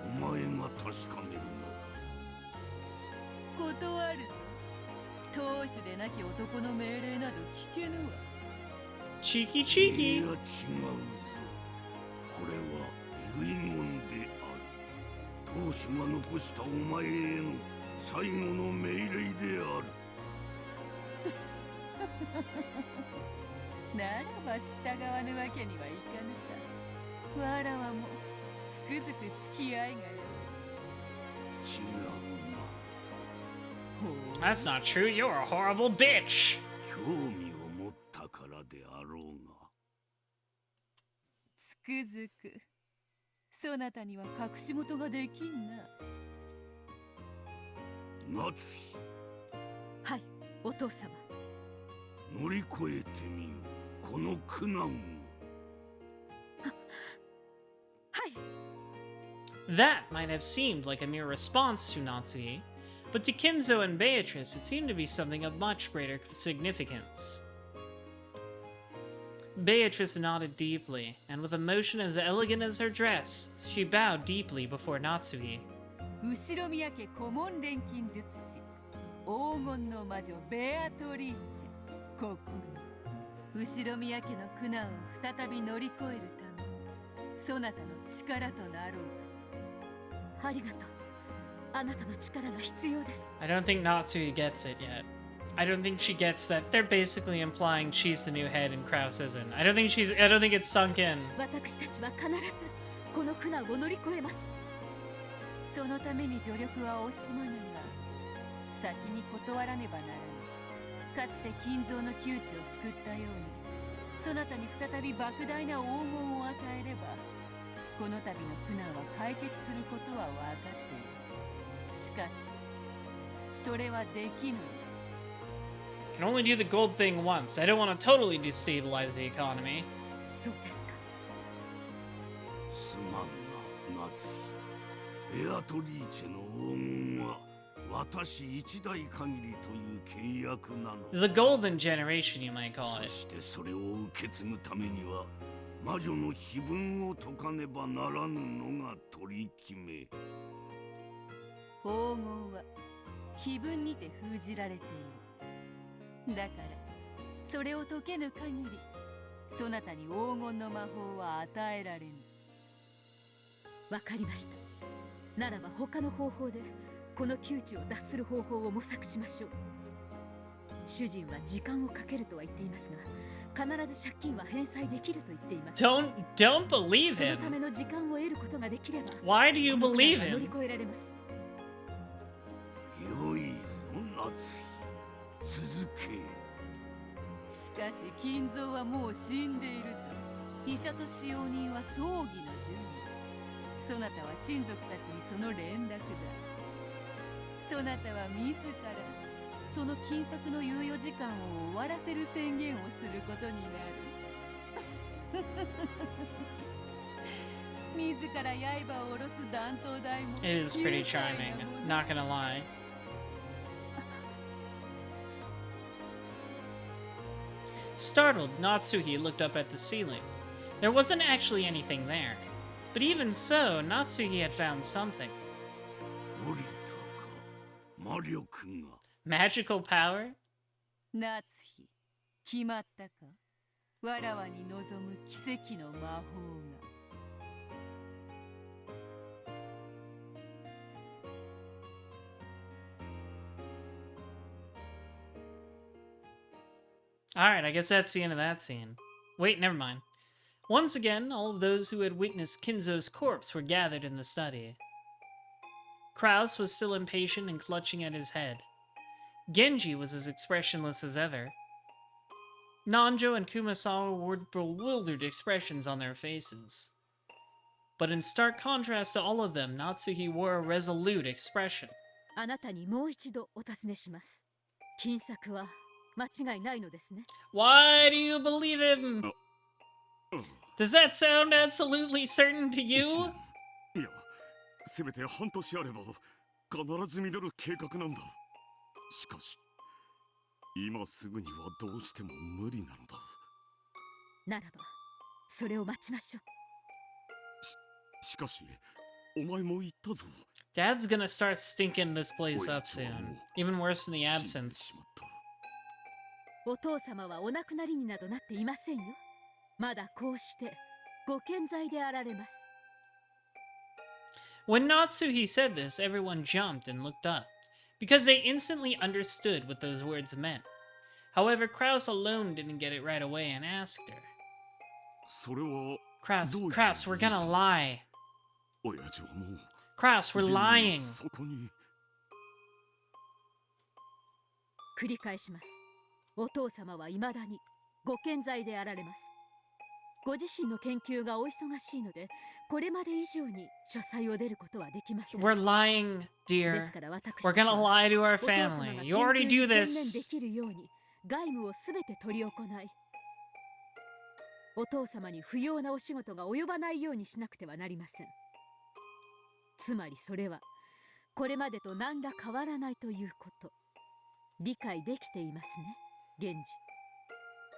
お前が確かめるのだ。断るぞ。当主でなき男の命令など聞けぬわ。Cheeky い cheeky. や違うぞ。これは遺言である。当主が残したお前への最後の命令である。ならば従わぬわけにはいかぬか。わらわもつくづく付き合いがよ。違うな。ほう。 That's not true. You're a horrible bitch. 興味を持ったからであろうが。つくづくそなたには隠し事ができんな。夏日、はい、お父様。乗り越えてみよう。この苦難を。はい。 That might have seemed like a mere response to Natsuhi, but to Kinzo and Beatrice, it seemed to be something of much greater significance. Beatrice nodded deeply, and with a motion as elegant as her dress, she bowed deeply before Natsuhi. 後ろ宮家顧問錬金術師黄金の魔女ベアトリーチェ、ここに後ろ宮家の苦難を再び乗り越えるため、そなたの力となろうぞ。ありがとう。あなたの力が必要です。 I don't think Natsuhi gets it yet. I don't think she gets that they're basically implying she's the new head and Kraus isn't. I don't think it's sunk in. 私たちは必ずこの苦難を乗り越えます。そのために助力は惜しまぬが、先に断らねばならぬ。かつて金蔵の窮地を救ったように、そなたに再び莫大な黄金を与えれば、この度の苦難は解決することは分かっている。しかし、それはできぬ。 Can only do the gold thing once. I don't want to totally destabilize the economy. そうですか。すまんな、夏日。ベアトリーチェの黄金は私一代限りという契約なの。 The golden generation, you might call そ it. してそれを受け継ぐためには魔女の碑文を解かねばならぬのが取り決め。黄金は碑文にて封じられている。だからそれを解けぬ限り、そなたに黄金の魔法は与えられぬ。わかりました。ならば他の方法でこの窮地を脱する方法を模索しましょう。主人は時間をかけるとは言っていますが、必ず借金は返済できると言っています。 Don't believe そのた him. めの時間を得ることができれば、 Why do you この苦難 believe は乗り him? 越えられます。よいぞ、夏日。続け。しかし金蔵はもう死んでいるぞ。医者と使用人は葬儀の準備。そなたは親族たちにその連絡だ。そなたは自らその金策の猶予時間を終わらせる宣言をすることになる。自ら刃を下ろす断頭台も It is pretty charming, not gonna lie. Startled, Natsuhi looked up at the ceiling. There wasn't actually anything there. But even so, Natsuhi had found something. 降りたか、魔力が。 Magical power? 夏日、決まったか。わらわに望む奇跡の魔法が。 Alright, I guess that's the end of that scene. Wait, never mind. Once again, all of those who had witnessed Kinzo's corpse were gathered in the study. Kraus was still impatient and clutching at his head. Genji was as expressionless as ever. Nanjo and Kumasawa wore bewildered expressions on their faces. But in stark contrast to all of them, Natsuhi wore a resolute expression. あなたにもう一度お尋ねします。金策は間違いないのですね。 Why do you believe him? Does that sound absolutely certain to 1 you? 年いやせめて半年あれば必ず実る計画なんだ。しかし今すぐにはどうしても無理なのだ。ならばそれを待ちましょう。しかしお前も言ったぞ。 Dad's gonna start stinking this place up soon. Even worse than the 死んで absinthe. しまった。お父様はお亡くなりになどなっていませんよ。まだこうしてご健在であられます。 When Natsuhi said this, everyone jumped and looked up, because they instantly understood what those words meant. However, Kraus alone didn't get it right away and asked her. それは Kraus, we're gonna lie. 親父はもう Kraus, we're 現に lying. そこに。繰り返します。お父様は未だにご健在であられます。ご自身の研究がお忙しいので、これまで以上に書斎を出ることはできません。 We're lying, で dear. すから私 We're たち gonna は lie to our お父様が family. 研 You 究 already に do 専念で this. きるように外務をすべて取り行い、お父様に不要なお仕事が及ばないようにしなくてはなりません。つまりそれはこれまでと何ら変わらないということ、理解できていますね、源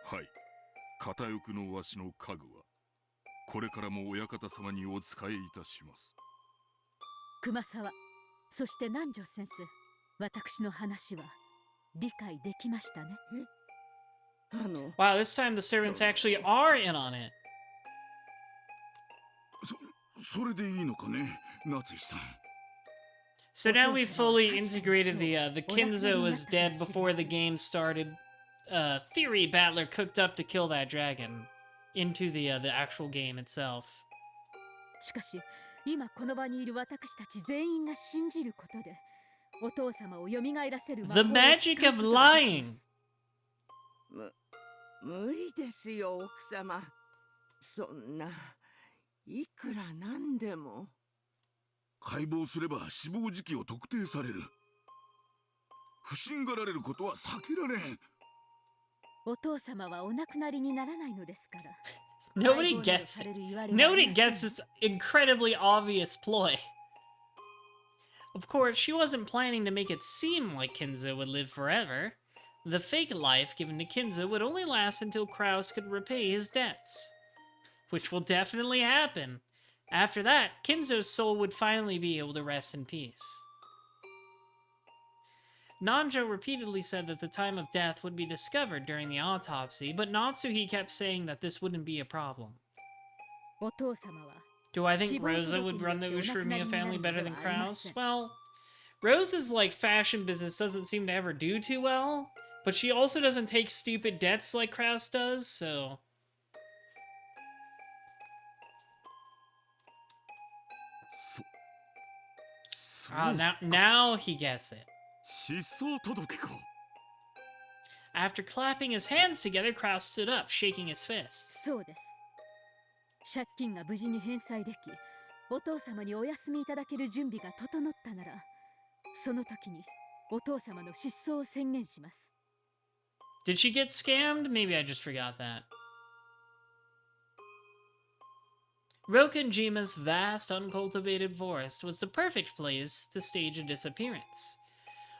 氏。はい。片翼のわしの家具はこれからも親方様にお仕えいたします。熊沢、そして南條先生、私の話は理解できましたね。Wow, this time the servants actually are in on it. それでいいのかね、夏井さん。 So now we fully integrated the Kinzo was dead before the game started theory battler cooked up to kill that dragon into the actual game itself. しかし今この場にいる私たち全員が信じることでお父様を蘇らせる魔法 The を使う magic of ことができ lying. ます。無理ですよ奥様。そんないくらなんでも。解剖すれば死亡時期を特定される。不審がられることは避けられん。お父様はお亡くなりにならないのですから。 Nobody gets it. Nobody gets this incredibly obvious ploy. Of course, she wasn't planning to make it seem like Kinzo would live forever. The fake life given to Kinzo would only last until Kraus could repay his debts. Which will definitely happen. After that, Kinzo's soul would finally be able to rest in peace. Nanjo repeatedly said that the time of death would be discovered during the autopsy, but Natsuhi kept saying that this wouldn't be a problem. お父様は Do I think Rosa would run the Ushiromiya family better than Kraus? Well, Rosa's like fashion business doesn't seem to ever do too well, but she also doesn't take stupid debts like Kraus does, so... Now he gets it. 失踪届か。 After clapping his hands together, Kraus stood up, shaking his fists. そうです。借金が無事に返済でき、お父様にお休みいただける準備が整ったなら、その時にお父様の失踪を宣言します。 Did she get scammed? Maybe I just forgot that. Rokenjima's vast, uncultivated forest was the perfect place to stage a disappearance.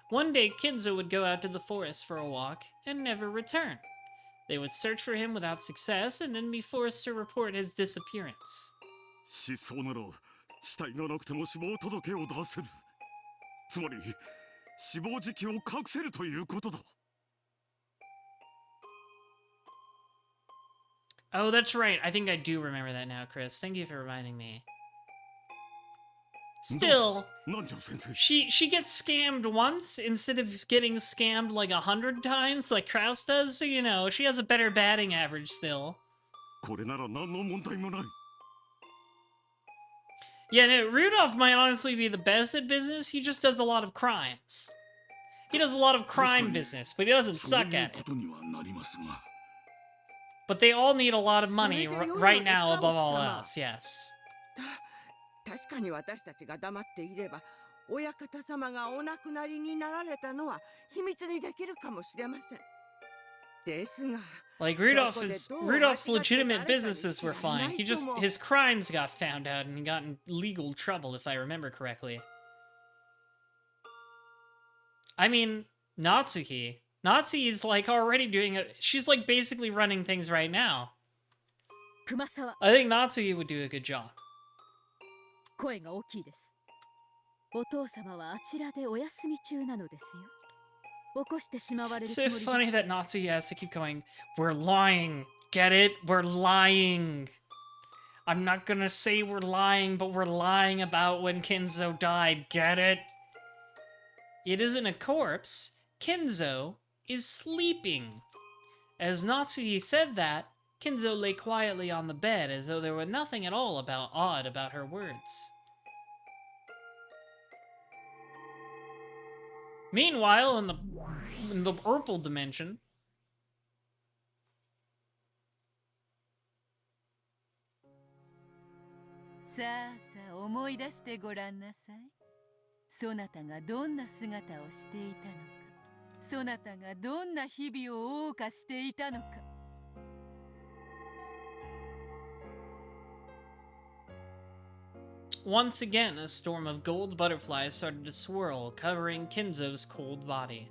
One day, Kinzo would go out to the forest for a walk and never return. They would search for him without success and then be forced to report his disappearance. 失踪なら死体がなくても死亡届を出せる。つまり死亡時期を隠せるということだ。 Oh, that's right. I think I do remember that now, Chris. Thank you for reminding me. Still, 南條先生。 she gets scammed once instead of getting scammed like 100 times like Kraus does, so you know, she has a better batting average still. これなら何の問題もない。 Yeah, no, Rudolph might honestly be the best at business. He just does a lot of crimes. He does a lot of crime business, but he doesn't suck at it. そういうことにはなりますが。 But they all need a lot of money right now above all else, yes. 確かに私たちが黙っていれば親方様がお亡くなりになられたのは秘密にできるかもしれません。ですが Like Rudolph's legitimate businesses were fine. His crimes got found out and he got in legal trouble, if I remember correctly. I mean, Natsuki is like already she's like basically running things right now. I think Natsuki would do a good job. 声が大きいです。お父様はあちらでお休み中なのですよ。起こしてしまわれる It's つも so りです。 funny that Natsuki has to keep going, we're lying. Get it? We're lying. I'm not gonna say we're lying, but we're lying about when Kinzo died. Get it? It isn't a corpse. Kinzo is sleeping. As Natsuki said that, Kinzo lay quietly on the bed as though there were nothing at all odd about her words. Meanwhile, in the purple dimension, さあさあ思い出してごらんなさい。そなたがどんな姿をしていたのか、そなたがどんな日々を謳歌していたのか。 once again, a storm of gold butterflies started to swirl, covering Kinzo's cold body.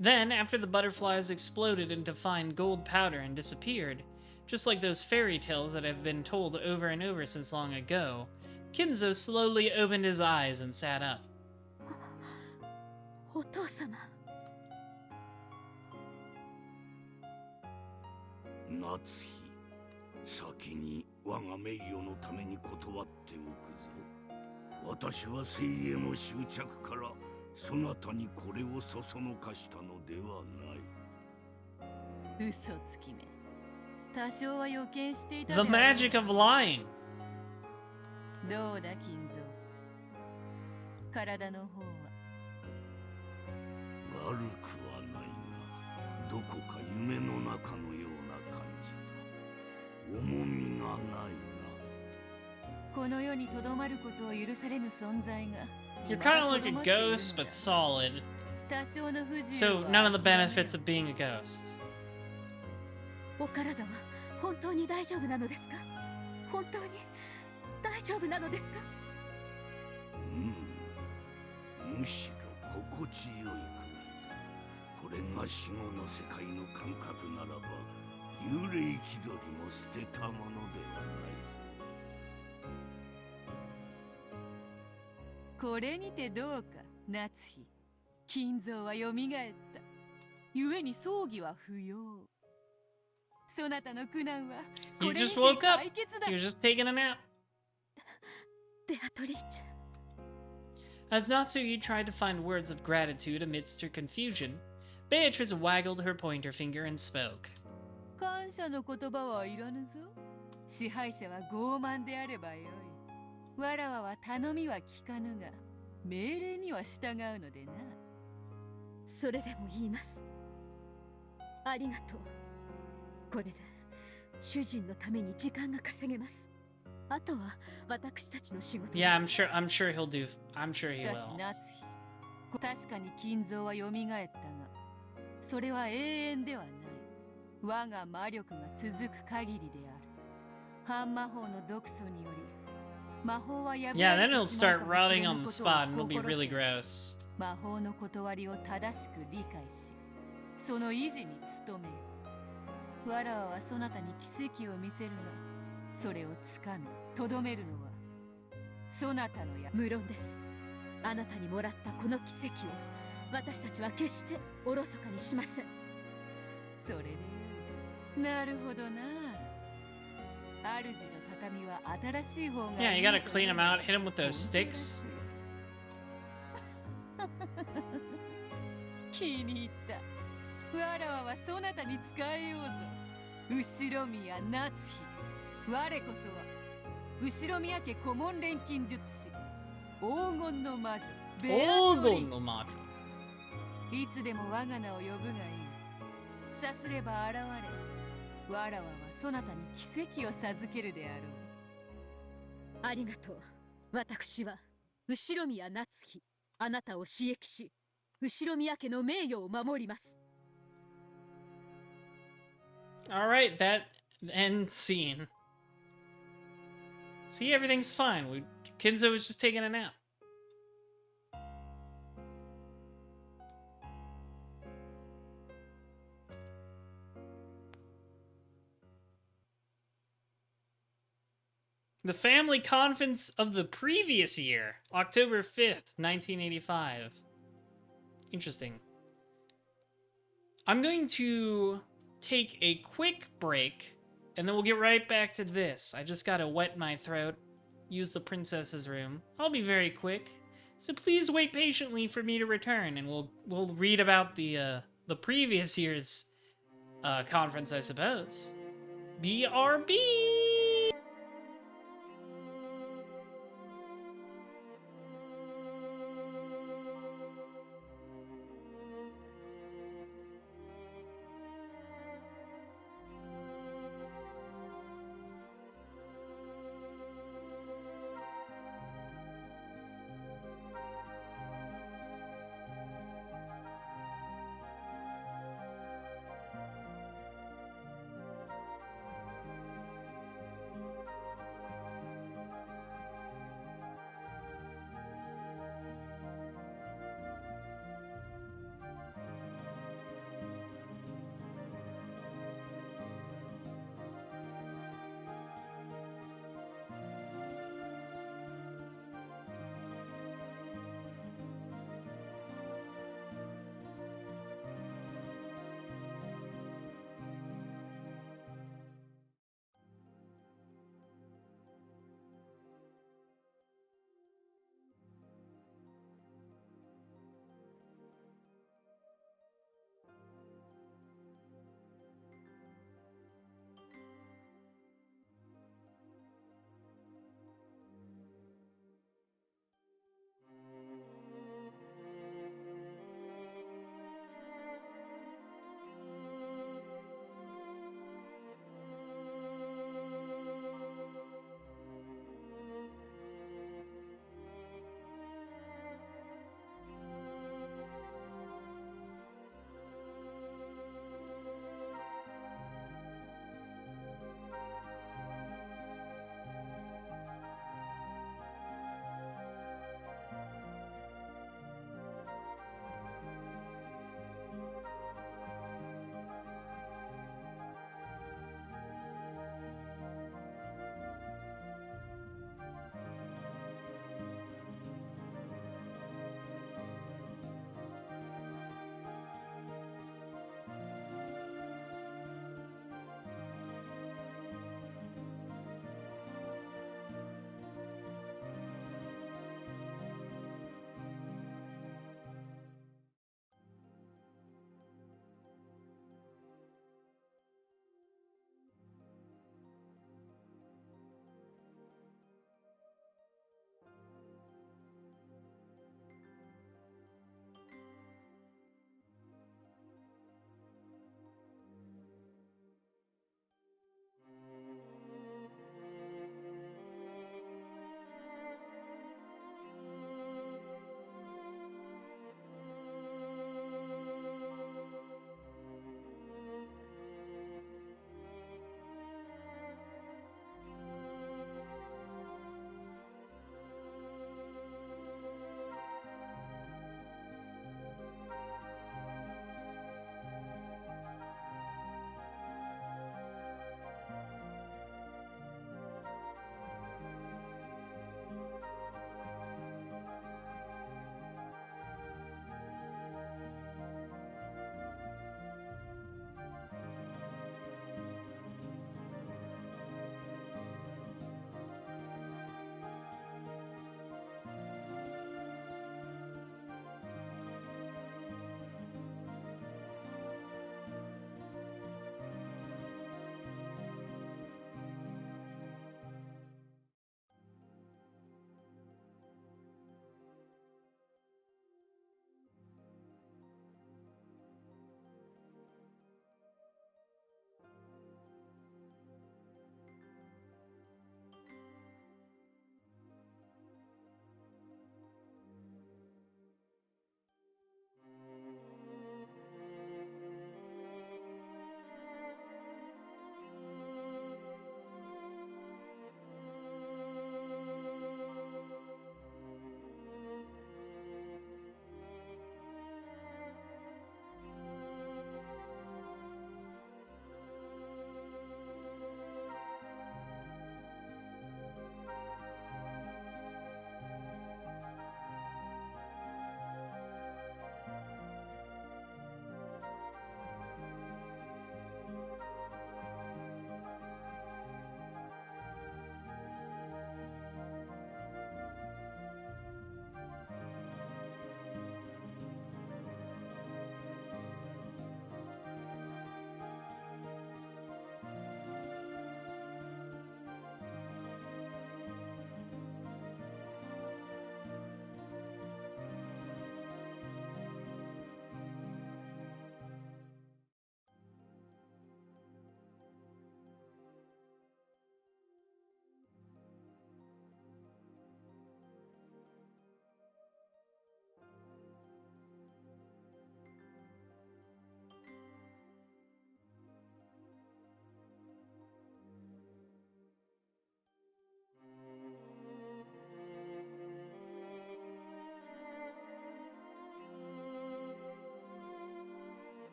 Then, after the butterflies exploded into fine gold powder and disappeared, just like those fairy tales that have been told over and over since long ago, Kinzo slowly opened his eyes and sat up. お父様。夏日、先に我が名誉のために断っておくぞ。私は生への執着からそなたにこれをそそのかしたのではない。嘘つきめ。多少は予見していた The magic of lying. どうだ金蔵。体の方は。悪くはないが、どこか夢の中のような感じだ。重みがないな。この世にとどまることを許されぬ存在が。 You're kind of like a ghost, but solid. So, none of the benefits of being a ghost. お体は本当に大丈夫なのですか？本当に大丈夫なのですか？むしろ心地よいくらいだ。これが死後の世界の感覚ならば、幽霊気取りも捨てたものではないぞ。 これにてどうか、夏日。金蔵はよみがえった。故に葬儀は不要。そなたの苦難はこれにて解決だ。 He was just taking a nap. ベアトリーチェ。 As Natsuki tried to find words of gratitude amidst her confusion, Beatrice waggled her pointer finger and spoke. 感謝の言葉はいらぬぞ。支配者は傲慢であればよい。 わらわは頼みは聞かぬが命令には従うのでな。それでも言います。ありがとう。これで主人のために時間が稼げます。あとは私たちの仕事です。 Yeah, I'm sure he'll do. I'm sure he しかし will. 夏日、確かに金蔵はよみがえったが、それは永遠ではない。我が魔力が続く限りである。半魔法の毒素により。 Yeah, then it'll start rotting on the spot and it'll be really gross. 魔法の断りを正しく理解し、その維持に努める。わらわはそなたに奇跡を見せるが、それをつかみ、とどめるのは、そなたの無論です。あなたにもらったこの奇跡を、私たちは決しておろそかにしません。それね。なるほどな。主と Yeah, you gotta clean him out, hit him with those sticks. 気に入った。わらわはそなたに使えようぞ。後ろ宮夏日。我こそは後ろ宮家顧問錬金術師。黄金の魔女。ベアトリーチ。いつでも我が名を呼ぶがいい。さすれば現れ。わらわはそなたに奇跡を授けるであろう。ありがとう。私は後宮夏日、あなたを刺激し、後宮家の名誉を守ります。 Alright, that end scene. See, everything's fine. Kinzo was just taking a nap. The family conference of the previous year, October 5th, 1985. Interesting. I'm going to take a quick break, and then we'll get right back to this. I just gotta wet my throat, use the princess's room. I'll be very quick, so please wait patiently for me to return, and we'll read about the previous year's conference, I suppose. BRB!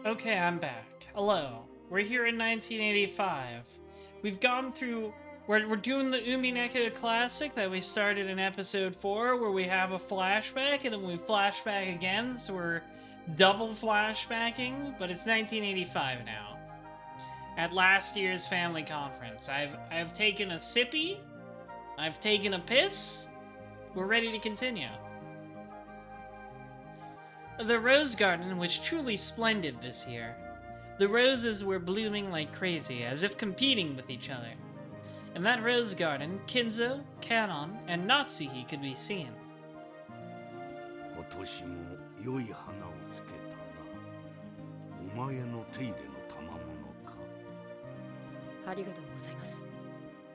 Okay, I'm back. Hello. We're here in 1985. We've gone through... We're doing the Umineko classic that we started in episode 4, where we have a flashback, and then we flashback again, so we're double flashbacking, but it's 1985 now. At last year's family conference. I've taken a sippy, I've taken a piss, we're ready to continue. The rose garden was truly splendid this year. The roses were blooming like crazy, as if competing with each other. In that rose garden, Kinzo, Kanon, and Natsuhi could be seen. 今年も良い花をつけたな。お前の手入れの賜物か。ありがとうございます。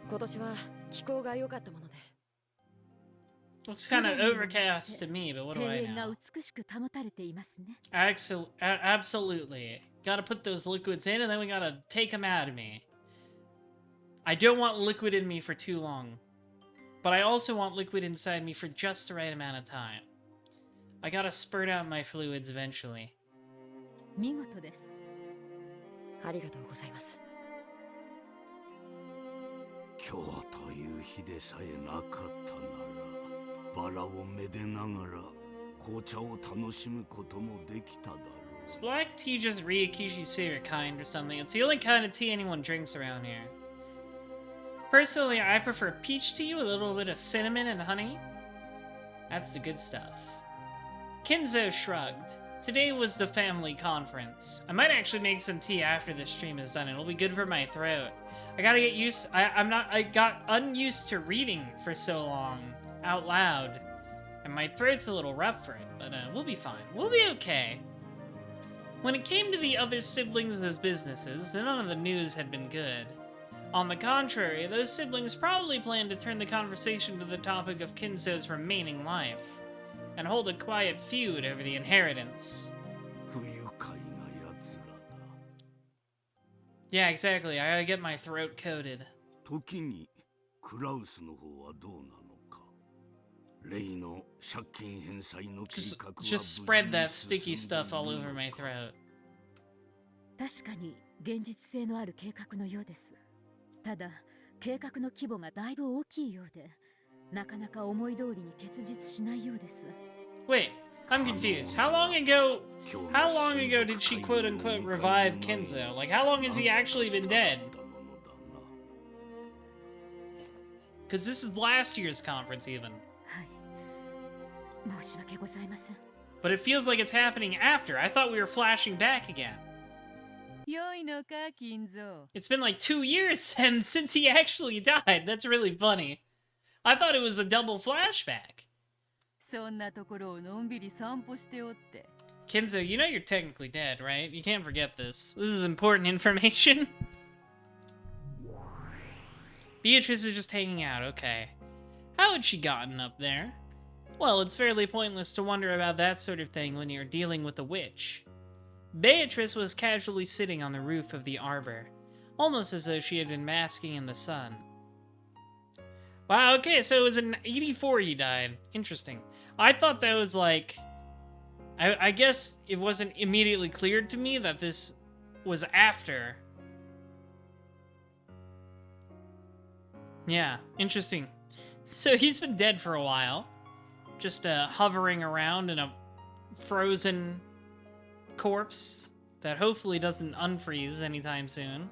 今年は気候が良かったもので。 Looks kind of overcast to me, but what do I 庭園が know? 美しく保たれていますね。Absolutely. Gotta put those liquids in, and then we gotta take them out of me. I don't want liquid in me for too long. But I also want liquid inside me for just the right amount of time. I gotta spurt out my fluids eventually. 見事です。ありがとうございます。今日という日でさえなかったなら、バラをめでながら紅茶を楽しむこともできただろう。 Is black tea just Ryukishi's favorite kind or something? It's the only kind of tea anyone drinks around here. Personally, I prefer peach tea with a little bit of cinnamon and honey. That's the good stuff. Kinzo shrugged. Today was the family conference. I might actually make some tea after this stream is done. It'll be good for my throat. I gotta get used... I got unused to reading for so long out loud. And my throat's a little rough for it, but we'll be fine. We'll be okay. When it came to the other siblings' businesses, none of the news had been good. On the contrary, those siblings probably planned to turn the conversation to the topic of Kinzo's remaining life, and hold a quiet feud over the inheritance. Yeah, exactly. I gotta get my throat coated. Just spread that sticky stuff all over my throat. 確かに現実性のある計画のようです。ただ、計画の規模がだいぶ大きいようで、なかなか思い通りに結実しないようです。Wait, I'm confused. How long ago did she quote-unquote revive Kinzo? Like, how long has he actually been dead? Because this is last year's conference, even. はい。申し訳ございません。But it feels like it's happening after. I thought we were flashing back again. 良いのか、金蔵。 It's been like 2 years then since he actually died. That's really funny. I thought it was a double flashback. そんなところをのんびり散歩しておって。 Kinzo, you know you're technically dead, right? You can't forget this. This is important information. Beatrice is just hanging out, okay. How had she gotten up there? Well, it's fairly pointless to wonder about that sort of thing when you're dealing with a witch. Beatrice was casually sitting on the roof of the arbor, almost as though she had been basking in the sun. Wow, okay, so it was in 84 he died. Interesting. I thought that was like... I guess it wasn't immediately cleared to me that this was after. Yeah, interesting. So he's been dead for a while. Just hovering around in a frozen corpse that hopefully doesn't unfreeze anytime soon.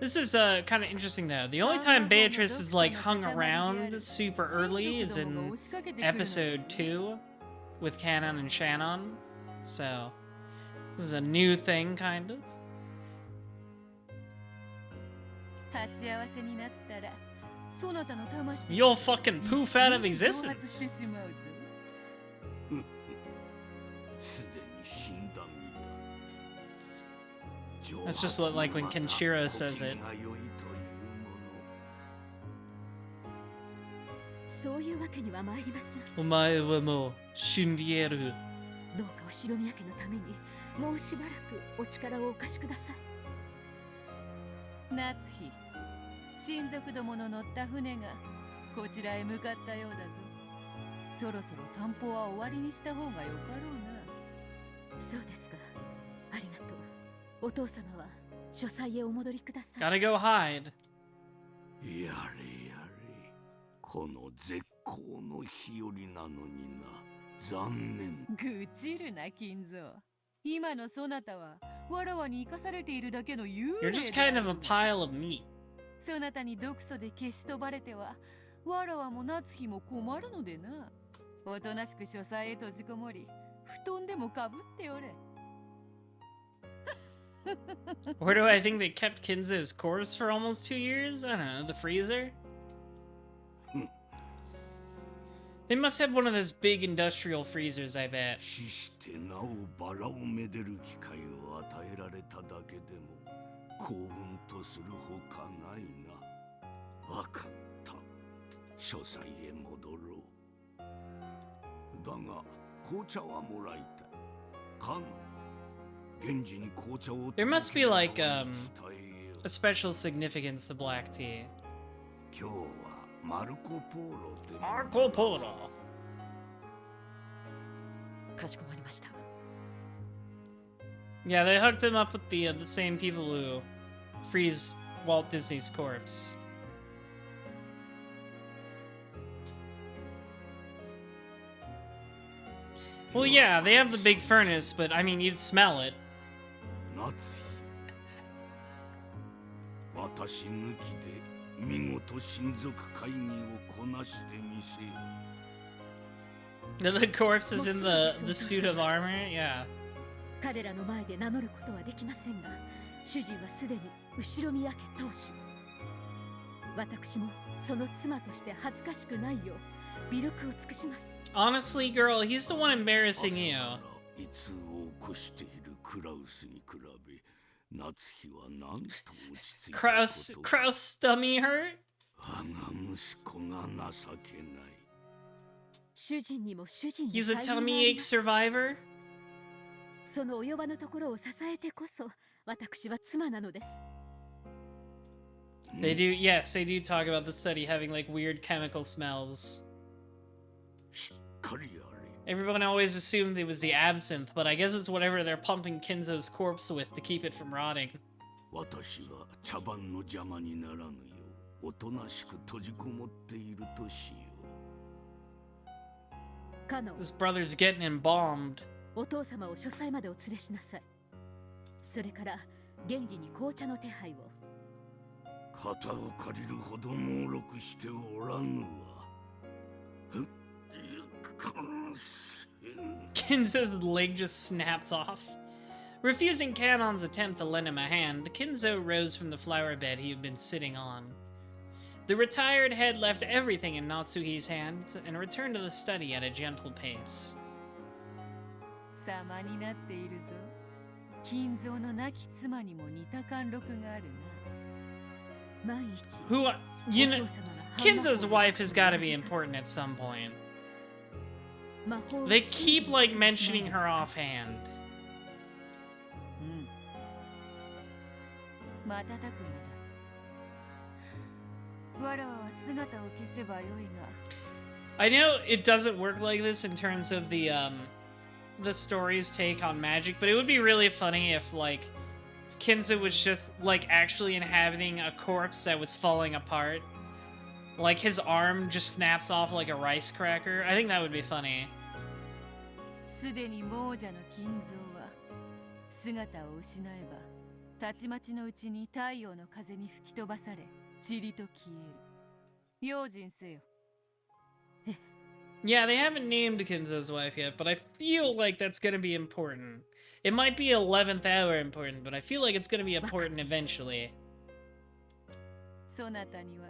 This is kind of interesting though. The only time Beatrice is like hung around super early is in episode 2 with Kanon and Shannon. So this is a new thing kind of. You'll fucking poof out of existence. That's just what, like when Kenshiro says it. そういうわけには参りません。お前はもう死んでいる。どうかお城宮家のためにもうしばらくお力をお貸しください。夏日、親族どもの乗った船がこちらへ向かったようだぞ。そろそろ散歩は終わりにした方がよかろうな。そうですか。ありがとう。お父様は書斎へお戻りください。 Gotta go hide. やれやれ、この絶好の日和なのにな。残念。愚痴るな、金蔵。今のそなたはわらわに生かされているだけの幽 You're 霊 just で kind あ of a る。 pile of meat. そなたに毒素で消し飛ばれてはわらわも夏日も困るのでな。おとなしく書斎へ閉じこもり、布団でもかぶっておれ。Where do I think they kept Kinzo's corpse for almost 2 years? I don't know, the freezer? They must have one of those big industrial freezers, I bet. 死してなおバラをめでる機会を与えられただけでも幸運とするほかないな。わかった。書斎へ戻ろう。だが紅茶はもらいたい。カノ、現地に紅茶を There must be like 伝 a えよう。 special significance to black tea. 今日はマルコ・ポーロで Marco Polo. かしこまりました。 Yeah, they hooked him up with the same people who freeze Walt Disney's corpse. Well, yeah, they have the big furnace, but I mean, you'd smell it. 夏日、私抜きで見事親族会議をこなしてみせよ。 The corpse is in the suit of armor, yeah. 彼らの前で名乗ることはできませんが、主人はすでに後ろ宮家当主。私もその妻として恥ずかしくないよう微力を尽くします。 Honestly, girl, he's the one embarrassing you. いつを起こしているクラウスに比べ、夏日はなんと落ち着いたこと。Kraus stummy hurt? 我が息子が情けない。主人にも主人に He's a 才能があ tummy り ache ます。 survivor? そのお弱のところを支えてこそ私は妻なのです。 They do, yes, they do talk about the study having like weird chemical smells. しっかりやれ。 Everyone always assumed it was the absinthe, but I guess it's whatever they're pumping Kinzo's corpse with to keep it from rotting. 私は茶番の邪魔にならぬようおとなしく閉じこもっているとしよう。カノン、 His brother's getting embalmed. お父様を書斎までお連れしなさい。それから現地に紅茶の手配を。肩を借りるほど猛録しておらぬわ。Kinzo's leg just snaps off. Refusing Kanon's attempt to lend him a hand, Kinzo rose from the flower bed he had been sitting on. The retired head left everything in Natsuhi's hands and returned to the study at a gentle pace. 様になっているぞ。金蔵の亡き妻にも似た貫禄があるな。万一、 Who, you お know, 父様が Kinzo's 反魔法 wife の has 薬を got to be 投げた important at some point. 魔法を They 信じ keep て like いたりしない mentioning の her ですか？ offhand. 瞬く間だ。わらわは姿を消せばよいが。 I know it doesn't work like this in terms of the story's take on magic, but it would be really funny if like Kinzo was just like actually inhabiting a corpse that was falling apart. Like his arm just snaps off like a rice cracker. I think that would be funny. すでに亡者の金蔵は姿を失えばたちまちのうちに太陽の風に吹き飛ばされ塵と消える。用心せよ。 Yeah, they haven't named Kinzo's wife yet, but I feel like that's gonna be important. It might be 11th hour important, but I feel like it's gonna be important eventually. そなたには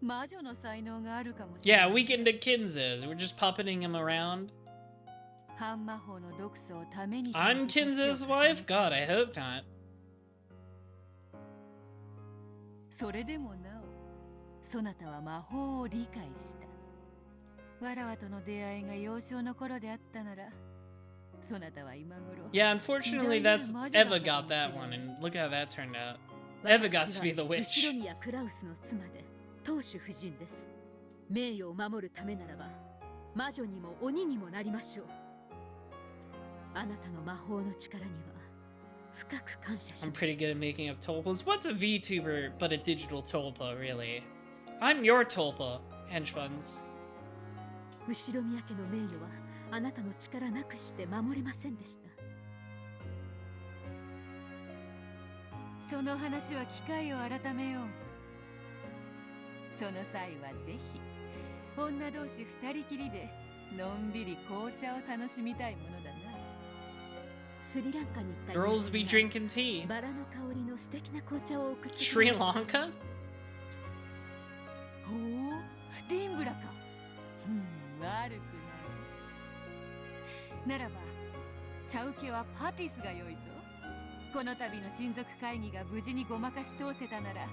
魔女の才能があるかもしれな Yeah, い。 we can do Kinzo's. We're just puppeting him around. 反魔法の毒素をために I'm Kinzo's wife? God, I hope not. それでもなお、そなたは魔法を理解した。わらわとの出会いが幼少の頃であったなら、そなたは今頃。 Yeah, unfortunately, that's Eva got that one, and look how that turned out. Eva got to be the 後 witch. ろ宮クラウスの妻で当主夫人です。名誉を守るためならば魔女にも鬼にもなりましょう。あなたの魔法の力には深く感謝します。 I'm pretty good at making up tulpas. What's a VTuber but a digital tulpa, really? I'm your tulpa, hedge funds. 後ろ宮家の名誉はあなたの力なくして守れませんでした。その話は機会を改めよう。その際はぜひ女同士二人きりでのんびり紅茶を楽しみたいものだな。スリランカに行った Girls be drinking tea. バラの香りの素敵な紅茶を送ってくれました。 Sri Lanka? ほう、リンブラか。悪くない。ならば茶受けはパティスが良いぞ。この度の親族会議が無事にごまかし通せたなら、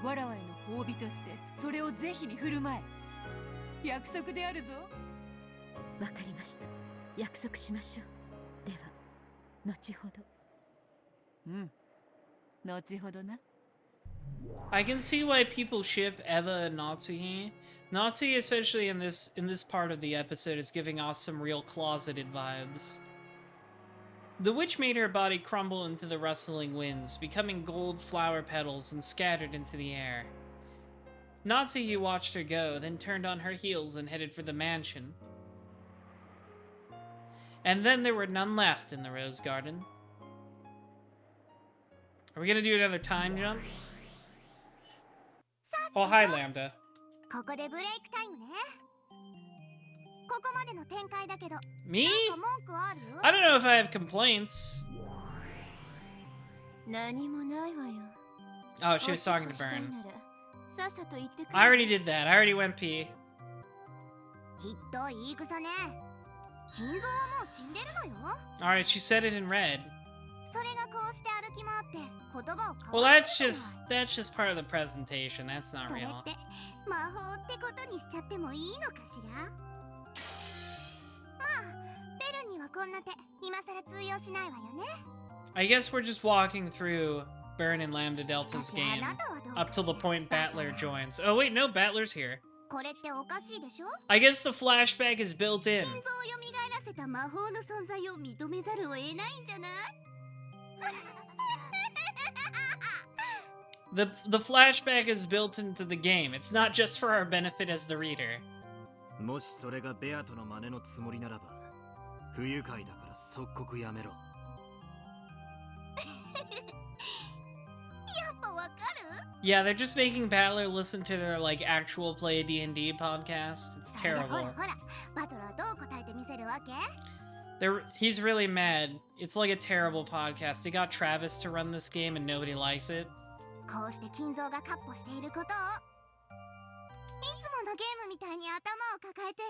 わらわへの褒美としてそれをぜひに振る舞え。約束であるぞ。わかりました。約束しましょう。では後ほど。後ほどな。 I can see why people ship Eva and Natsuki. Natsuki, especially in this part of the episode, is giving off some real closeted vibes. The witch made her body crumble into the rustling winds, becoming gold flower petals and scattered into the air. Natsuki watched her go, then turned on her heels and headed for the mansion. And then there were none left in the rose garden. Are we gonna do another time jump? Oh, hi, Lambda. ここでブレイクタイムね。ここまでの展開だけど、 Me? なんか文句ある？ I don't know if I have complaints. 何もないわよ。 Oh, she was talking to おしっこしたい Burn. ならさっさと言ってくれ。 I already did that. I already went pee. ひどい言い草ね。金蔵はもう死んでるのよ。 Alright, she said it in red. それがこうして歩き回って言葉を Well, 交わ that's してる just part of the presentation. That's の。 not それ real. って魔法ってことにしちゃってもいいのかしら。まあ、ベルにはこんな手今さら通用しないわよね。 I guess we're just walking through Burn and Lambda Delta's しかしあ game なたはどう up か till し the ら。 point Battler joins. Oh wait, no, Battler's here. これっておかしいでしょ。 I guess the flashback is built in. 金蔵を蘇らせた魔法の存在を認めざるを得ないんじゃない？ The flashback is built into the game. It's not just for our benefit as the reader. もしそれがベアとの真似のつもりならば、不愉快だから即刻やめろ。やっぱわかる？ Yeah, they're just making Battler listen to their like actual play D&D podcast. It's それでほ terrible. らほら、バトルはどう答えてみせるわけ？ He's really mad. It's like a terrible podcast. They got Travis to run this game and nobody likes it. こうして金蔵がカッポしていることを、いつものゲームみたいに頭を抱えて、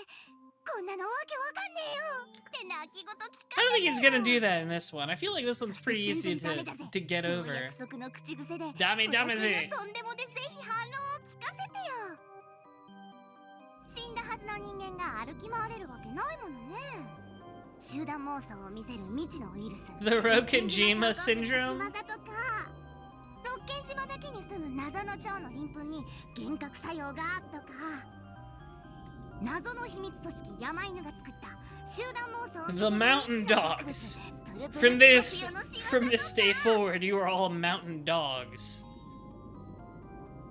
こんなのわけわかんねえよって泣き言聞か I don't せ think て he's よ。 gonna do that in this one. I feel like this そ one's して pretty 全 easy 然ダメだぜ。 to get でも over. 約束の口癖で、ダメダメぜ。お得意のとんでもでぜひ反論を聞かせてよ。死んだはずの人間が歩き回れるわけないものね。集団妄想を見せる未知のウイルス。 The Rokajima syndrome? 仕業とか、六軒島だけに住む謎の蝶の鱗粉に幻覚作用がとか、謎の秘密組織山犬が作った集団妄想を見せ The る mountain 未知の薬物 dogs. プルプル From ピ this ヨピヨの仕業 from と this か day forward, you are all mountain dogs.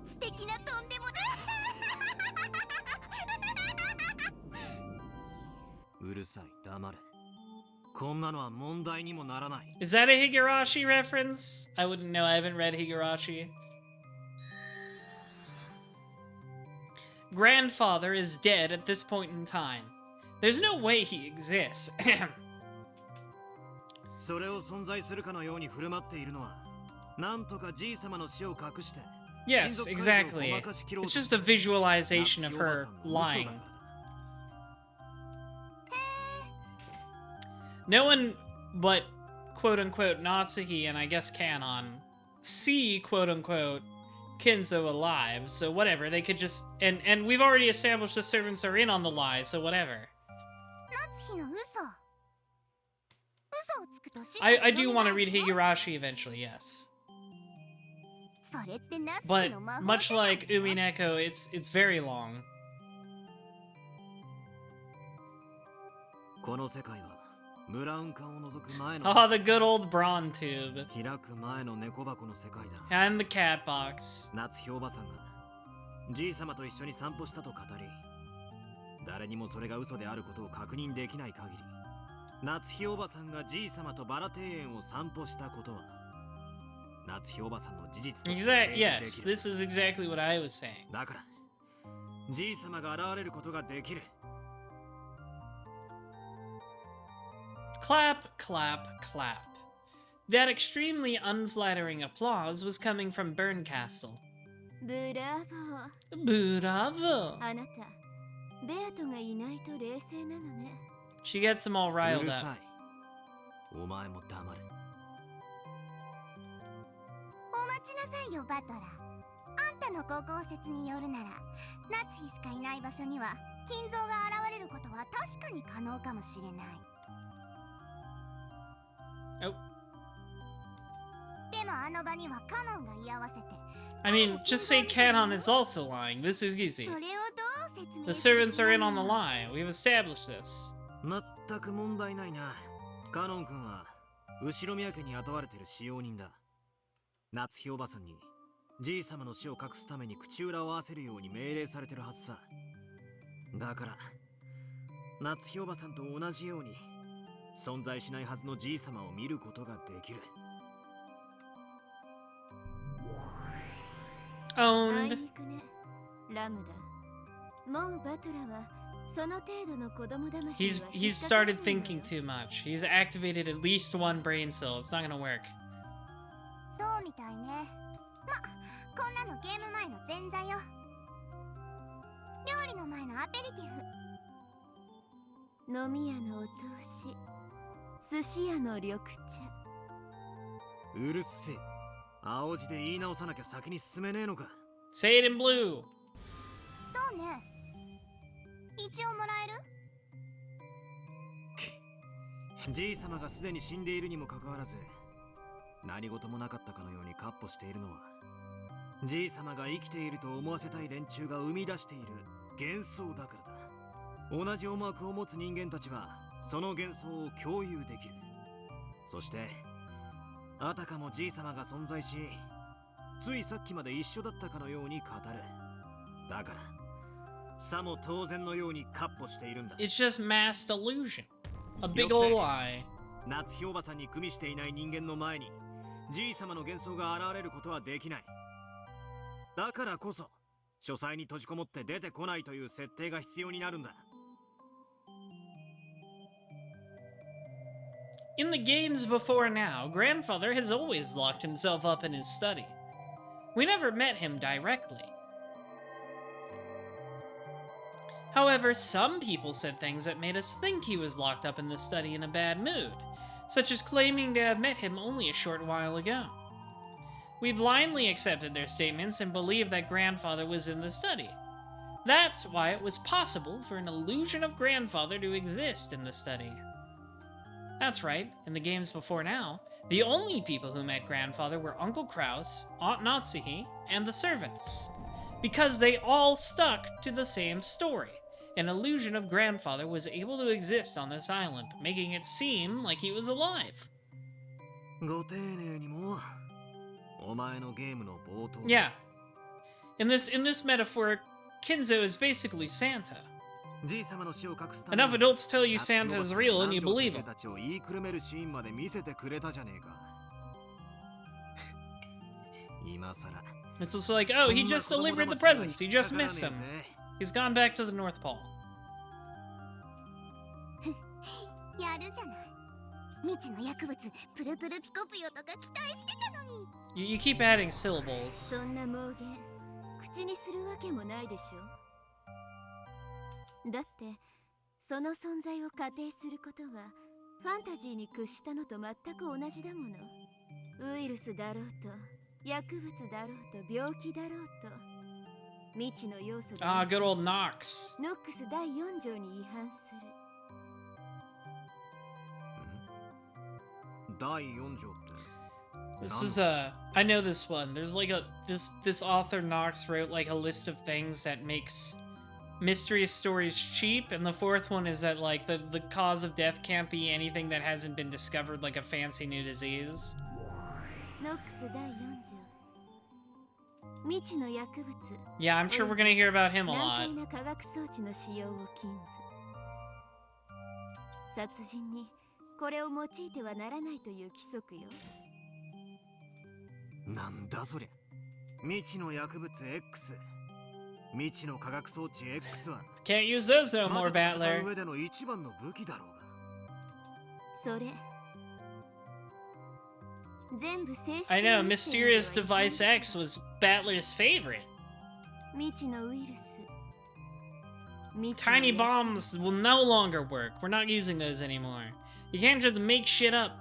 素敵なとんでもだ。うるさい、黙れ。こんなのは問題にもならない。 Is that a Higurashi reference? I wouldn't know. I haven't read Higurashi. Grandfather is dead at this point in time. There's no way he exists. それを存在するかのように振る舞っているのは、なんとかじい様の死を隠して、 Yes, exactly. It's just a visualization of her lying. No one but quote-unquote Natsuki and I guess Kanon see quote-unquote Kinzo alive, so whatever, they could just... And we've already established the servants are in on the lie, so whatever. 夏日の嘘。嘘をつくと死者 I do の want to み read が Higurashi eventually, yes. それって夏 But 日の魔法 much じゃない like Umineko, it's very long. この世界はブラウン管を除く前の Oh, the good old brawn tube. 開く前の猫箱の世界だ。 And the cat box. 夏日おばさんがじい様と一緒に散歩したと語り、誰にもそれが嘘であることを確認できない限り、夏日おばさんがじい様とバラ庭園を散歩したことは夏日おばさんの事実として提示できる。 Yes, this is exactly what I was saying. だからじい様が現れることができる。 Clap, clap, clap. That extremely unflattering applause was coming from Burncastle. ブラボー。 Bravo! あなた、ベアトがいないと冷静なのね。 She gets them all う riled る up. さい。お前も黙れ。お待ちなさいよバトラー。あんたのご考説によるなら、夏日しかいない場所には金蔵が現れることは確かに可能かもしれない。 Oh. でもあの場にはカノンが居合わせて。 I mean, just say Canon is also lying. This is easy. それをどう説明 The する servants 気 are な in の on the lie. We've established this. 全く問題ないな。カノン君は後ろ宮家に雇われてる使用人だ。夏日おばさんにじい様の死を隠すために口裏を合わせるように命令されてるはずさ。だから夏日おばさんと同じように存在しないはずのじい様を見ることができる。 あい Owned. にくね、ラムダ。もうバトラはその程度の子供騙しに He's は he's 引っかからない started のよ。 thinking too much. He's activated at least one brain cell. It's not gonna work. そうみたいね。ま、こんなのゲーム前の前座よ。料理の前のアペリティフ。飲み屋のお通し、寿司屋の緑茶。うるせえ。青字で言い直さなきゃ先に進めねえのか。 Say it in blue. そうね。一応もらえる？じい様がすでに死んでいるにもかかわらず、何事もなかったかのように闊歩しているのは、じい様が生きていると思わせたい連中が生み出している幻想だからだ。同じ思惑を持つ人間たちはその幻想を共有できる。そしてあたかもじい様が存在し、ついさっきまで一緒だったかのように語る。だからさも当然のように闊歩しているんだ。 It's just mass delusion. A big old lie. 夏日おばさんに組みしていない人間の前にじい様の幻想が現れることはできない。だからこそ書斎に閉じこもって出てこないという設定が必要になるんだ。 In the games before now, Grandfather has always locked himself up in his study. We never met him directly. However, some people said things that made us think he was locked up in the study in a bad mood, such as claiming to have met him only a short while ago. We blindly accepted their statements and believed that Grandfather was in the study. That's why it was possible for an illusion of Grandfather to exist in the study. That's right, in the games before now, the only people who met Grandfather were Uncle Kraus, Aunt Natsuhi, and the servants. Because they all stuck to the same story. An illusion of Grandfather was able to exist on this island, making it seem like he was alive. ご丁寧にもお前のゲームの冒頭。 Yeah. In this metaphor, Kinzo is basically Santa. じい様の死を隠すため Enough に adults tell you Santa is real and you 南條 believe 先生 him. たちを言いくるめるシーンまで見せてくれたじゃねえか。今さら It's also like, oh, he just delivered the presents. He just missed them. He's gone back to the North Pole. やるじゃない。未知の薬物プルプルピコプヨとか期待してたのに。You keep adding syllables. そんな妄言、口にするわけもないでしょ。だって、その存在を仮定することは、ファンタジーに屈したのと全く同じだもの。ウイルスだろうと、薬物だろうと、病気だろうと、未知の要素で、 Ah, good old Nox. ノックス第4条に違反する。第4条って This was I know this one. There's like this author Nox wrote like a list of things that makes mystery stories cheap, and the fourth one is that like the cause of death can't be anything that hasn't been discovered, like a fancy new disease. ノックス第4条未知の薬物 Yeah, I'm sure we're gonna hear about him a 難 lot. 解な化学装置の使用を禁ず殺人にこれを用いてはならないという規則よ。なんだそりゃ。未知の薬物 X。未知の化学装置 X は Can't use those no more, まだ戦 Battler. う上での一番の武器だろうが。それ全部正式 I な know, ミステリー Mysterious では違 Device 反だ X was Battler's favorite. 未知のウイルス Tiny bombs will no longer work. We're not using those anymore. You can't just make shit up.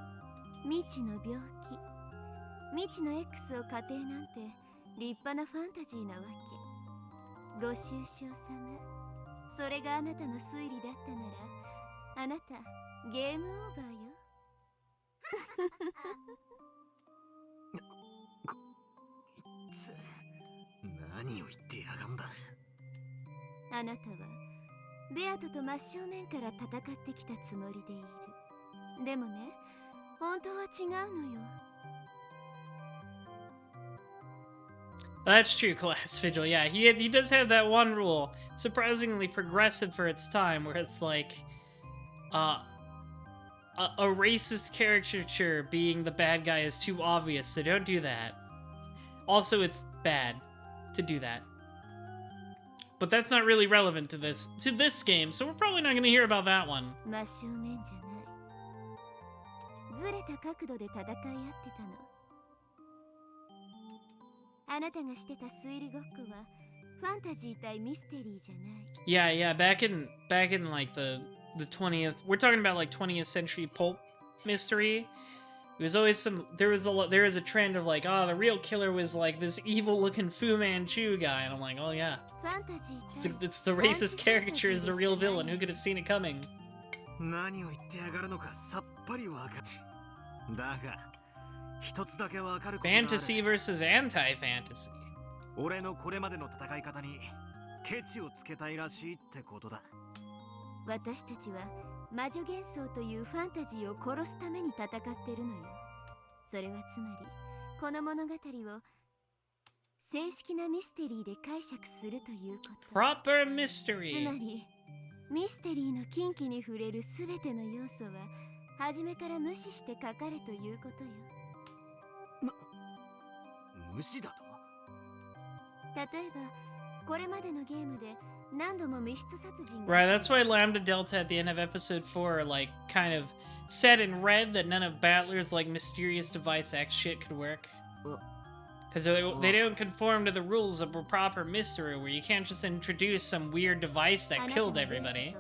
未知の病気未知の X を仮定なんて立派なファンタジーなわけ。ご愁傷様。それがあなたの推理だったならあなたゲームオーバーよ。何を言ってやがんだ。あなたはベアトと真正面から戦ってきたつもりでいる。でもね、本当は違うのよ。That's true, Class Vigil. Yeah, he does have that one rule, surprisingly progressive for its time, where it's like, a racist caricature being the bad guy is too obvious, so don't do that. Also, it's bad to do that. But that's not really relevant to this game, so we're probably not going to hear about that one. 真正面じゃない。ずれた角度で戦い合ってたの。あなたがしてた推理ごっこはファンタジー対ミステリーじゃない。Yeah, back in like the 20th, we're talking about like 20th century pulp mystery. It was always there was a trend of like, oh, the real killer was like this evil looking Fu Manchu guy, and I'm like, oh yeah, ファンタジー対 it's the racist caricature is the real villain. Who could have seen it coming? 何を言ってやがるのかさっぱりわかる。だが一つだけわかることがある。 Fantasy versus anti-fantasy. 俺のこれまでの戦い方にケチをつけたいらしいってことだ。私たちは魔女幻想というファンタジーを殺すために戦ってるのよ。それはつまりこの物語を正式なミステリーで解釈するということ。 Proper つ mystery. まりミステリーの禁忌に触れるすべての要素は初めから無視して書かれということよ。無視だと？例えばこれまでのゲームで何度も密室殺人が Right, that's why Lambda Delta at the end of episode 4 like kind of said in red that none of Battler's like mysterious device X shit could work. Because they don't conform to the rules of a proper mystery where you can't just introduce some weird device that killed everybody.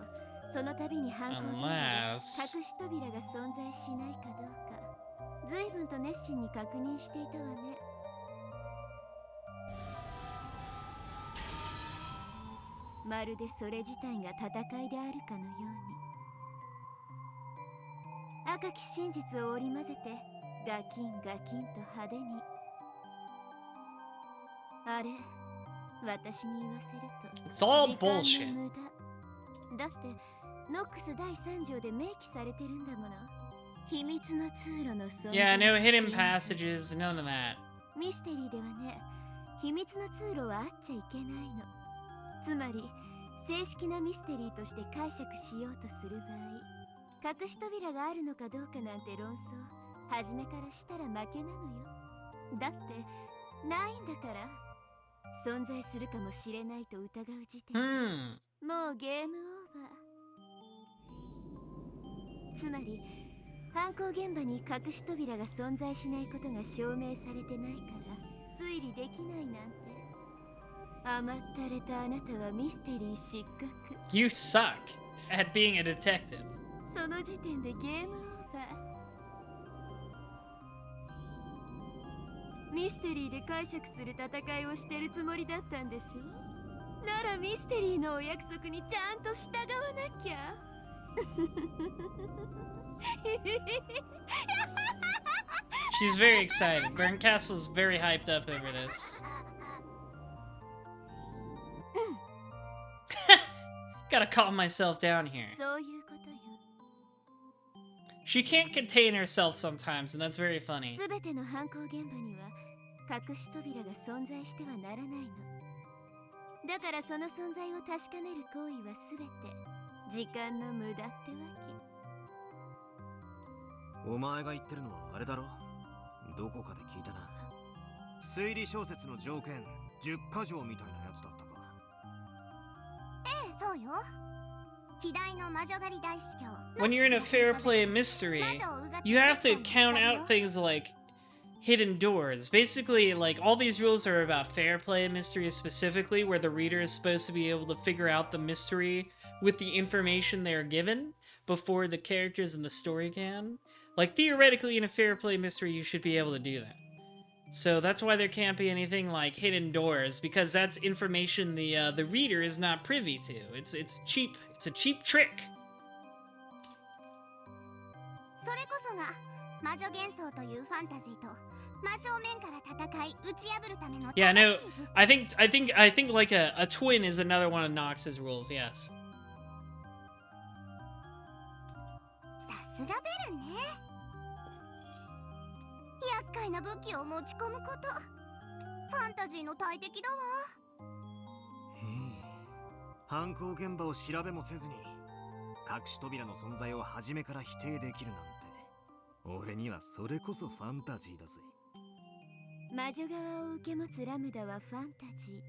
その度に犯行現場で Unless... 隠し扉が存在しないかどうか随分と熱心に確認していたわね。まるでそれ自体が戦いであるかのように。赤き真実を織り交ぜてガキンガキンと派手に。あれ、私に言わせると It's all 時間の bullshit. 無駄。だってノックス第3条で明記されてるんだもの。秘密の通路の存在。 Yeah, no hidden passages, none of that. ミステリーではね、秘密の通路はあっちゃいけないの。つまり正式なミステリーとして解釈しようとする場合、隠し扉があるのかどうかなんて論争初めからしたら負けなのよ。だってないんだから。存在するかもしれないと疑う時点で、もうゲームオーバー。つまり犯行現場に隠し扉が存在しないことが証明されてないから推理できないなんて。甘ったれたあなたはミステリー失格。 You suck at being a detective. その時点でゲームオーバー。ミステリーで解釈する戦いをしてるつもりだったんでしょ。ならミステリーのお約束にちゃんと従わなきゃ。She's very excited. Berncastle's very hyped up over this. gotta calm myself down here. そういうことよ。 She can't contain herself sometimes, and that's very funny. すべての犯行現場には隠し扉が存在してはならないの。だからその存在を確かめる行為はすべて時間の無駄ってわけ。お前が言ってるのはあれだろ？どこかで聞いたな。推理小説の条件10か条みたいなやつだったか。ええ、そうよ。希代の魔女狩り大司教。 When you're in a fair play mystery, you have to count out things like hidden doors. Basically, like, all these rules are about fair play mysteries specifically, where the reader is supposed to be able to figure out the mystery with the information they're given before the characters in the story can. Like, theoretically, in a fair play mystery, you should be able to do that. So that's why there can't be anything like hidden doors, because that's information the reader is not privy to. It's cheap. It's a cheap trick. それこそが魔女幻想というファンタジーと真正面から戦い打ち破るための Yeah, 正 no, しい武器。 I think like a twin is another one of Nox's rules. Yes. さすがベルンね。厄介な武器を持ち込むこと、ファンタジーの大敵だわ。へえ、犯行現場を調べもせずに隠し扉の存在を初めから否定できるなんて、俺にはそれこそファンタジーだぜ。魔女側を受け持つラムダはファンタジー。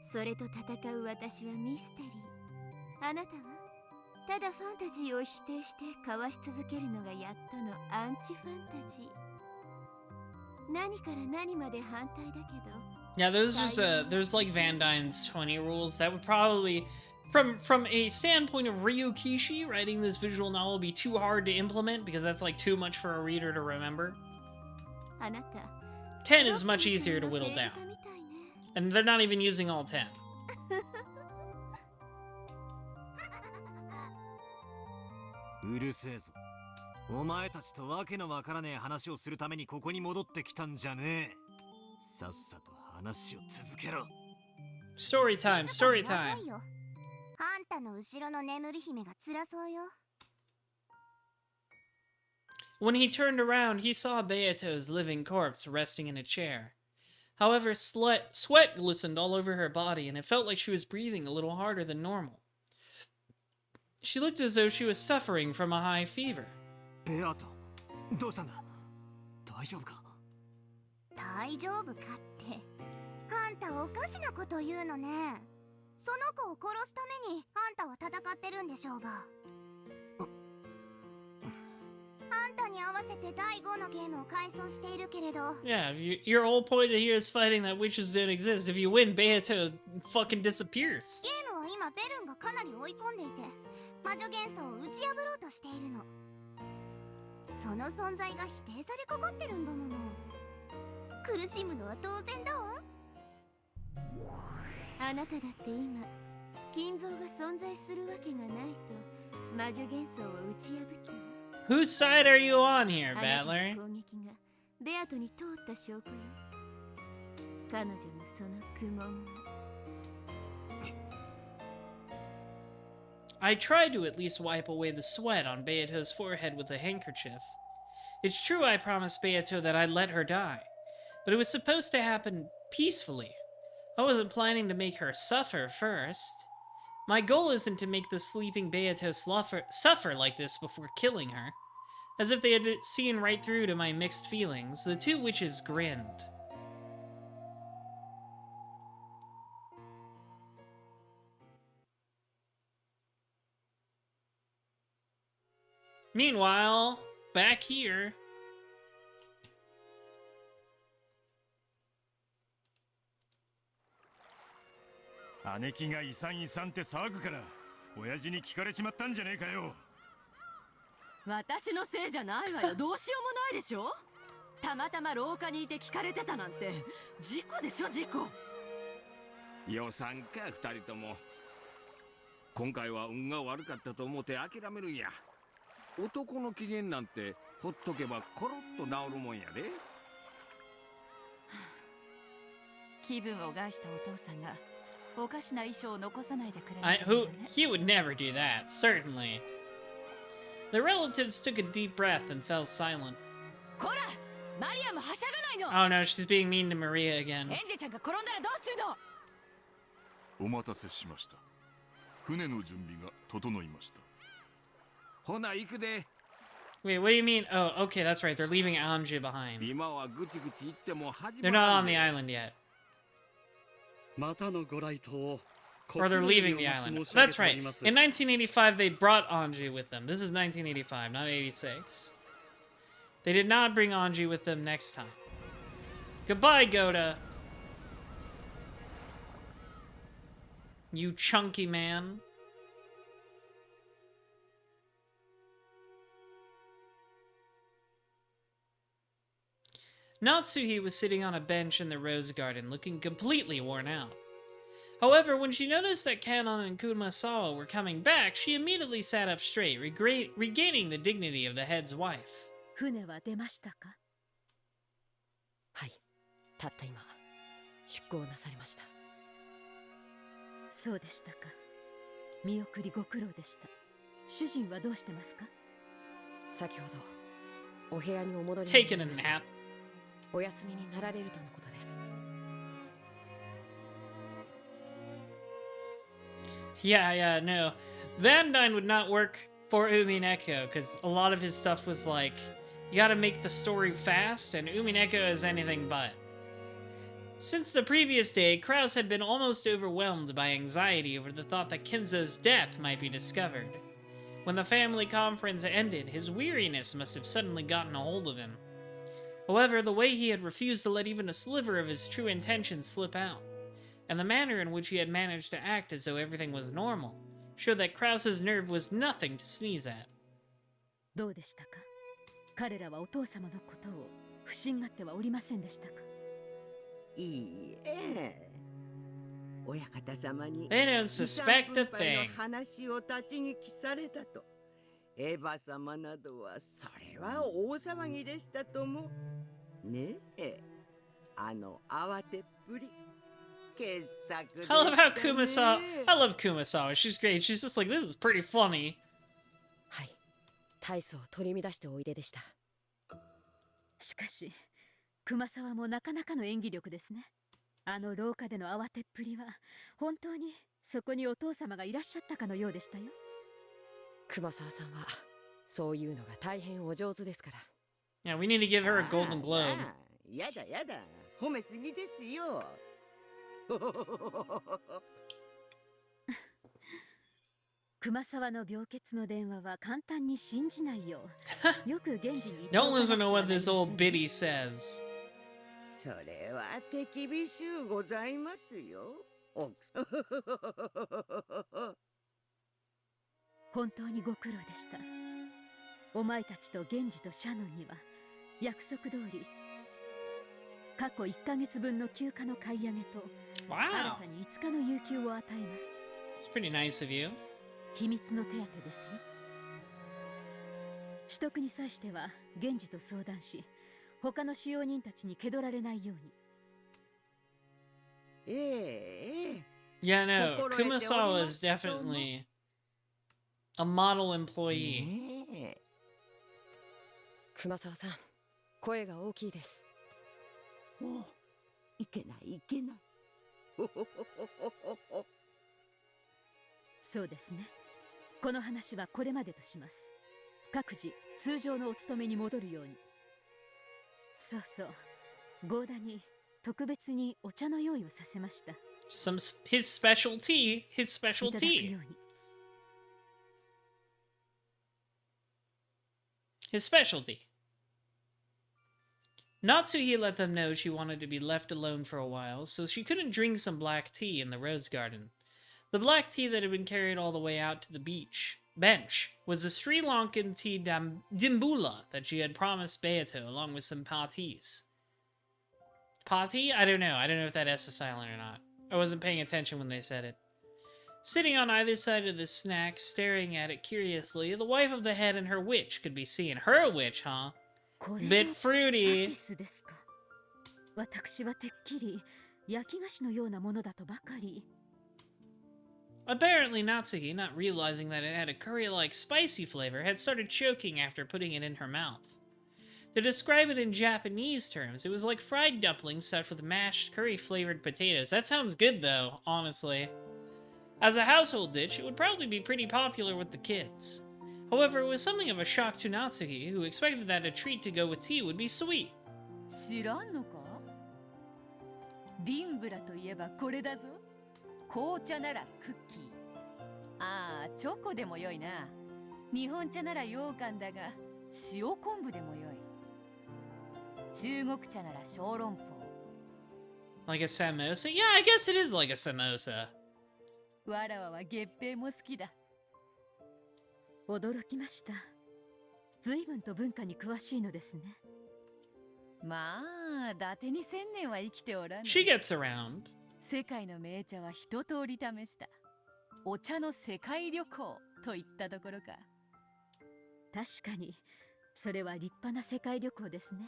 それと戦う私はミステリー。あなたはただファンタジーを否定してかわし続けるのがやっとのアンチファンタジー。何から何まで反対だけど。 Yeah, there's like Van Dyne's 20 rules that would probably, from a standpoint of Ryukishi, writing this visual novel would be too hard to implement because that's like too much for a reader to remember. あなた 10 is much easier to whittle down. And they're not even using all 10. うるせえぞ。お前たちとわけのわからねえ話をするためにここに戻ってきたんじゃねえ。さっさと話を続けろ。 Story time, story 静か time. になさいよ。あんたの後ろの眠り姫が辛そうよ。 When he turned around, he saw Beato's living corpse resting in a chair. However, sweat glistened all over her body, and it felt like she was breathing a little harder than normal. She looked as though she was suffering from a high fever. ベアト、どうしたんだ？大丈夫か？大丈夫かって。あんたおかしなこと言うのね。その子を殺すためにあんたは戦ってるんでしょうが。あんたに合わせて第5のゲームを改装しているけれど。 Yeah, your whole point here is fighting that witches don't exist. If you win, Beato fucking disappears. ゲームは今ベルンがかなり追い込んでいて魔女幻想を打ち破ろうとしているの。その存在が否定されかかってるんだもの。苦しむのは当然だわ。あなただって今金像が存在するわけがないと魔女幻想を打ち破ったわ。 Whose side are you on here, あなた Battler? の攻撃がベアトに通った証拠よ。彼女のその苦悶は。 I tried to at least wipe away the sweat on Beato's forehead with a handkerchief. It's true I promised Beato that I'd let her die, but it was supposed to happen peacefully. I wasn't planning to make her suffer first. My goal isn't to make the sleeping Beato suffer like this before killing her. As if they had seen right through to my mixed feelings, the two witches grinned. Meanwhile, back here... 姉貴が遺産遺産って騒ぐから親父に聞かれちまったんじゃねえかよ。私のせいじゃないわよ。どうしようもないでしょ。たまたま廊下にいて聞かれてたなんて事故でしょ、事故。予算か二人とも。今回は運が悪かったと思って諦めるんや。男の機嫌なんてほっとけばコロッと治るもんやで。気分を害したお父さんがおかしな衣装を残さないでくれるといいわね。 He would never do that, certainly. The relatives took a deep breath and fell silent. こらマリアもはしゃがないの。 Oh no, she's being mean to Maria again. エンジェちゃんが転んだらどうするの。お待たせしました。船の準備が整いました。ほな行くで。 Wait, what do you mean? Oh, okay, that's right. They're leaving Anji behind. 今はぐちぐち言っても始 They're ま not ら on ん the で。 island yet. またのご来島 Or they're leaving the island. That's right. In 1985, they brought Anji with them. This is 1985, not 86. They did not bring Anji with them next time. Goodbye, Goda. You chunky man. Natsuhi was sitting on a bench in the rose garden, looking completely worn out. However, when she noticed that Kanon and Kumasawa were coming back, she immediately sat up straight, regaining the dignity of the head's wife. 船は出ましたか？はい、たった今出港なされました。そうでしたか。見送りご苦労でした。主人はどうしてますか？先ほどお部屋にお戻りにな Taking り a ました。 nap. お休みになられるとのことです。 Yeah, no. Van Dyne would not work for Umineko, because a lot of his stuff was like, you gotta make the story fast, and Umineko is anything but. Since the previous day, Krause had been almost overwhelmed by anxiety over the thought that Kinzo's death might be discovered. When the family conference ended, his weariness must have suddenly gotten a hold of him. However, the way he had refused to let even a sliver of his true intentions slip out, and the manner in which he had managed to act as though everything was normal, showed that Krause's nerve was nothing to sneeze at. どうでしたか？彼らはお父様のことを不審がってはおりませんでしたか？いいえ。親方様に They don't suspect a 遺産分配 thing. の話を立ち聞きされたと。エヴァ様などはそれは大騒ぎでしたとも。ねえ、あの慌てっぷり。傑作でした I ね。 love how Kumasawa. I love Kumasawa. She's great. She's just like, this is pretty funny. はい、大層取り乱しておいででした。しかし、熊沢もなかなかの演技力ですね。あの廊下での慌てっぷりは、本当にそこにお父様がいらっしゃったかのようでしたよ。熊沢さんはそういうのが大変お上手ですから。 Yeah, we need to give her a Golden Globe. やだやだ、褒めすぎですよ。熊沢の病欠の電話は簡単に信じないよう。よく現地に Don't listen to what this old biddy says. それは手厳しゅうございますよ。奥さん。本当にご苦労でした。お前たちと源氏とシャノンには約束通り過去1ヶ月分の休暇の買い上げと Wow. 新たに5日の有給を与えます。 It's pretty nice of you. 秘密の手当ですよ。取得に際しては源氏と相談し、他の使用人たちに気取られないように。ええ。 Yeah, no. Kumasawa is definitely a model employee. ねえ。熊沢さん、声が大きいです。お、いけないいけない。そうですね。この話はこれまでとします。各自通常のお勤めに戻るように。そうそう、ゴーダに特別にお茶の用意をさせました。His special tea. His special いただく tea. ように。His specialty. Natsuhi let them know she wanted to be left alone for a while, so she couldn't drink some black tea in the rose garden. The black tea that had been carried all the way out to the bench was the Sri Lankan tea dimbula that she had promised Beato, along with some patis. Pati? I don't know. I don't know if that S is silent or not. I wasn't paying attention when they said it. Sitting on either side of the snack, staring at it curiously, the wife of the head and her witch could be seen. Her witch, huh? これ Bit パテ fruity. ィスですか。私はてっきり焼き菓子のようなものだとばかり。Apparently, Natsuki, not realizing that it had a curry-like spicy flavor, had started choking after putting it in her mouth. To describe it in Japanese terms, it was like fried dumplings stuffed with mashed curry-flavored potatoes. That sounds good, though, honestly. As a household dish, it would probably be pretty popular with the kids. However, it was something of a shock to Natsuki, who expected that a treat to go with tea would be sweet. 知らんのか？リンブラといえばこれだぞ。紅茶ならクッキー。ああ、チョコでもよいな。日本茶なら羊羹だが、塩昆布でもよい。中国茶なら小籠包。Like a samosa? Yeah, I guess it is like a samosa. わらわは月餅も好きだ。驚きました。随分と文化に詳しいのですね。まあ、伊達に千年は生きておらぬ。She gets around. 世界の名茶は一通り試した。お茶の世界旅行といったところか。確かに、それは立派な世界旅行ですね。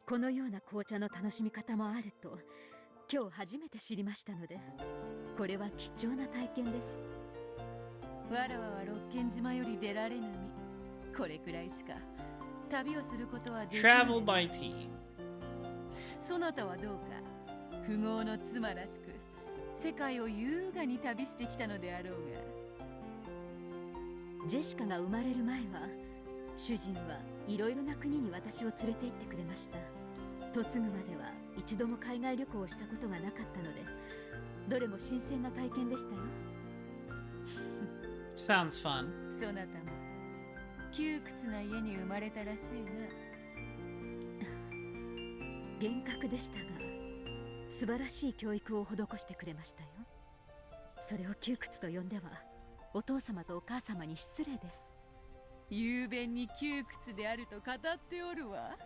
このような紅茶の楽しみ方もあると、今日初めて知りましたので、これは貴重な体験です。わらわは六軒島より出られぬ身。これくらいしか旅をすることはできない。Travel by tea. そなたはどうか、富豪の妻らしく、世界を優雅に旅してきたのであろうが。ジェシカが生まれる前は、主人はいろいろな国に私を連れて行ってくれました。嫁ぐまでは一度も海外旅行をしたことがなかったので、どれも新鮮な体験でしたよ。Sounds fun. そなたも窮屈な家に生まれたらしいな。厳格でしたが、素晴らしい教育を施してくれましたよ。それを窮屈と呼んでは、お父様とお母様に失礼です。雄弁に窮屈であると語っておるわ。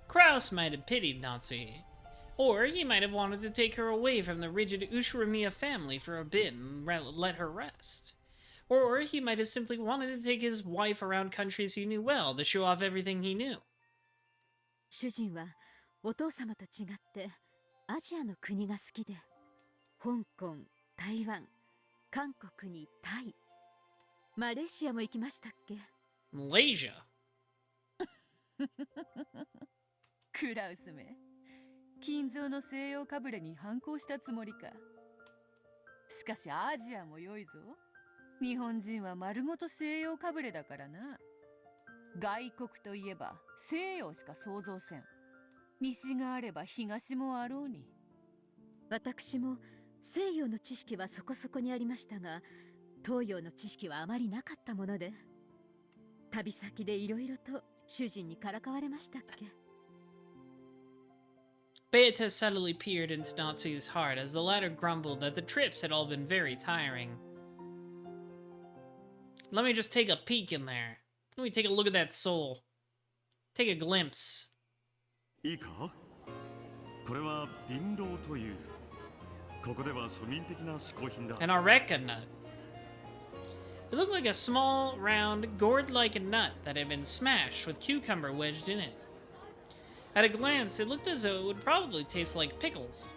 Kraus might have pitied Natsuki, or he might have wanted to take her away from the rigid Ushiromiya family for a bit and let her rest. Or he might have simply wanted to take his wife around countries he knew well to show off everything he knew. 主人はお父様と違ってアジアの国が好きで、香港、台湾、韓国にタイ、マレーシアも行きましたっけ？ Malaysia. クラウスめ、金蔵の西洋かぶれに反抗したつもりか。しかしアジアも良いぞ。日本人は丸ごと西洋かぶれだからな。外国といえば西洋しか想像せん。西があれば東もあろうに。私も西洋の知識はそこそこにありましたが、東洋の知識はあまりなかったもので、旅先でいろいろと主人にからかわれましたっけ。Beato subtly peered into Natsu's heart as the latter grumbled that the trips had all been very tiring. Let me just take a peek in there. Let me take a look at that soul. Take a glimpse. いいか？これは貧乏という。ここでは庶民的な嗜好品だ。An areca nut. It looked like a small, round, gourd-like nut that had been smashed with cucumber wedged in it. At a glance, it looked as though it would probably taste like pickles.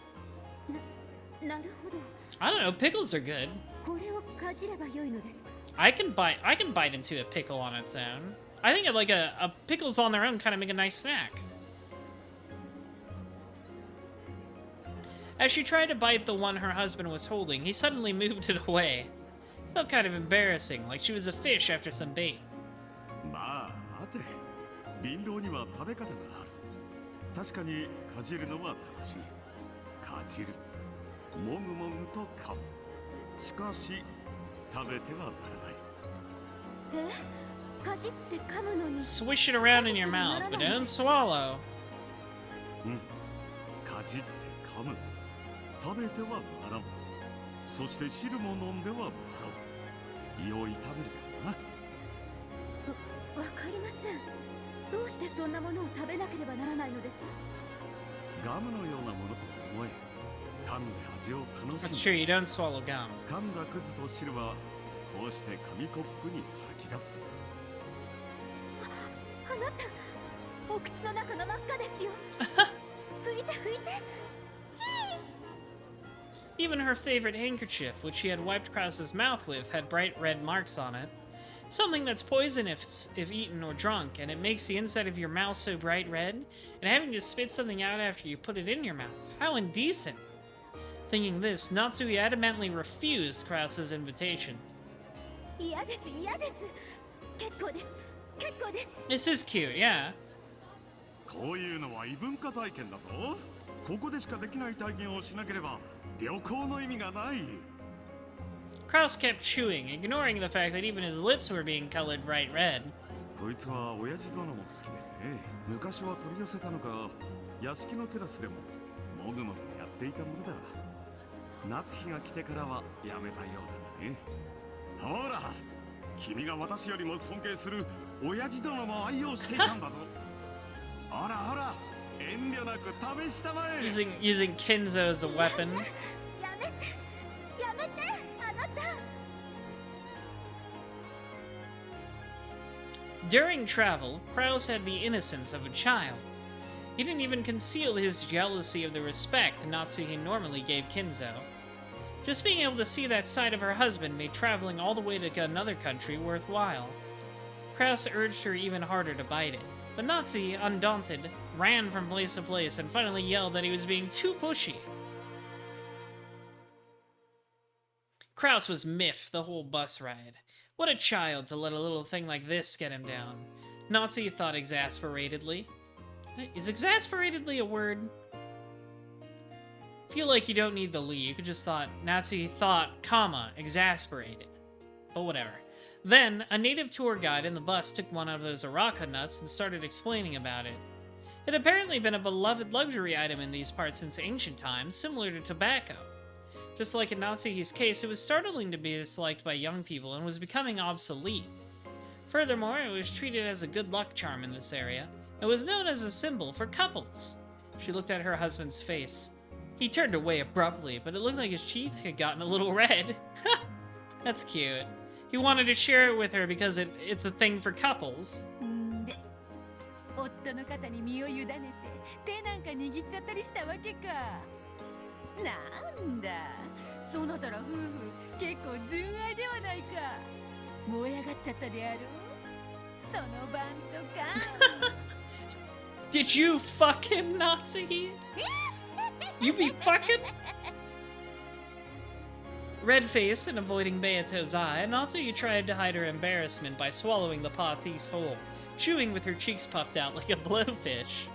なるほど。 I don't know, pickles are good. これをかじればよいのですか？ I can bite into a pickle on its own. I think like a pickles on their own kind of make a nice snack. As she tried to bite the one her husband was holding, he suddenly moved it away. It felt kind of embarrassing, like she was a fish after some bait. まあ待て。貧乏には食べ方がある。確かにかじるのは正しい。かじる。もぐもぐと噛む。しかし食べてはならない。え？かじって噛むのに。Swish it around in your mouth, but don't swallow. かじって噛む。食べてはならん。そして汁も飲んではならん。胃を痛めるからな。わかりません。どうしてそんなものを食べなければならないのです？ガムのようなものと思え。噛んで味を楽しむ。That's true, you don't swallow gum. 噛んだくずと汁はこうして紙コップに吐き出す。あなた、お口の中が真っ赤ですよ。拭いて拭いて。Even her favorite handkerchief, which she had wiped Krause's mouth with, had bright red marks on it. Something that's poisonous if eaten or drunk, and it makes the inside of your mouth so bright red, and having to spit something out after you put it in your mouth. How indecent! Thinking this, Natsuki adamantly refused Krause's invitation. This is cute, yeah. こういうのは異文化体験だぞ。ここでしかできない体験をしなければ旅行の意味がない。Krause kept chewing, ignoring the fact that even his lips were being colored bright red. こいつは親父殿も好きでね。昔は取り寄せたのか、屋敷のテラスでももぐもぐやっていたものだ。夏日が来てからはやめたようだね。ほら、君が私よりも尊敬する親父殿も愛用していたんだぞ。ほらほら、遠慮なく試したまえ。Using Kinzo as a weapon. During travel, Krause had the innocence of a child. He didn't even conceal his jealousy of the respect Natsuki normally gave Kinzo. Just being able to see that side of her husband made traveling all the way to another country worthwhile. Krause urged her even harder to bite it, but Natsuki, undaunted, ran from place to place and finally yelled that he was being too pushy. Krause was miffed the whole bus ride. What a child to let a little thing like this get him down. Natsuki thought exasperatedly. Is exasperatedly a word? I feel like you don't need the li. You could just thought, Natsuki thought, comma, exasperated. But whatever. Then, a native tour guide in the bus took one of those Araka nuts and started explaining about it. It had apparently been a beloved luxury item in these parts since ancient times, similar to tobacco. Just like in Natsuki's case, it was startling to be disliked by young people and was becoming obsolete. Furthermore, it was treated as a good luck charm in this area. It was known as a symbol for couples. She looked at her husband's face. He turned away abruptly, but it looked like his cheeks had gotten a little red. That's cute. He wanted to share it with her because it's a thing for couples. 夫の肩に身を委ねて手なんか握っちゃったりしたわけか。なんだ、そなたら夫婦結構純愛ではないか。燃え上がっちゃったであろう。その晩とか。Did you fuck him, Natsuki? You be fucking? Red-faced and avoiding Beato's eye, Natsuki tried to hide her embarrassment by swallowing the patis whole, chewing with her cheeks puffed out like a blowfish.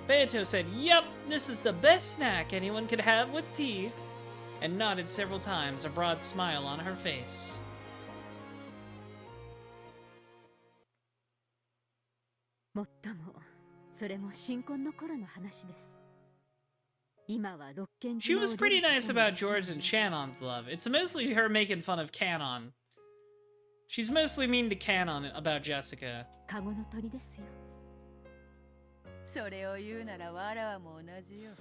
Beato said, "Yup, this is the best snack anyone could have with tea," and nodded several times, a broad smile on her face. もっとも、それも新婚の頃の話です。今は六軒 She was pretty nice about George and Shannon's love. It's mostly her making fun of Canon. She's mostly mean to Canon about Jessica. カゴの鳥ですよ。それを言うならわらわも同じよ。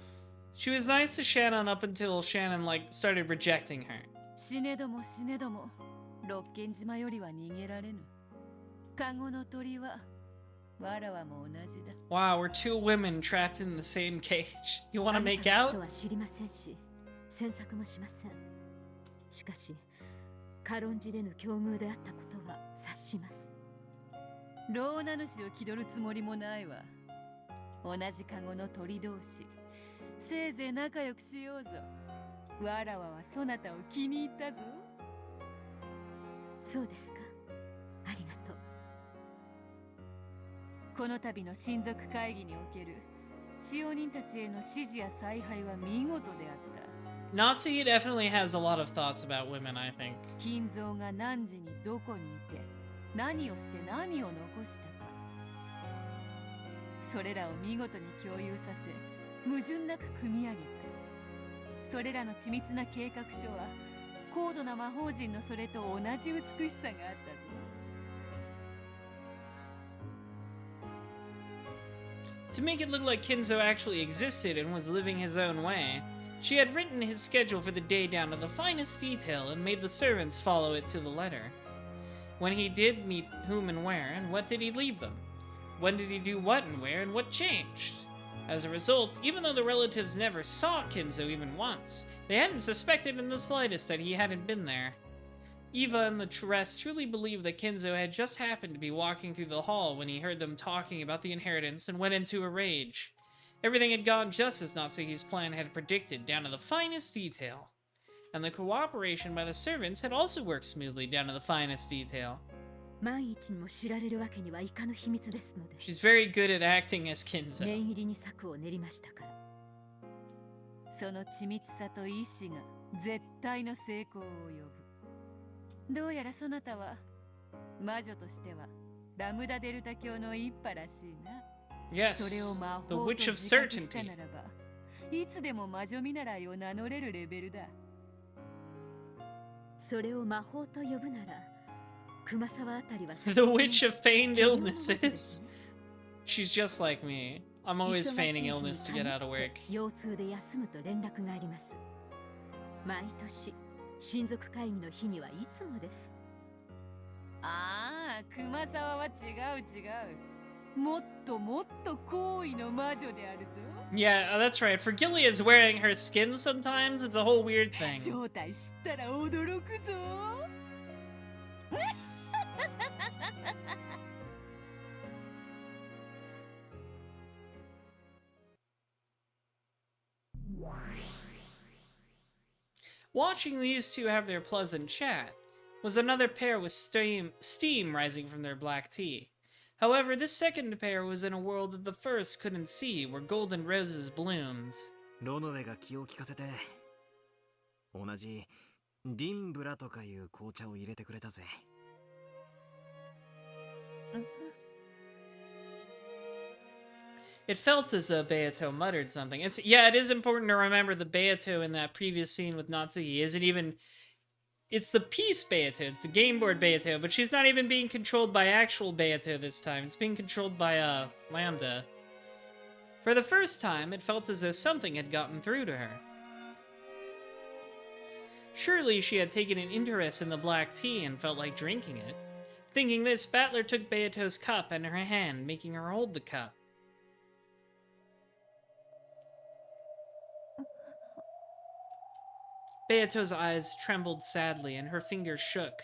She was nice to Shannon up until Shannon, started rejecting her. 死ねども死ねども、六軒島よりは逃げられぬ。カゴの鳥はわらわも同じだ。Wow, we're two women trapped in the same cage. You want to make out? は知りませんし、詮索もしません。しかし、軽んじれぬ境遇であったことは察します。老名主を気取るつもりもないわ。同じカゴの鳥同士、せいぜい仲良くしようぞ。わらわはそなたを気に入ったぞ。そうですか。ありがとう。この度の親族会議における使用人たちへの指示や采配は見事であった。Natsuki definitely has a lot of thoughts about women, I think. 金蔵が何時にどこにいて、何をして何を残したか。それらを見事に共有させ、矛盾なく組み上げた。それらの緻密な計画書は、高度な魔法陣のそれと同じ美しさがあったぞ。To make it look like Kinzo actually existed and was living his own way, she had written his schedule for the day down to the finest detail and made the servants follow it to the letter. When he did meet whom and where, and what did he leave them? When did he do what and where, and what changed? As a result, even though the relatives never saw Kinzo even once, they hadn't suspected in the slightest that he hadn't been there. Eva and the rest truly believed that Kinzo had just happened to be walking through the hall when he heard them talking about the inheritance and went into a rage. Everything had gone just as Natsuki's plan had predicted, down to the finest detail. And the cooperation by the servants had also worked smoothly down to the finest detail. 万一にも知られるわけにはいかぬ秘密ですので She's very good at acting as Kinzo. 念入りに策を練りましたからその緻密さと意志が絶対の成功を呼ぶ。どうやらそなたは魔女としてはラムダデルタ教の一派らしいな。Yes, それを魔 the 法と Witch of 自覚した Certainty. ならばいつでも魔女見習いを名乗れるレベルだ。それを魔法と呼ぶなら熊沢あたりは The Witch of Feigned Illnesses. She's just like me. I'm always feigning illness to get out of work. 腰痛で休むと連絡があります。毎年親族会議の日にはいつもです。ああ、熊沢は違う違う。もっともっと高位の魔女であるぞ。Yeah, that's right. For Gilea's wearing her skin sometimes, it's a whole weird thing. 正体知ったら驚くぞ。Watching these two have their pleasant chat was another pair with steam rising from their black tea. However, this second pair was in a world that the first couldn't see, where golden roses bloomed. ロノウェが気を利かせて同じディンブラとかいう紅茶を入れてくれたぜ。It felt as though Beato muttered something. Yeah, it is important to remember the Beato in that previous scene with Natsuki isn't even... It's the Peace Beato, it's the Game Board Beato, but she's not even being controlled by actual Beato this time. It's being controlled by, Lambda. For the first time, it felt as though something had gotten through to her. Surely she had taken an interest in the black tea and felt like drinking it. Thinking this, Battler took Beato's cup in her hand, making her hold the cup. Beato's eyes trembled sadly, and her fingers shook,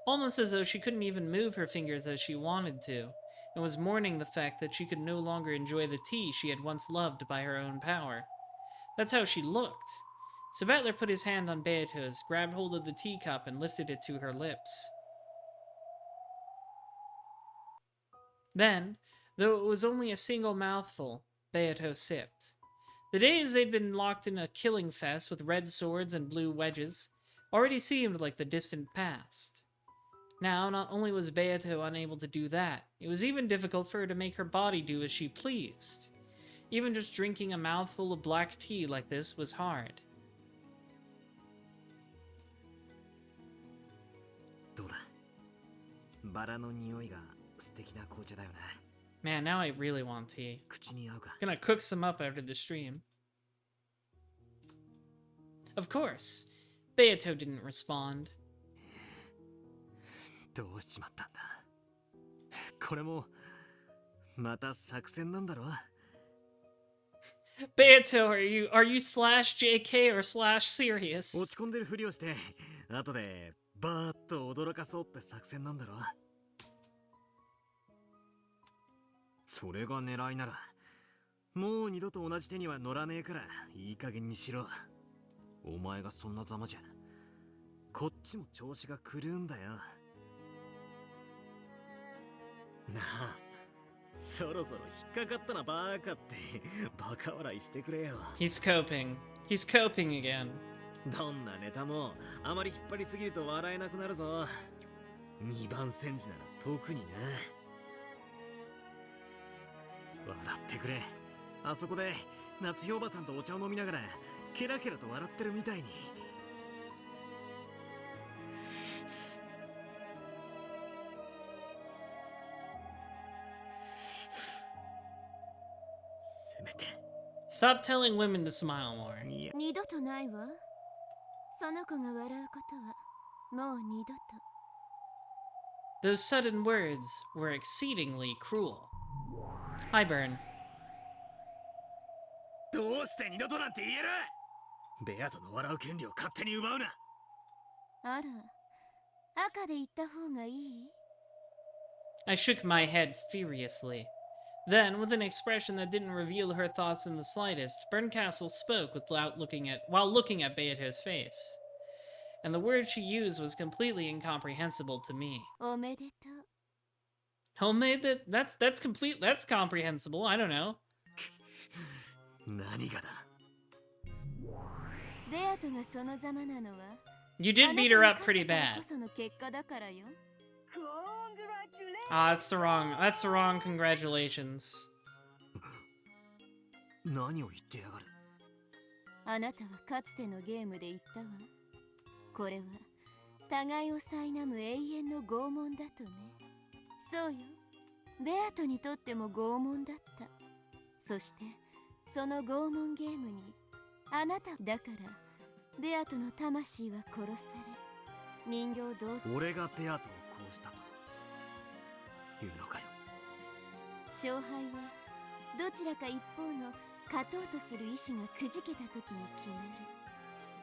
almost as though she couldn't even move her fingers as she wanted to, and was mourning the fact that she could no longer enjoy the tea she had once loved by her own power. That's how she looked. So Battler put his hand on Beato's, grabbed hold of the teacup, and lifted it to her lips. Then, though it was only a single mouthful, Beato sipped. The days they'd been locked in a killing fest with red swords and blue wedges already seemed like the distant past. Now, not only was Beato unable to do that, it was even difficult for her to make her body do as she pleased. Even just drinking a mouthful of black tea like this was hard. どうだバラの匂いが素敵な紅茶だよね。 Man, now I really want tea. 口に合うか Gonna cook some up after the stream. Of course, Beato didn't respond. どうしちまったんだこれもまた作戦なんだろ Beato, are you slash JK or slash serious? 落ち込んでるふりをして後でバーッと驚かそうって作戦なんだろそれが狙いならもう二度と同じ手には乗らねえからいい加減にしろお前がそんなざまじゃこっちも調子が狂うんだよなあそろそろ引っかかったなバーカってバカ笑いしてくれよ He's coping again. どんなネタもあまり引っ張りすぎると笑えなくなるぞ二番煎じなら特にな笑ってくれあそこで夏日おばさんとお茶を飲みながらケラケラと笑ってるみたいにせめて Stop telling women to smile more. 二度とないわ。その子が笑うことはもう二度と。 Those sudden words were exceedingly cruel. Hi, Burn. どうして二度となんて言える。ベアトの笑う権利を勝手に奪うな。あら、赤で言った方がいい？ I shook my head furiously. Then, with an expression that didn't reveal her thoughts in the slightest, Berncastle spoke while looking at Beato's face. And the word she used was completely incomprehensible to me. おめでとう。 Homemade? That's comprehensible. I don't know. 何がだ。ベアトがそのざまなのは You did beat her up pretty bad. その結果だからよ。 Ah, that's the wrong congratulations. 何を言ってやがる。あなたはかつてのゲームで言ったわ。これは互いを苛む永遠の拷問だとね。そうよ。ベアトにとっても拷問だった。そしてその拷問ゲームにあなただからベアトの魂は殺され、人形同俺がベアトを殺したというのかよ。勝敗はどちらか一方の勝とうとする意志がくじけた時に決まる。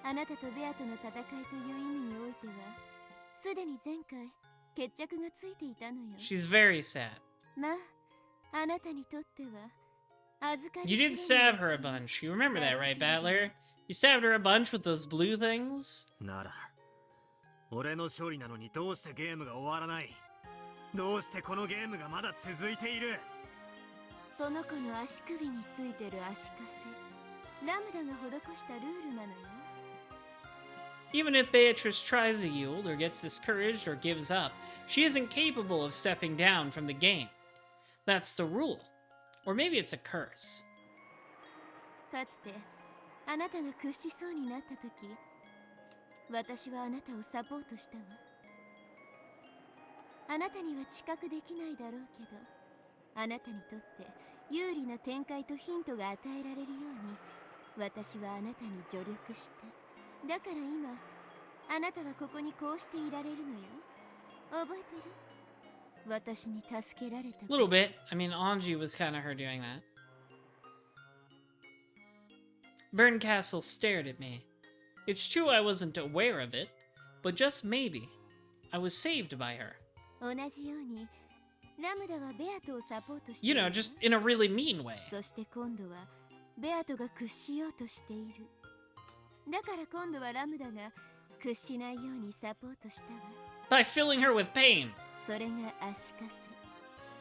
あなたとベアとの戦いという意味においてはすでに前回決着がついていたのよ。 She's very sad. まあ、あなたにとっては預かり You did stab her a bunch. You remember that, right, Battler? You stabbed her a bunch with those blue things? なら俺の勝利なのにどうしてゲームが終わらない。どうしてこのゲームがまだ続いている。その子の足首についてる足かせ、ラムダが施したルールなのよ。 Even if Beatrice tries to yield, or gets discouraged, or gives up, she isn't capable of stepping down from the game. That's the rule. Or maybe it's a curse. かつてあなたが屈しそうになった時、私はあなたをサポートしたわ。あなたには知覚できないだろうけど、あなたにとって有利な展開とヒントが与えられるように私はあなたに助力した。だから今あなたはここにこうしていられるのよ。覚えてる？私に助けられた。 A little bit. I mean, Anji was kind of her doing that. Berncastle stared at me. It's true I wasn't aware of it, but just maybe, I was saved by her. 同じようにラムダはベアトをサポートしてい You る know, わ。 just in a really mean way. そして今度はベアトが屈しようとしている。だから今度はラムダが屈しないようにサポートしたわ。 By filling her with pain. それが足か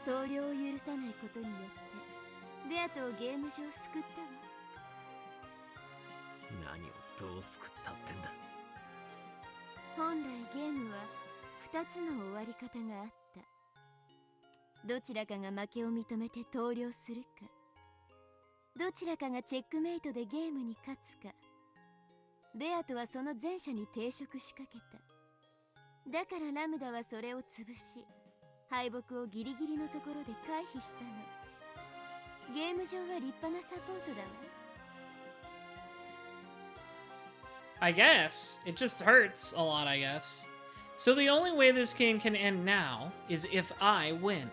せ。投了を許さないことによってベアトをゲーム上救ったわ。何をどう救ったってんだ。本来ゲームは2つの終わり方があった。どちらかが負けを認めて投了するか、どちらかがチェックメイトでゲームに勝つか。ベアトはその前者に抵触しかけた。だからラムダはそれを潰し、敗北をギリギリのところで回避したの。ゲーム上は立派なサポートだわ。 I guess. It just hurts a lot, I guess. So the only way this game can end now is if I win.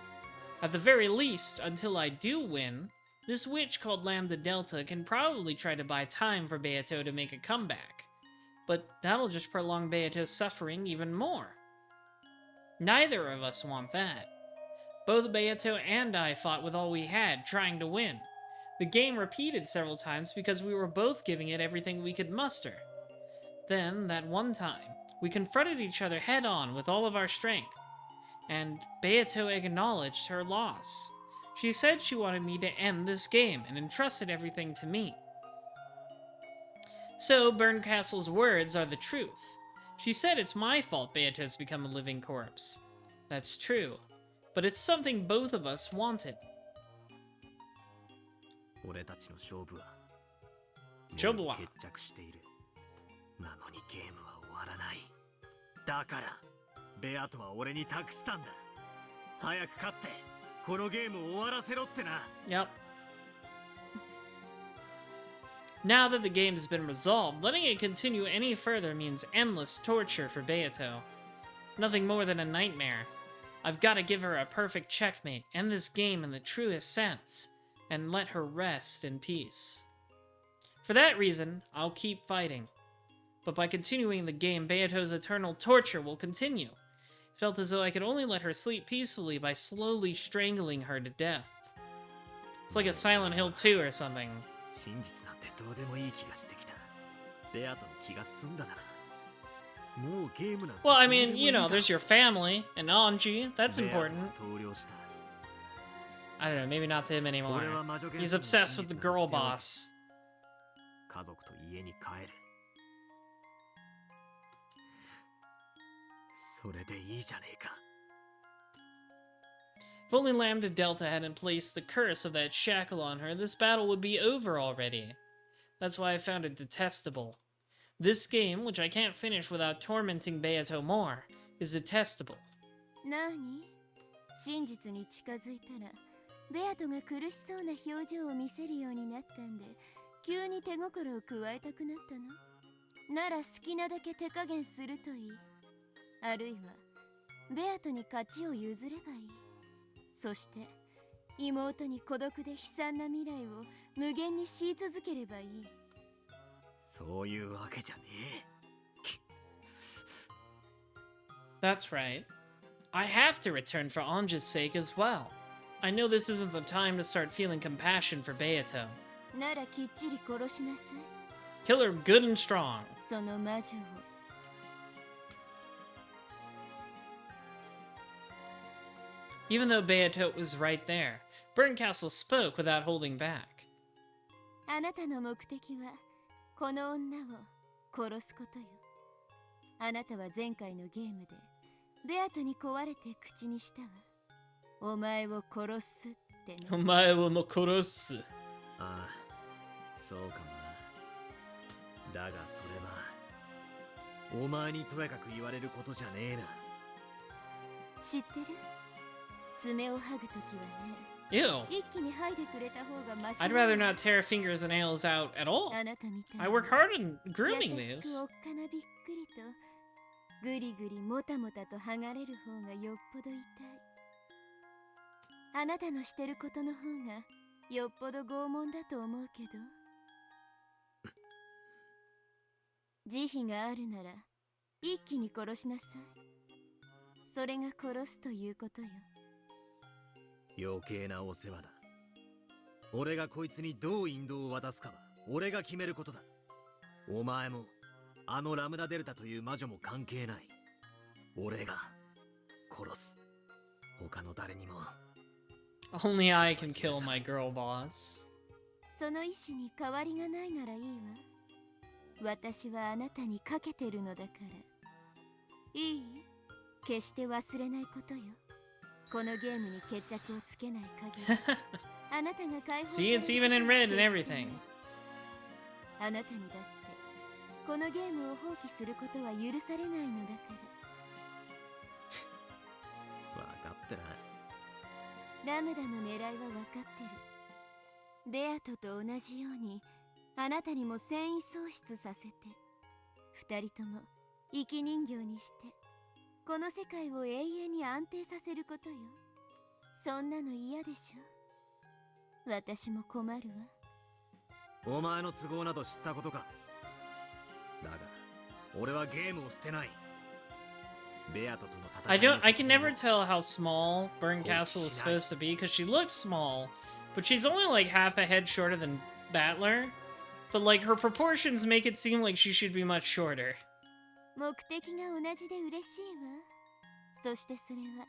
At the very least, until I do win, this witch called Lambda Delta can probably try to buy time for Beato to make a comeback. But that'll just prolong Beato's suffering even more. Neither of us want that. Both Beato and I fought with all we had, trying to win. The game repeated several times because we were both giving it everything we could muster. Then, that one time, we confronted each other head-on with all of our strength, and Beato acknowledged her loss. She said she wanted me to end this game and entrusted everything to me. So, Berncastle's words are the truth. She said it's my fault Beato's become a living corpse. That's true, but it's something both of us wanted. 俺たちの勝負は勝負は決着している。なのにゲームは終わらない。だからベアトは俺に託したんだ。早く勝ってこのゲームを終わらせろってな。 Yep. Now that the game has been resolved, letting it continue any further means endless torture for Beato. Nothing more than a nightmare. I've got to give her a perfect checkmate, end this game in the truest sense, and let her rest in peace. For that reason, I'll keep fighting. But by continuing the game, Beato's eternal torture will continue. It felt as though I could only let her sleep peacefully by slowly strangling her to death. It's like a Silent Hill 2 or something. 真実なんてどうでもいい気がしてきた。ベアとの気が済んだなら。もうゲームなんて Well, I どうでも mean, いい you だ know, ろ。 there's your family and Anji. That's ベアと important. 投了した。 I don't know, maybe not to him anymore. 俺は魔女 He's 現象の obsessed 真 with the 実 girl を捨てようと boss. 家族と家に帰る。それでいいじゃねえか。 If only Lambda Delta hadn't placed the curse of that shackle on her, this battle would be over already. That's why I found it detestable. This game, which I can't finish without tormenting Beato more, is detestable. 何？真実に近づいたらベアトが苦しそうな表情を見せるようになったんで急に手心を加えたくなったの？なら好きなだけ手加減するといい。あるいはベアトに勝ちを譲ればいい。そして妹に孤独で悲惨な未来を無限に強い続ければいい。そういうわけじゃねえ。That's right. I have to return for Anja's sake as well. I know this isn't the time to start feeling compassion for Beato. ならきっちり殺しなさい。Kill her good and strong. その魔女を。Even though Beato was right there, Burncastle spoke without holding back. あなたの目的はこの女を殺すことよ。あなたは前回のゲームでベアトに壊れて口にしたわ。お前を殺すってね。お前をも殺す。ああ、そうかもな。だがそれはお前にとやかく言われることじゃねえな。知ってる？爪を剥ぐときはね。Ew. 一気に剥いでくれた方がマシ。 I'd rather not tear fingers and nails out at all. あなたみたいに I work hard on grooming 優し these. くおっかなびっくりとぐりぐりもたもたと剥がれる方がよっぽど痛い。あなたのしてることの方がよっぽど拷問だと思うけど。慈悲があるなら一気に殺しなさい。それが殺すということよ。余計なお世話だ。俺がこいつにどう引導を渡すかは俺が決めることだ。お前もあのラムダデルタという魔女も関係ない。俺が殺す。他の誰にも。Only I can kill my girl boss. その意志に変わりがないならいいわ。私はあなたにかけてるのだから。いい？決して忘れないことよ。このゲームに決着をつけない限りあなたが解放され See, it's even in red and everything. あなたにだってこのゲームを放棄することは許されないのだから。分かってな。ラムダの狙いは分かってる。ベアトと同じようにあなたにも繊維喪失させて二人とも生き人形にしてこの世界を永遠に安定させることよ。そんなの嫌でしょ。私も困るわ。お前の都合など知ったことか。だが俺はゲームを捨てない。ベアトとの戦い I can never tell how small Burncastle is supposed to be because she looks small, but she's only like half a head shorter than Battler. But like her proportions make it seem like she should be much shorter. 目的が同じで嬉しいわ。そしてそれは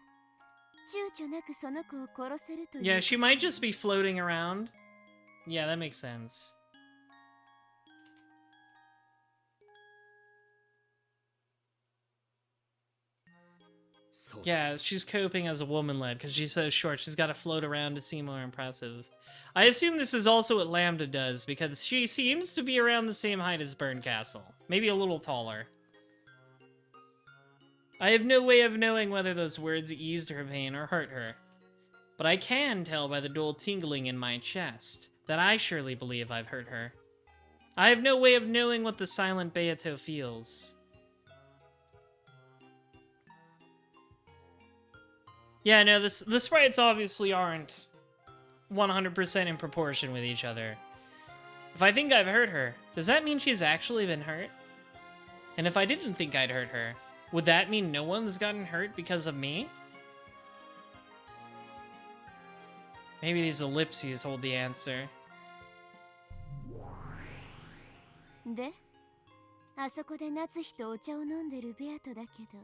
躊躇なくその子を殺せるという。Yeah, she might just be floating around. Yeah, that makes sense. Yeah, she's coping as a woman-led because she's so short. She's got to float around to seem more impressive. I assume this is also what Lambda does because she seems to be around the same height as Burncastle. Maybe a little taller. I have no way of knowing whether those words eased her pain or hurt her. But I can tell by the dull tingling in my chest that I surely believe I've hurt her. I have no way of knowing what the silent Beato feels. Yeah, no, the sprites obviously aren't 100% in proportion with each other. If I think I've hurt her, does that mean she's actually been hurt? And if I didn't think I'd hurt her, would that mean no one's gotten hurt because of me? Maybe these ellipses hold the answer. で、あそこで夏日とお茶を飲んでるベアトだけど。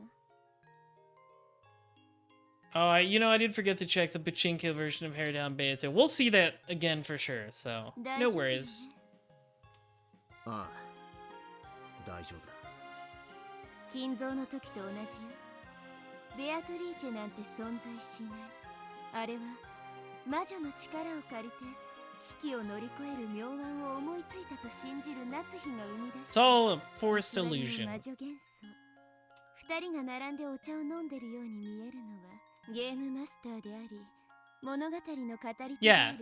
Oh, you know, I did forget to check the Pachinko version of Hair Down Beta. We'll see that again for sure, so no worries. ああ、大丈夫だ。金蔵の時と同じよ。ベアトリーチェなんて存在しない。あれは魔女の力を借りて危機を乗り越える妙案を思いついたと信じる夏日が生み出した。 It's all a forced illusion. 魔女幻想。二人が並んでお茶を飲んでるように見えるのはゲームマスターであり。Yeah,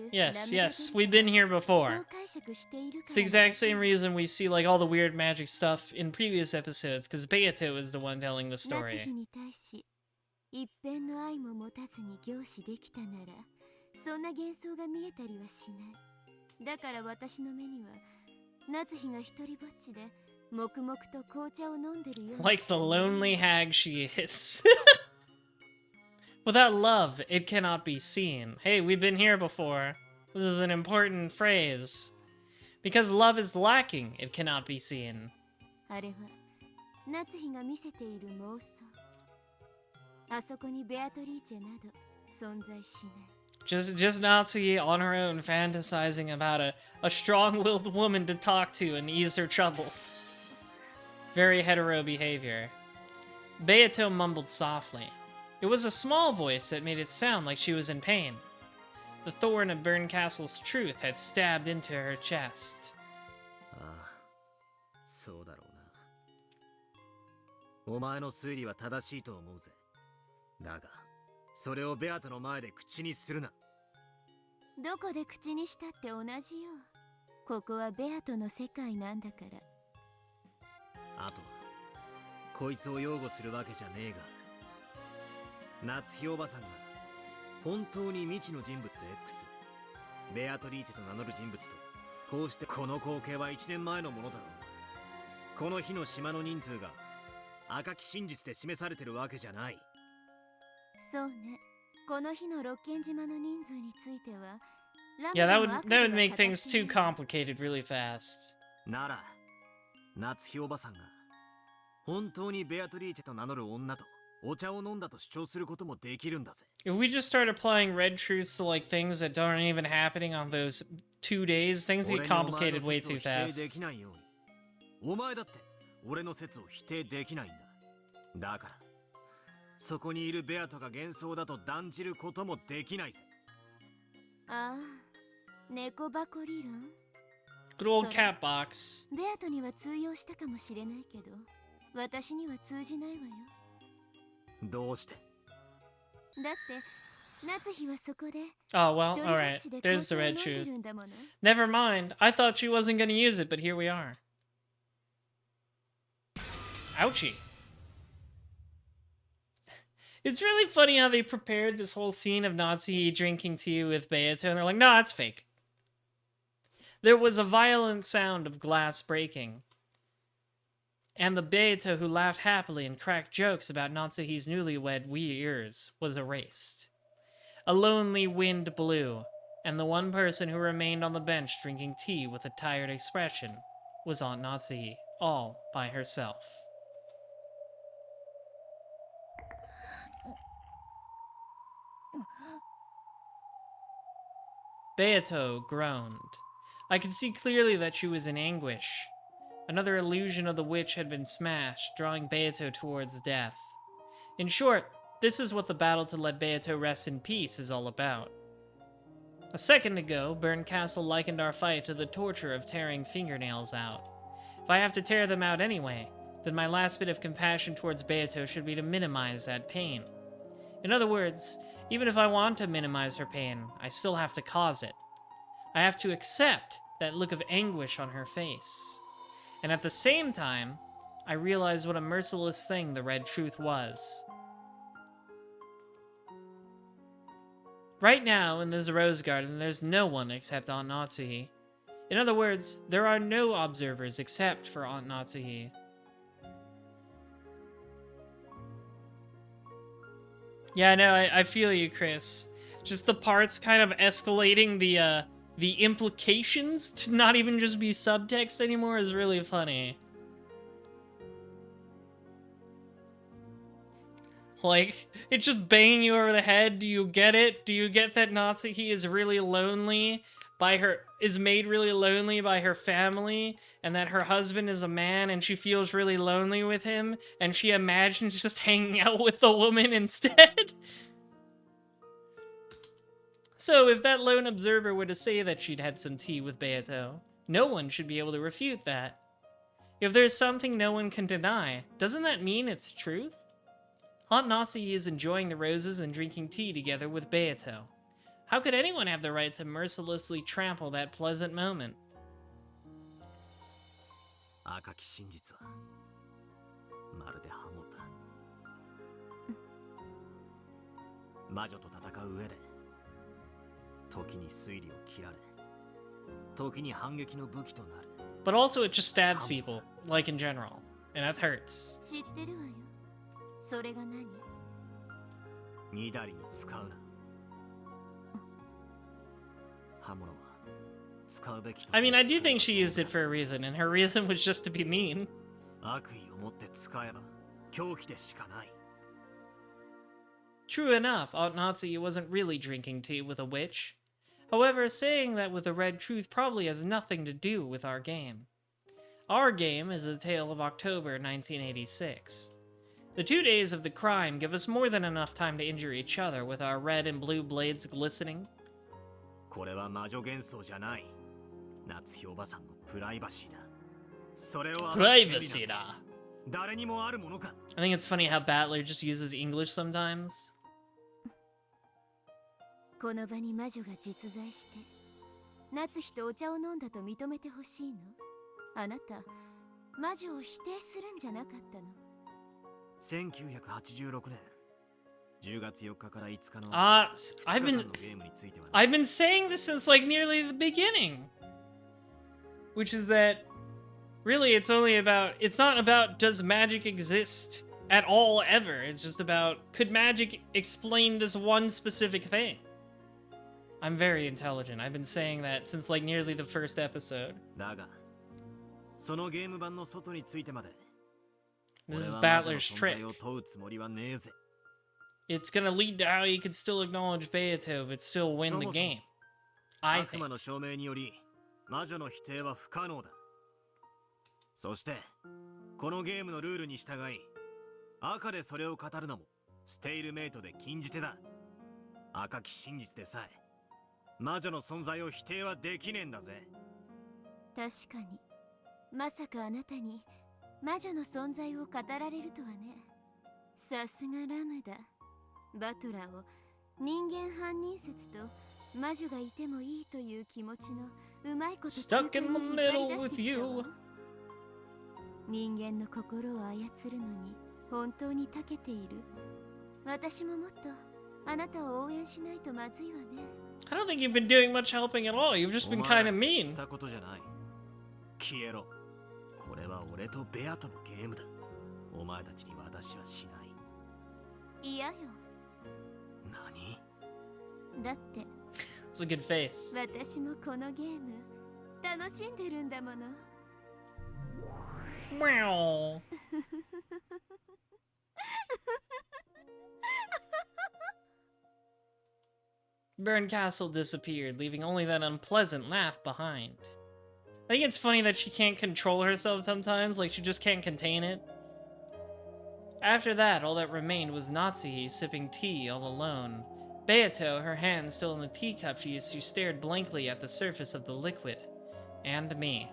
yes, we've been here before. It's the exact same reason we see like all the weird magic stuff in previous episodes, because Beato is the one telling the story. Like the lonely hag she is. Without love, it cannot be seen. Hey, we've been here before. This is an important phrase. Because love is lacking, it cannot be seen. Just Natsuki on her own fantasizing about a strong-willed woman to talk to and ease her troubles. Very hetero behavior. Beato mumbled softly. It was a small voice that made it sound like she was in pain. The thorn of Berncastle's truth had stabbed into her chest. ああ、そうだろうな。お前の推理は正しいと思うぜ。だが、それをベアトの前で口にするな。どこで口にしたって同じよ。ここはベアトの世界なんだから。あとは、こいつを擁護するわけじゃねえが。夏日おばさんが本当に未知の人物 X ベアトリーチェと名乗る人物とこうしてこの光景は1年前のものだろう。この日の島の人数が赤き真実で示されてるわけじゃない。そうね。この日の六軒島の人数については Yeah, that would make things too complicated really fast. なら夏日おばさんが本当にベアトリーチェと名乗る女と If we just start applying red truths to like things that aren't even happening on those 2 days, things get complicated way too fast. お前だって俺の説を否定できないんだ。だからそこにいるベアトが幻想だと断じることもできないぜ。ああ、猫箱理論。Good old cat box. ベアトには通用したかもしれないけど、私には通じないわよ。 どうして? だって夏日はそこで Oh well, alright. There's the red truth. Never mind. I thought she wasn't gonna use it, but here we are. Ouchie. It's really funny how they prepared this whole scene of Natsuki drinking tea with Beato, and they're like, no, that's fake. There was a violent sound of glass breaking. And the Beato who laughed happily and cracked jokes about Natsuki's newlywed ears was erased. A lonely wind blew, and the one person who remained on the bench drinking tea with a tired expression was Aunt Natsuki, all by herself. Beato groaned. I could see clearly that she was in anguish. Another illusion of the witch had been smashed, drawing Beato towards death. In short, this is what the battle to let Beato rest in peace is all about. A second ago, Berncastle likened our fight to the torture of tearing fingernails out. If I have to tear them out anyway, then my last bit of compassion towards Beato should be to minimize that pain. In other words, even if I want to minimize her pain, I still have to cause it. I have to accept that look of anguish on her face. And at the same time, I realized what a merciless thing the red truth was. Right now, in this rose garden, there's no one except Aunt Natsuki. In other words, there are no observers except for Aunt Natsuhi. Yeah, no, I feel you, Chris. Just the parts kind of escalating the implications to not even just be subtext anymore is really funny. Like, it's just banging you over the head. Do you get it? Do you get that Natsuki is really lonely is made really lonely by her family, and that her husband is a man and she feels really lonely with him, and she imagines just hanging out with the woman instead? So if that lone observer were to say that she'd had some tea with Beato, no one should be able to refute that. If there's something no one can deny, doesn't that mean it's truth? Aunt Natsuki is enjoying the roses and drinking tea together with Beato. How could anyone have the right to mercilessly trample that pleasant moment? 赤き真実はまるで刃物だ。魔女と戦う上で時に推理を切られ時に反撃の武器となる。 But also it just stabs people, like in general, and that hurts. 知ってるわよ。それが何？みだりに使うな。刃物は使うべきと。 I mean, I do think she used it for a reason, and her reason was just to be mean. 悪意を持って使えば狂気でしかない。 True enough, Aunt Natsuki wasn't really drinking tea with a witch. However, saying that with a red truth probably has nothing to do with our game. Our game is a tale of October 1986. The 2 days of the crime give us more than enough time to injure each other with our red and blue blades glistening. これは魔女幻想じゃない。夏日おばさんのプライバシーだ。それを Privacy da. 誰にもあるものか。 I think it's funny how Battler just uses English sometimes. この場に魔女が実在して夏日とお茶を飲んだと認めてほしいの？あなた魔女を否定するんじゃなかったの？1986年10月4日から5日の I've been saying this since like nearly the beginning, which is that really it's not about does magic exist at all ever. It's just about could magic explain this one specific thing. I'm very intelligent. I've been saying that since like nearly the first episode. だがそのゲーム版の外についてまで This is Battler's trick. It's gonna lead to how you could still acknowledge Beato but still win the game. I think. 悪魔の証明により魔女の否定は不可能だ。そしてこのゲームのルールに従い赤でそれを語るのもステイルメイトで禁じ手だ。赤き真実でさえ魔女の存在を否定はできねえんだぜ。確かにまさかあなたに魔女の存在を語られるとはね。さすがラムだ。バトラーを人間犯人説と魔女がいてもいいという気持ちのうまいこと中間に引っ張り出してきたわ。人間の心を操るのに本当に長けている。私ももっとあなたを応援しないとまずいわね。I don't think you've been doing much helping at all. You've just been kind of mean. 知ったことじゃない。消えろ。これは俺とベアとのゲームだ。お前たちに私はしない。嫌よ。何？だって。It's a good face. 私もこのゲーム楽しんでるんだもの。Meow. Burn Castle disappeared, leaving only that unpleasant laugh behind. I think it's funny that she can't control herself sometimes, like she just can't contain it. After that, all that remained was Natsuhi sipping tea all alone. Beato, her hand still in the teacup she used, she stared blankly at the surface of the liquid. And me.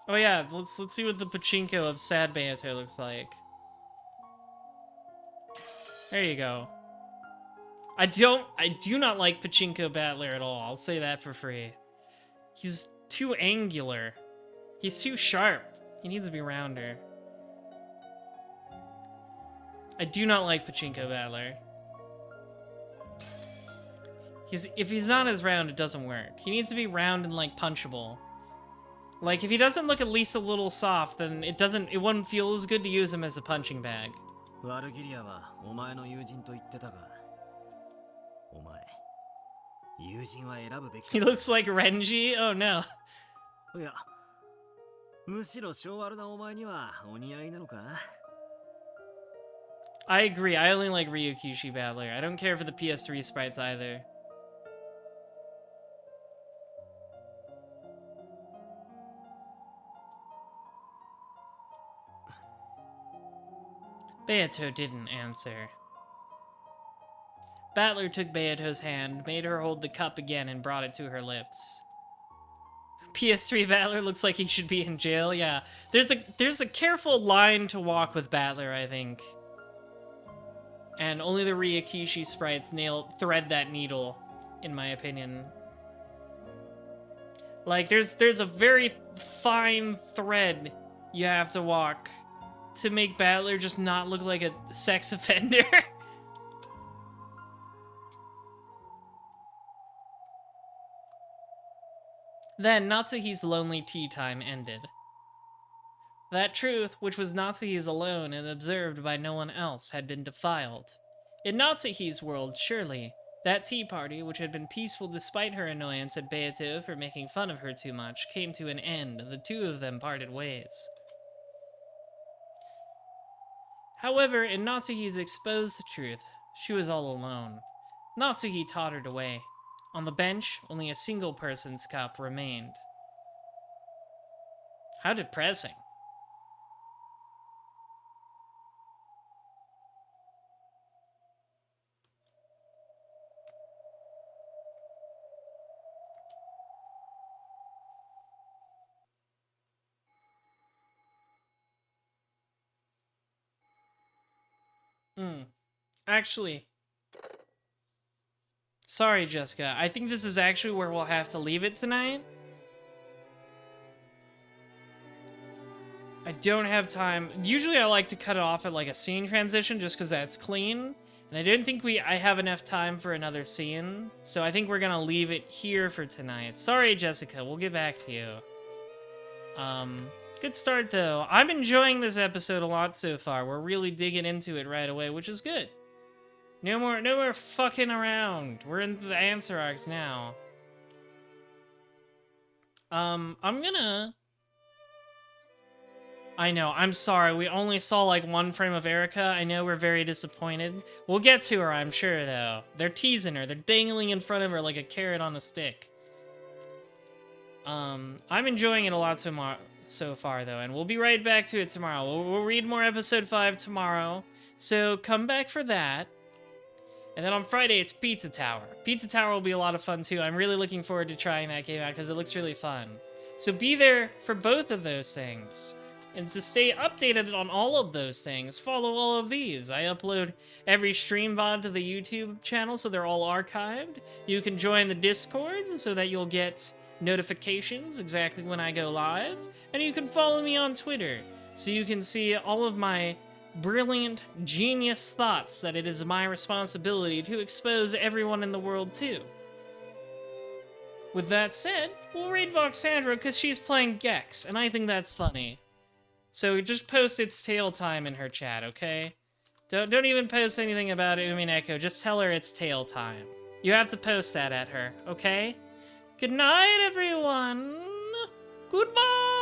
Oh yeah, let's see what the pachinko of sad Beato looks like. There you go. I do not like Pachinko Battler at all. I'll say that for free. He's too angular. He's too sharp. He needs to be rounder. I do not like Pachinko Battler. If he's not as round, it doesn't work. He needs to be round and, like, punchable. Like, if he doesn't look at least a little soft, then it wouldn't feel as good to use him as a punching bag. ワルギリアはお前の友人と言ってたが、お前、友人は選ぶべき。 He looks like Renji? Oh no. いや、むしろ性悪なお前にはお似合いなのか? I agree. I only like Ryukishi Battler. I don't care for the PS3 sprites either. Beato didn't answer. Battler took Beato's hand, made her hold the cup again, and brought it to her lips. PS3 Battler looks like he should be in jail. Yeah, there's a careful line to walk with Battler, I think. And only the Ryukishi sprites thread that needle, in my opinion. Like, there's a very fine thread you have to walk to make Battler just not look like a sex offender. Then Natsuhi's lonely tea time ended. That truth, which was Natsuhi's alone and observed by no one else, had been defiled. In Natsuhi's world, surely, that tea party, which had been peaceful despite her annoyance at Beato for making fun of her too much, came to an end, and the two of them parted ways. However, in Natsuhi's exposed truth, she was all alone. Natsuhi tottered away. On the bench, only a single person's cup remained. How depressing. Actually, sorry, Jessica. I think this is actually where we'll have to leave it tonight. I don't have time. Usually I like to cut it off at like a scene transition just because that's clean. And I didn't think I have enough time for another scene. So I think we're going to leave it here for tonight. Sorry, Jessica. We'll get back to you. Good start, though. I'm enjoying this episode a lot so far. We're really digging into it right away, which is good. No more fucking around. We're in the answer arcs now. I'm gonna... I know, I'm sorry. We only saw like one frame of Erica. I know we're very disappointed. We'll get to her, I'm sure, though. They're teasing her. They're dangling in front of her like a carrot on a stick. I'm enjoying it a lot so far, though, and we'll be right back to it tomorrow. We'll read more episode 5 tomorrow, so come back for that. And then on Friday, it's Pizza Tower. Pizza Tower will be a lot of fun, too. I'm really looking forward to trying that game out because it looks really fun. So be there for both of those things. And to stay updated on all of those things, follow all of these. I upload every stream VOD to the YouTube channel, so they're all archived. You can join the Discords so that you'll get notifications exactly when I go live. And you can follow me on Twitter so you can see all of my brilliant, genius thoughts that it is my responsibility to expose everyone in the world to. With that said, we'll read Voxandra because she's playing Gex, and I think that's funny. So just post its tail time in her chat, okay? Don't even post anything about Umineko, just tell her it's tail time. You have to post that at her, okay? Good night, everyone! Goodbye!